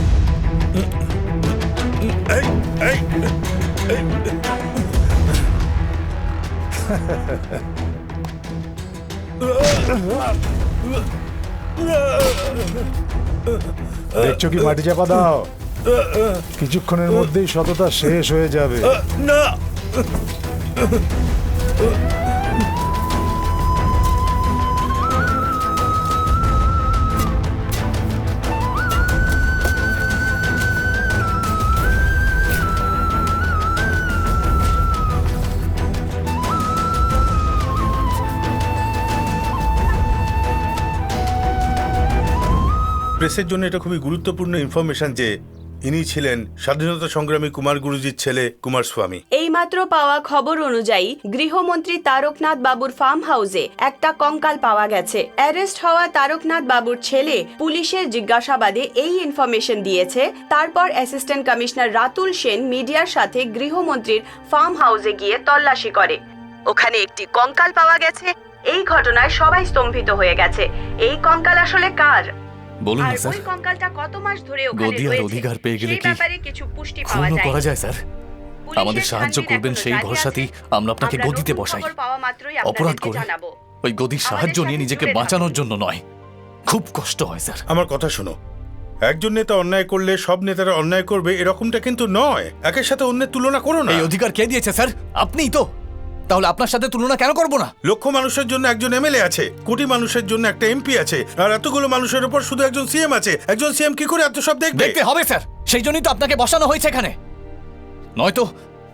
দেখছো কি মাটি চাপা দাও, কিছুক্ষণের মধ্যেই সততা শেষ হয়ে যাবে। না, প্রেসের জন্য এটা খুবই গুরুত্বপূর্ণ ইনফরমেশন যে ইনি ছিলেন স্বাধীনতা সংগ্রামী কুমার গুরুজির ছেলে কুমার স্বামী। এইমাত্র পাওয়া খবর অনুযায়ী গৃহমন্ত্রী তারকনাথ বাবুর ফার্ম হাউসে একটা কঙ্কাল পাওয়া গেছে। অ্যারেস্ট হওয়া তারকনাথ বাবুর ছেলে পুলিশের জিজ্ঞাসাবাদে এই ইনফরমেশন দিয়েছে। তারপর অ্যাসিস্ট্যান্ট কমিশনার রাতুল সেন মিডিয়ার সাথে গৃহমন্ত্রীর ফার্ম হাউসে গিয়ে তল্লাশি করে। ওখানে একটি কঙ্কাল পাওয়া গেছে। এই ঘটনায় সবাই স্তম্ভিত হয়ে গেছে। এই কঙ্কাল আসলে কার? বলুন না আর স্যার, ওই কঙ্কালটা কত মাস ধরে ওখানে গদি আর রয়েছে অধিকার পেয়ে গেলে সেই কি ব্যাপারে কিছু পুষ্টি পাওয়া খুনও যায়। করা যায় স্যার? আমাদের সাহায্য করবেন সেই ভরসাতেই আমরা আপনাকে গদিতে বসাই। অপরাধ করে ওই গদির সাহায্য নিয়ে নিজেকে বাঁচানোর জন্য নয়। খুব কষ্ট হয় স্যার। আমার কথা শোনো, একজন নেতা অন্যায় করলে সব নেতারা অন্যায় করবে এরকমটা কিন্তু নয়। একের সাথে অন্যের তুলনা করো না। এই অধিকার কে দিয়েছে স্যার? আপনিই তো। তাহলে আপনার সাথে তুলনা কেন করবো না? লক্ষ মানুষের জন্য একজন এমএলএ আছে, কোটি মানুষের জন্য একটা এমপি আছে, আর এতগুলো মানুষের উপর শুধু একজন সিএম আছে। একজন সিএম কি করে এত সব দেখবে? দেখতে হবে স্যার, সেই জন্যই তো আপনাকে বসানো হয়েছে এখানে। নয়তো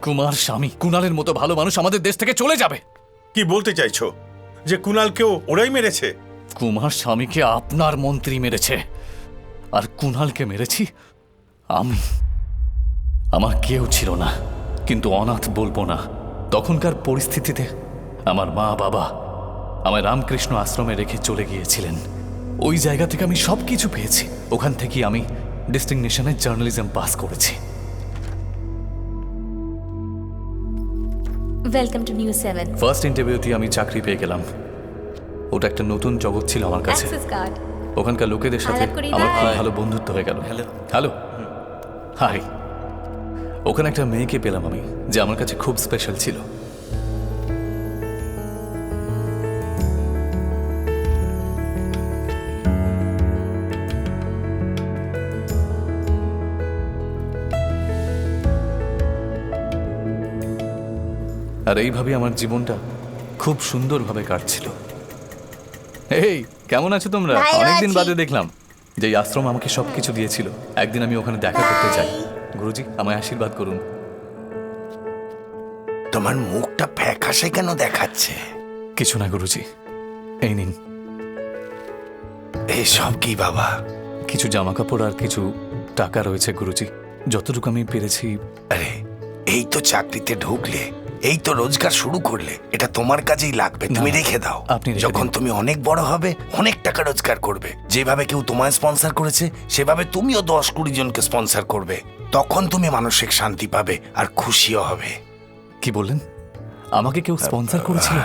কুমার স্বামী, কুণালের মতো ভালো মানুষ আমাদের দেশ থেকে চলে যাবে। কি বলতে চাইছো? যে কুণালকেও ওরাই মেরেছে? কুমার স্বামীকে আপনার মন্ত্রী মেরেছে, আর কুণালকে মেরেছি আমি। আমার কেউ ছিল না, কিন্তু অনাথ বলবো না। তখনকার পরিস্থিতিতে আমার মা বাবা আমায় রামকৃষ্ণ আশ্রমে রেখে চলে গিয়েছিলেন। ওই জায়গা থেকে আমি সব কিছু পেয়েছি। ওখান থেকেই আমি ডিস্টিংনেশনের জার্নালিজম পাস করেছি। Welcome to new 7। ফার্স্ট ইন্টারভিউতে আমি চাকরি পেয়ে গেলাম। ওটা একটা নতুন জগৎ ছিল আমার কাছে। Access card. ওখানকার লোকেদের সাথে আলাপ করি না? আমার খুব ভালো বন্ধুত্ব হয়ে গেল। Hello, hi. ওখানে একটা মেয়েকে পেলাম আমি, যে আমার কাছে খুব স্পেশাল ছিল। আর এইভাবে আমার জীবনটা খুব সুন্দরভাবে কাটছিল। এই কেমন আছো তোমরা? অনেকদিন বাদে দেখলাম। যে আশ্রম আমাকে সবকিছু দিয়েছিল, একদিন আমি ওখানে দেখা করতে চাই। গুরুজি, আমায় আশীর্বাদ করুন। তোমার মুখটা ফ্যাকাশে কেন দেখাচ্ছে? কিছু না গুরুজি, এই নিন। এসব কি বাবা? কিছু জামা কাপড় আর কিছু টাকা রয়েছে গুরুজি, যতটুকু আমি পেরেছি। আরে এই তো চাকরিতে ঢুকলে, এই তো রোজগার শুরু করলে, এটা তোমার কাজেই লাগবে, তুমি রেখে দাও। যখন তুমি অনেক বড় হবে, অনেক টাকা রোজগার করবে, যেভাবে কেউ তোমায় স্পন্সর করেছে সেভাবে তুমিও 10-20 জনকে স্পন্সর করবে, তখন তুমি মানসিক শান্তি পাবে আর খুশিও হবে। কি বললেন? আমাকে কেউ স্পন্সর করেছিল?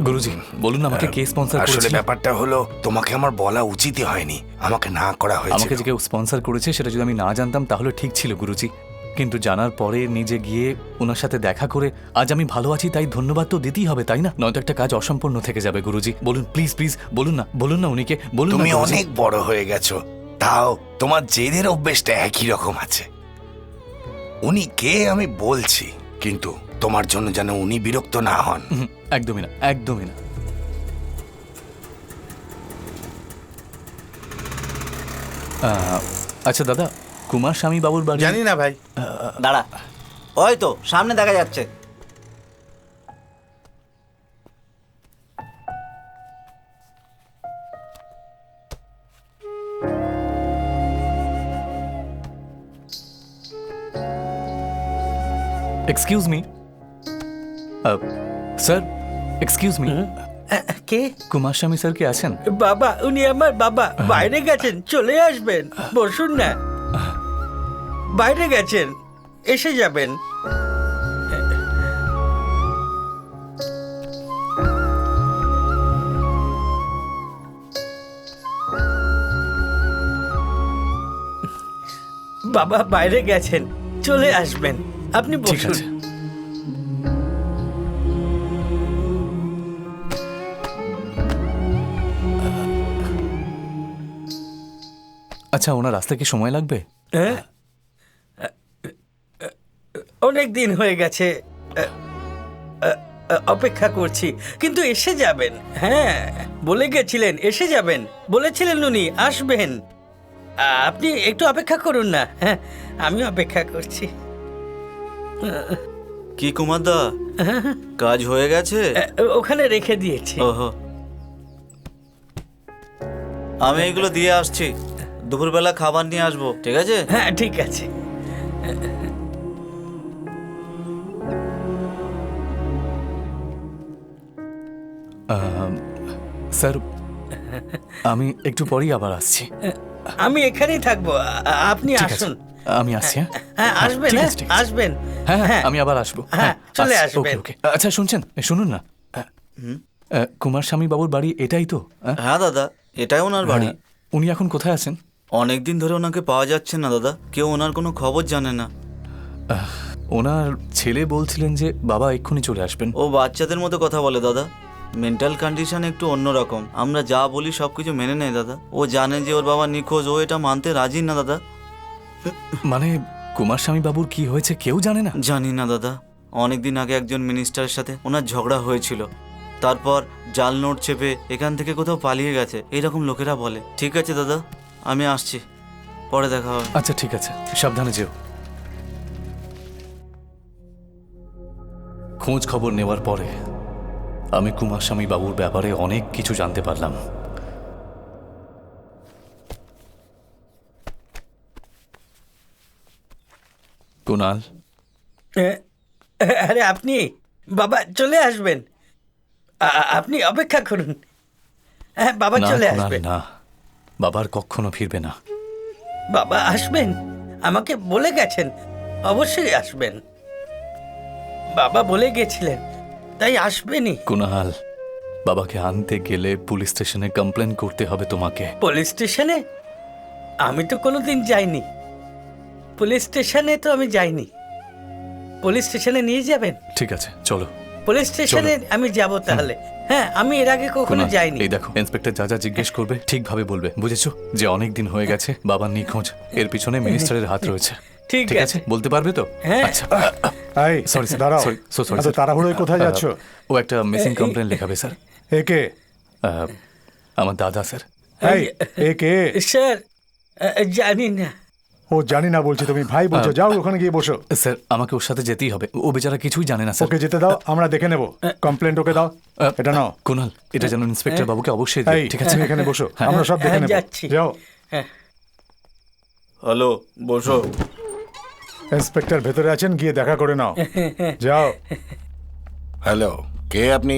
গুরুজি বলুন আমাকে কে স্পন্সর করেছিল? আসলে ব্যাপারটা হলো, তোমাকে আমার বলা উচিতই হয়নি, আমাকে না করা হয়েছে। আমাকে যে কেউ স্পন্সর করেছে সেটা যদি আমি না জানতাম তাহলে ঠিক ছিল গুরুজি, কিন্তু জানার পরে নিজে গিয়ে ওনার সাথে দেখা করে আজ আমি ভালো আছি, তাই ধন্যবাদ তো দিতেই হবে, তাই না? নয়তো একটা কাজ অসম্পূর্ণ থেকে যাবে। গুরুজি বলুন, প্লিজ প্লিজ বলুন না উনিকে বলুন। তুমি অনেক বড় হয়ে গেছো, তাও তোমার জেদের অভ্যেসটা একই রকম আছে। উনি কে আমি বলছি, কিন্তু তোমার জন্য যেন উনি বিরক্ত না হন। একদমই না, একদমই না। আচ্ছা দাদা, কুমার স্বামী বাবুর বাড়ি? জানি না ভাই। দাঁড়া, ওই তো সামনে দেখা যাচ্ছে। Excuse me sir, excuse me, কে? কুমার স্বামী স্যার কি আছেন? বাবা, উনি আমার বাবা, বাইরে গেছেন, চলে আসবেন। বসুন না, বাইরে গেছেন, এসে যাবেন। বাবা বাইরে গেছেন, চলে আসবেন, আপনি বসুন। আচ্ছা, ওনার আসতে কি সময় লাগবে? অনেক দিন হয়ে গেছে, অপেক্ষা করছি, কিন্তু এসে যাবেন। হ্যাঁ, বলে গেছিলেন এসে যাবেন, বলেছিলেন উনি আসবেন। আপনি একটু অপেক্ষা করুন না। হ্যাঁ, আমি অপেক্ষা করছি। কি কুমারদা, কাজ হয়ে গেছে? ওখানে রেখে দিয়েছি। ওহো, আমি এগুলো দিয়ে আসছি, দুপুরবেলা খাবার নিয়ে আসবো, ঠিক আছে? হ্যাঁ ঠিক আছে। স্যার, আমি একটু পরেই আবার আসছি। আমি এখানেই থাকবো, আপনি ঠিক আছে, আসুন। আমি আসছি। হ্যাঁ আসবেন, ঠিক হ্যাঁ আছে, ঠিক আছে। আসবেন। হ্যাঁ, আমি আবার আসবো। হ্যাঁ, চলে আসছি। আসবেন। ওকে, ওকে। আচ্ছা শুনছেন, শুনুন না, কুমার স্বামী বাবুর বাড়ি এটাই তো? হ্যাঁ দাদা, এটাই ওনার বাড়ি। উনি এখন কোথায় আছেন? অনেকদিন ধরে ওনাকে পাওয়া যাচ্ছে না দাদা, কেউ ওনার কোনো খবর জানে না। ওনার ছেলে বলছিলেন যে বাবা এক্ষুনি চলে আসবেন। ও বাচ্চাদের মতো কথা বলে দাদা, মেন্টাল কন্ডিশন একটু অন্যরকম। আমরা যা বলি সব কিছু মেনে নেয় দাদা। ও জানে যে ওর বাবা নিখোঁজ, ও এটা মানতে রাজি না দাদা। মানে কুমার স্বামী বাবুর কি হয়েছে কেউ জানে না? জানি না দাদা, অনেকদিন আগে একজন মিনিস্টারের সাথে ওনার ঝগড়া হয়েছিল, তারপর জাল নোট চেপে এখান থেকে কোথাও পালিয়ে গেছে, এরকম লোকেরা বলে। ঠিক আছে দাদা, আমি আসছি, পরে দেখা হবে। আচ্ছা ঠিক আছে, সাবধানে যেও। খোঁজ খবর নেওয়ার পরে আমি কুমার স্বামী বাবুর ব্যাপারে অনেক কিছু জানতে পারলাম। কুনাল, আরে আপনি, বাবা চলে আসবেন, আপনি অপেক্ষা করুন। হ্যাঁ বাবা না চলে কুনাল, আসবেন। না, বাবার কখনো ফিরবে না। বাবা আসবেন, আমাকে বলে গেছেন অবশ্যই আসবেন। বাবা বলে গেছিলেন, তাই আসবেনই। কুনাল, বাবাকে আনতে গেলে পুলিশ স্টেশনে কমপ্লেন করতে হবে তোমাকে। পুলিশ স্টেশনে? আমি তো কোনোদিন যাইনি পুলিশ স্টেশনে, তো আমি যাইনি। পুলিশ স্টেশনে নিয়ে যাবেন? ঠিক আছে, চলো। পুলিশ স্টেশনে আমি যাব তাহলে। হ্যাঁ, আমি এর আগে কখনো কুনাল, যাইনি। এই দেখো, ইন্সপেক্টর যা যা জিজ্ঞেস করবে ঠিকভাবে বলবে, বুঝেছো? যে অনেক দিন হয়ে গেছে বাবার নিখোঁজ, এর পিছনে মিনিস্টারের হাত রয়েছে। ঠিক আছে, বলতে পারবে তো? হ্যাঁ। আচ্ছা, এই, সরি দাঁড়াও। সরি এত তাড়াহুড়োয় কোথায় যাচ্ছ? ও একটা মিসিং কমপ্লেন লেখাবে স্যার। একে? আমার দাদা স্যার। এই, একে? স্যার জানি না। ও জানি না বলছি, তুমি ভাই বলছো, যাও ওখানে গিয়ে বসো। স্যার, আমাকে ওর সাথে যেতেই হবে, ও বেচারা কিছুই জানে না স্যার। ওকে যেতে দাও, আমরা দেখে নেব। কমপ্লেন্ট ওকে দাও, এটা নাও। কুনাল, এটা যেন ইন্সপেক্টর বাবুকে অবশ্যই দিও, ঠিক আছে? তুমি এখানে বসো, আমরা সব দেখে নেব। যাচ্ছি। যাও। হ্যালো, বসো। ইন্সপেক্টর ভেতরে আছেন, গিয়ে দেখা করে নাও। যাও। হ্যালো, কে আপনি?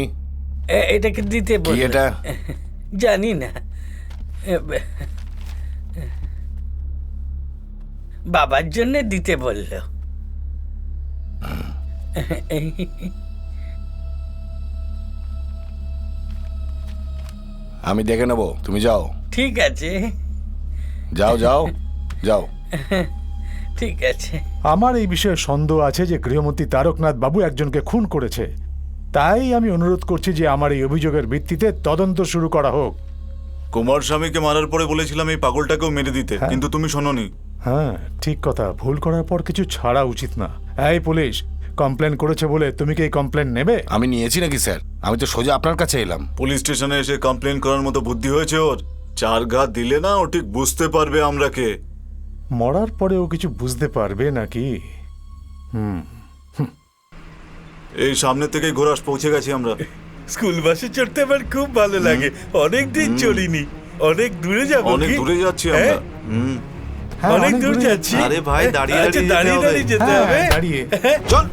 এটাকে দিতে কি বলল। এটা? জানি না। বাবার জন্য দিতে বলল। আমি দেখে নেব, তুমি যাও। ঠিক আছে, যাও যাও যাও। ঠিক আছে। আমার এই বিষয়ে সন্দেহ আছে যে গৃহমন্ত্রী তারকনাথ বাবু একজনকে খুন করেছে। তাই আমি অনুরোধ করছি যে আমার এই অভিযোগের ভিত্তিতে তদন্ত শুরু করা হোক। কুমার স্বামীকে মারার পরে বলেছিলাম এই পাগলটাকেও মেরে দিতে, হ্যাঁ। কিন্তু তুমি শোনোনি। হ্যাঁ, ঠিক কথা। ভুল করার পর কিছু ছাড়া উচিত না। এই পুলিশ, কমপ্লেন করেছে বলে তুমি কি এই কমপ্লেন নেবে? আমি নিয়েছি নাকি স্যার? আমি তো সোজা আপনার কাছে এলাম। পুলিশ স্টেশনে এসে কমপ্লেন করার মতো বুদ্ধি হয়েছে ওর? 4 ঘা দিলে না ও ঠিক বুঝতে পারবে আমরা কে। মরার পরে ও কিছু বুঝতে পারবে নাকি? এই সামনে থেকেই ঘোড়াস পৌঁছে গেছি আমরা। স্কুল বাসে চড়তে আমার খুব ভালো লাগে। অনেক দিন চলিনি। অনেক দূরে যাবো। অনেক কি? দূরে যাচ্ছি আমরা। হ্যাঁ? হ্যাঁ, অনেক দূর যাচ্ছি। আরে ভাই, দাঁড়িয়ে আচ্ছা, দাঁড়িয়ে দাঁড়িয়ে যেতে দাঁড়িয়ে হবে। যেতে হ্যাঁ, হবে। দাঁড়িয়ে। চল।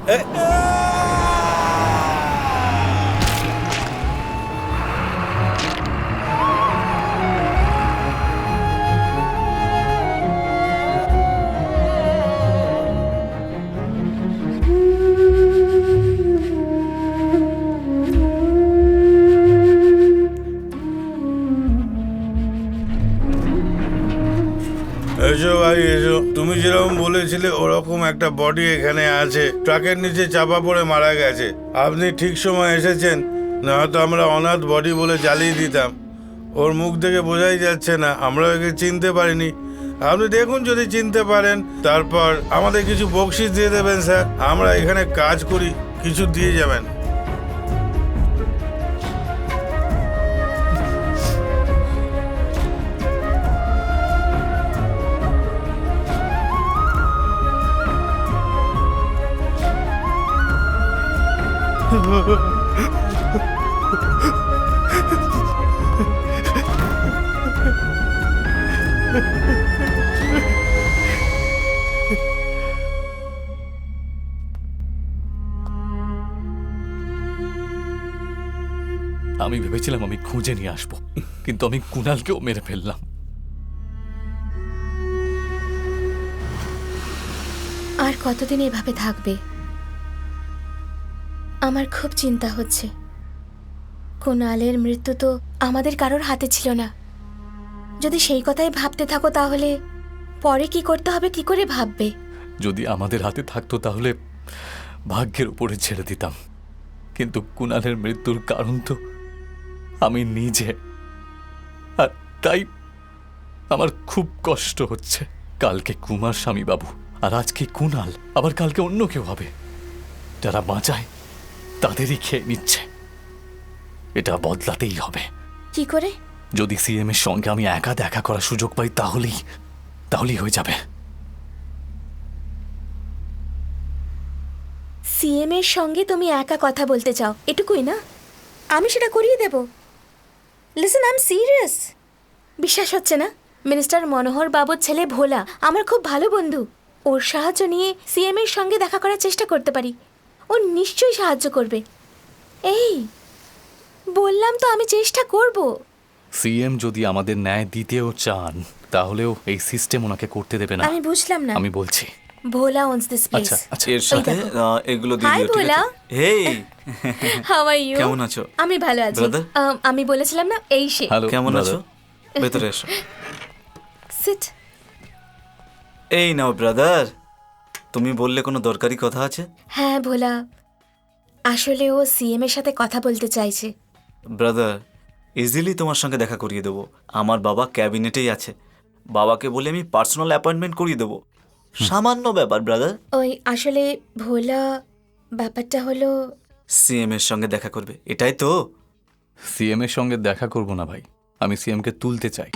এসো ভাই এসো। তুমি যেরকম বলেছিলে ওরকম একটা বডি এখানে আছে, ট্রাকের নিচে চাপা পড়ে মারা গেছে। আপনি ঠিক সময় এসেছেন, না হয়তো আমরা অনাথ বডি বলে জ্বালিয়ে দিতাম। ওর মুখ দেখে বোঝাই যাচ্ছে না, আমরা ওকে চিনতে পারিনি। আপনি দেখুন যদি চিনতে পারেন, তারপর আমাদের কিছু বকশিস দিয়ে দেবেন স্যার। আমরা এখানে কাজ করি, কিছু দিয়ে যাবেন। আমি ভেবেছিলাম আমি খুঁজে নিয়ে আসবো, কিন্তু আমি কুণালকেও মেরে ফেললাম। আর কতদিন এভাবে থাকবে? আমার খুব চিন্তা হচ্ছে। কুণালের মৃত্যু তো আমাদের কারোর হাতে ছিল না। যদি সেই কথাই ভাবতে থাকো তাহলে পরে কি করতে হবে কি করে ভাববে? যদি আমাদের হাতে থাকতো তাহলে ভাগ্যের উপরে ছেড়ে দিতাম, কিন্তু কুণালের মৃত্যুর কারণ তো আমি নিজে। আর তাই আমার খুব কষ্ট হচ্ছে। কালকে কুমার স্বামী বাবু, আর আজকে কুণাল, আবার কালকে অন্য কেউ হবে। যারা বাঁচায় তাদেরই খেয়ে নিচ্ছে। এটা বদলাতেই হবে। কি করে? যদি সিএম এর সঙ্গে আমি একা দেখা করার সুযোগ পাই তাহলেই হয়ে যাবে। সিএম এর সঙ্গে তুমি একা কথা বলতে চাও, এটুকুই না? আমি সেটা করিয়ে দেব। Listen, I am serious. বিশ্বাস হচ্ছে না? মিনিস্টার মনোহর বাবুর ছেলে ভোলা আমার খুব ভালো বন্ধু। ওর সাহায্য নিয়ে সিএম এর সঙ্গে দেখা করার চেষ্টা করতে পারি। ও নিশ্চয়ই সাহায্য করবে। এই বললাম তো, আমি চেষ্টা করব। সিএম যদি আমাদের ন্যায় দিতেও চান তাহলেও এই সিস্টেম ওনাকে করতে দেবে না। আমি বুঝলাম না। আমি বলছি ভোলা owns this place. আচ্ছা আচ্ছা, এর সাথে এগুলো দিয়ে Hi, দিও, ঠিক ভোলা। আছে? হেই, How are you? কেমন আছো? আমি ভালো আছি। Brother? আমি বলেছিলাম না, এই সে। হ্যালো কেমন brother। আছো? ভেতরে এসো। সিট। এই নাও ব্রাদার। তুমি বললে কোনো দরকারি কথা আছে? হ্যাঁ ভোলা, আসলে ও সিএম এর সাথে কথা বলতে চাইছে। ব্রাদার, ইজিলি তোমার সঙ্গে দেখা করিয়ে দেবো। আমার বাবা ক্যাবিনেটেই আছে। বাবাকে বলে আমি পার্সোনাল অ্যাপয়েন্টমেন্ট করিয়ে দেবো। সামান্য ব্যাপার ব্রাদার। ওই আসলে ভোলা, ব্যাপারটা হলো সিএম এর সঙ্গে দেখা করবে, এটাই তো? সিএম এর সঙ্গে দেখা করব না ভাই, আমি সিএম কে তুলতে চাই।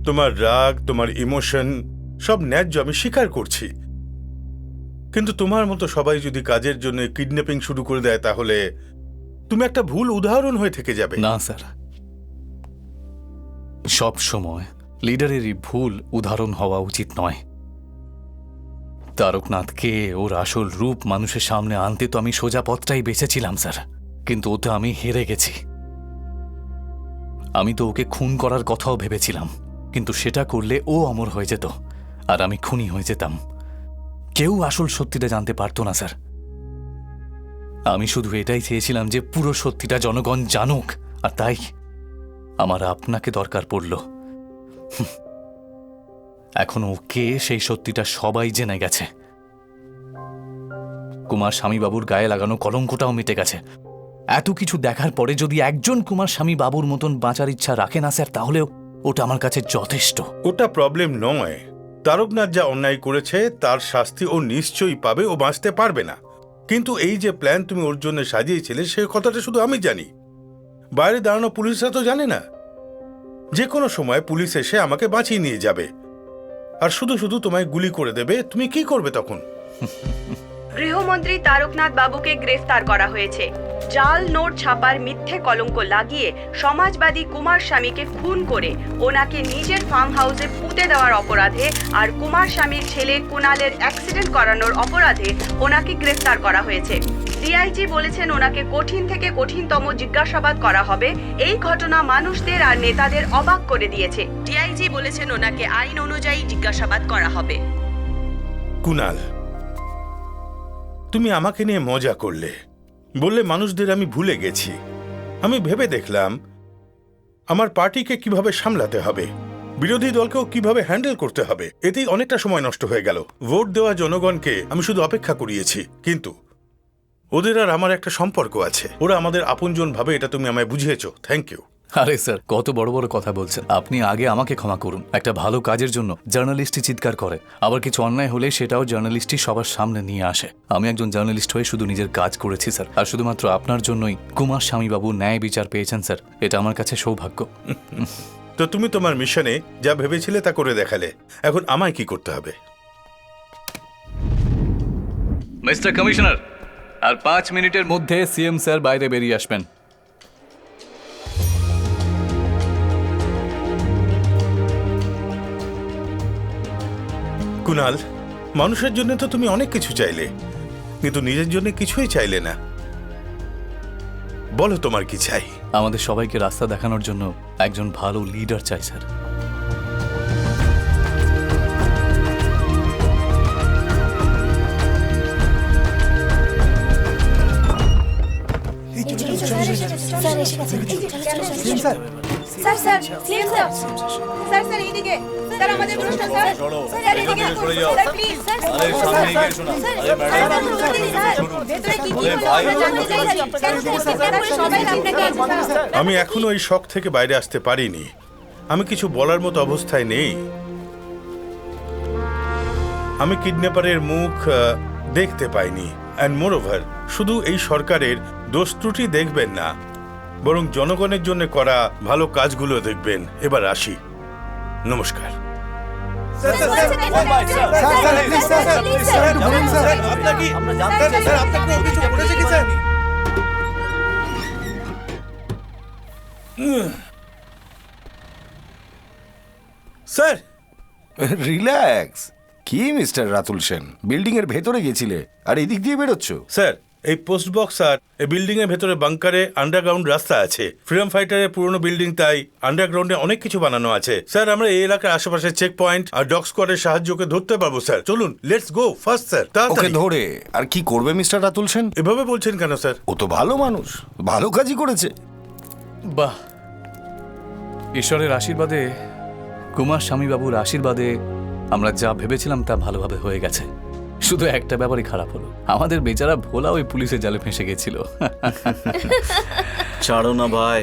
তোমার রাগ, তোমার ইমোশন সব ন্যায্য, আমি স্বীকার করছি। কিন্তু তোমার মতো সবাই যদি কাজের জন্য কিডন্যাপিং শুরু করে দেয় তাহলে তুমি একটা ভুল উদাহরণ হয়ে থেকে যাবে। না স্যার, সব সময় লিডারেরই ভুল উদাহরণ হওয়া উচিত নয়। তারকনাথকে ওর আসল রূপ মানুষের সামনে আনতে তো আমি সোজা পথটাই বেছেছিলাম স্যার, কিন্তু ওতে আমি হেরে গেছি। আমি তো ওকে খুন করার কথাও ভেবেছিলাম, কিন্তু সেটা করলে ও অমর হয়ে যেত আর আমি খুনি হয়ে যেতাম। কেউ আসল সত্যিটা জানতে পারতো না স্যার। আমি শুধু এটাই চেয়েছিলাম যে পুরো সত্যিটা জনগণ জানুক, আর তাই আমার আপনাকে দরকার পড়ল। এখন ওকে সেই সত্যিটা সবাই জেনে গেছে। কুমার স্বামীবাবুর গায়ে লাগানো কলঙ্কটাও মিটে গেছে। এত কিছু দেখার পরে যদি একজন কুমার স্বামীবাবুর মতন বাঁচার ইচ্ছা রাখে না স্যার, তাহলেও ওটা আমার কাছে যথেষ্ট। ওটা প্রবলেম নয়। তারকনাথ যা অন্যায় করেছে তার শাস্তি ও নিশ্চয়ই পাবে, ও বাঁচতে পারবে না। কিন্তু এই যে প্ল্যান তুমি ওর জন্য সাজিয়েছিলে সে কথাটা শুধু আমি জানি, বাইরে দাঁড়ানো পুলিশরা তো জানে না। যে কোনো সময় পুলিশ এসে আমাকে বাঁচিয়ে নিয়ে যাবে আর শুধু শুধু তোমায় গুলি করে দেবে। তুমি কি করবে তখন? গৃহমন্ত্রী তারকনাথ বাবুকে গ্রেফতার করা হয়েছে। জাল নোট ছাপার মিথ্যে কলঙ্ক লাগিয়ে সমাজবাদী কুমার স্বামীকে খুন করে ওনাকে নিজের ফার্ম হাউসে পুঁতে দেওয়ার অপরাধে আর কুমার স্বামীর ছেলে কুণালের অ্যাক্সিডেন্ট করানোর অপরাধে ওনাকে গ্রেফতার করা হয়েছে। ডিআইজি বলেছেন ওনাকে কঠিন থেকে কঠিনতম জিজ্ঞাসাবাদ করা হবে। এই ঘটনা মানুষদের আর নেতাদের অবাক করে দিয়েছে। ডিআইজি বলেছেন ওনাকে আইন অনুযায়ী জিজ্ঞাসাবাদ করা হবে। কুণাল, তুমি আমাকে নিয়ে মজা করলে, বললে মানুষদের আমি ভুলে গেছি। আমি ভেবে দেখলাম আমার পার্টিকে কিভাবে সামলাতে হবে, বিরোধী দলকেও কিভাবে হ্যান্ডেল করতে হবে। এতেই অনেকটা সময় নষ্ট হয়ে গেল। ভোট দেওয়া জনগণকে আমি শুধু অপেক্ষা করিয়েছি, কিন্তু ওদের আর আমার একটা সম্পর্ক আছে। ওরা আমাদের আপনজন ভাবে, এটা তুমি আমায় বুঝিয়েছো। Thank you. আরে স্যার, কত বড় বড় কথা বলছেন আপনি। আগে আমাকে ক্ষমা করুন। একটা ভালো কাজের জন্য জার্নালিস্টই চিৎকার করে, আবার কিছু অন্যায় হলে সেটাও জার্নালিস্টই সবার সামনে নিয়ে আসে। আমি একজন জার্নালিস্ট হয়ে শুধু নিজের কাজ করেছি স্যার, আর শুধুমাত্র আপনার জন্যই কুমার স্বামীবাবু ন্যায় বিচার পেয়েছেন স্যার। এটা আমার কাছে সৌভাগ্য। তো তুমি তোমার মিশনে যা ভেবেছিলে তা করে দেখালে, এখন আমায় কি করতে হবে? মিস্টার কমিশনার, আর 5 মিনিটের মধ্যে সিএম স্যার বাইরে বেরিয়ে আসবেন। কুণাল, মানুষের জন্য তো তুমি অনেক কিছু চাইলে, কিন্তু নিজের জন্য কিছুই চাইলে না। বলো তোমার কি চাই? আমাদের সবাইকে রাস্তা দেখানোর জন্য একজন ভালো লিডার চাই sir. Sir sir CM sir sir sir এইদিকে স্যার আমাদের অনুষ্ঠান স্যার স্যার এইদিকে সরে যাও স্যার প্লিজ স্যার আরে সামনে গিয়ে শোনা আরে ম্যাডাম ভেতরে কি কি হলো আমরা জানতে চাই স্যার সবাই আপনাকে। আমি এখনো এই শক থেকে বাইরে আসতে পারিনি। আমি কিছু বলার মতো অবস্থায় নেই। আমি কিডন্যাপারের মুখ দেখতে পাইনি। অ্যান্ড মোরওভার, শুধু এই সরকারের দোষ ত্রুটি দেখবেন না, বরং জনগণের জন্য করা ভালো কাজগুলো দেখবেন। এবার আসি, নমস্কার। Sir relax. কি মিস্টার রাতুল সেন, বিল্ডিং এর ভেতরে গেছিলে আর এদিক দিয়ে বেরোচ্ছ? স্যার, এই পোস্ট বক্স আর এই বিল্ডিং এর ভেতরে বাংকারে আন্ডারগ্রাউন্ড রাস্তা আছে। ফ্রিডম ফাইটারের পুরনো বিল্ডিং, তাই আন্ডারগ্রাউন্ডে অনেক কিছু বানানো আছে। স্যার, আমরা এই এলাকার আশেপাশে চেক পয়েন্ট আর ডগ স্কোয়াডের সাহায্যকে ধরতে পারবো। স্যার চলুন, লেটস গো ফার্স্ট স্যার। ওকে ধরে আর কি করবে মিস্টার রাতুল সেন? এভাবে বলছেন কেন স্যার? ও তো ভালো মানুষ, ভালো কাজই করেছে। বাহ, ঈশ্বরের আশীর্বাদে, কুমার স্বামীবাবুর আশীর্বাদে আমরা যা ভেবেছিলাম তা ভালোভাবে হয়ে গেছে। শুধু একটা ব্যাপারই খারাপ হলো, আমাদের বেচারা ভোলা ওই পুলিশের জালে ফেঁসে গেছিল। ছাড়ো না ভাই,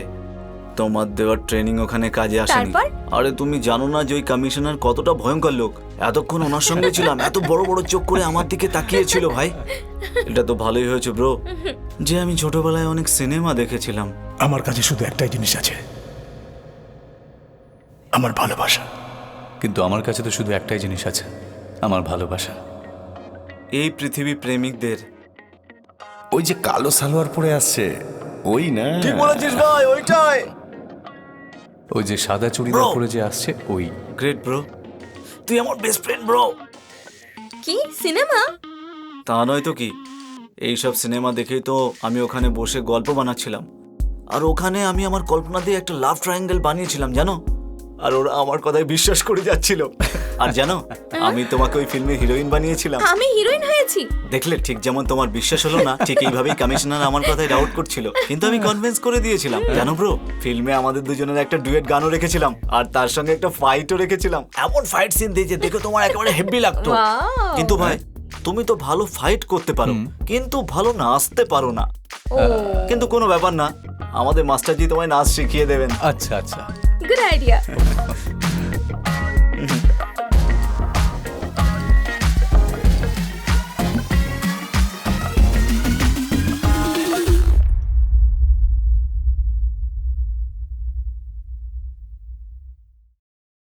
তোমার দেওয়ার ট্রেনিং ওখানে কাজে আসেনি। আরে তুমি জানো না যে ওই কমিশনার কতটা ভয়ঙ্কর লোক? এতক্ষণ ওনার সঙ্গে ছিলাম, এত বড় বড় চোখ করে আমার দিকে তাকিয়েছিল ভাই। এটা তো ভালোই হয়েছে ব্রো, যে আমি ছোটবেলায় অনেক সিনেমা দেখেছিলাম। আমার কাছে শুধু একটাই জিনিস আছে, আমার ভালোবাসা। কিন্তু আমার কাছে তো শুধু একটাই জিনিস আছে, আমার ভালোবাসা। এই পৃথিবী প্রেমিকদের। ওই যে কালো সালোয়ার পরে আসছে ওই না? ঠিক বলেছিস ভাই, ওইটাই। ওই যে সাদা চুড়িদার Bro! পরে যে আসছে ওই। গ্রেট ব্রো, তুই আমার বেস্ট ফ্রেন্ড ব্রো। কি সিনেমা? তা নয় তো কি, এইসব সিনেমা দেখেই তো আমি ওখানে বসে গল্প বানাচ্ছিলাম। আর ওখানে আমি আমার কল্পনা দিয়ে একটা লাভ ট্রায়াঙ্গেল বানিয়েছিলাম জানো, আর ওরা আমার কথায় বিশ্বাস করে যাচ্ছিল। আর জানো, আমি তোমাকে ওই ফিল্মে হিরোইন বানিয়েছিলাম। আমি হিরোইন হয়েছি? দেখলে, ঠিক যেমন তোমার বিশ্বাস হলো না, ঠিক এইভাবেই কমিশনার আমার কথায় ডাউট করছিল, কিন্তু আমি কনভিন্স করে দিয়েছিলাম। জানো ব্রো, ফিল্মে আমাদের দুজনের একটা ডুয়েট গানও রেখেছিলাম, আর তার সঙ্গে একটা ফাইটও রেখেছিলাম। এমন ফাইট সিন দিয়েছে দেখে তোমার একেবারে হেভি লাগতো। Wow! কিন্তু ভাই, তুমি তো ভালো ফাইট করতে পারো, কিন্তু ভালো নাচতে পারো না। কিন্তু কোনো ব্যাপার না, আমাদের মাস্টারজি তোমায় নাচ শিখিয়ে দেবেন। আচ্ছা আচ্ছা, গুড আইডিয়া।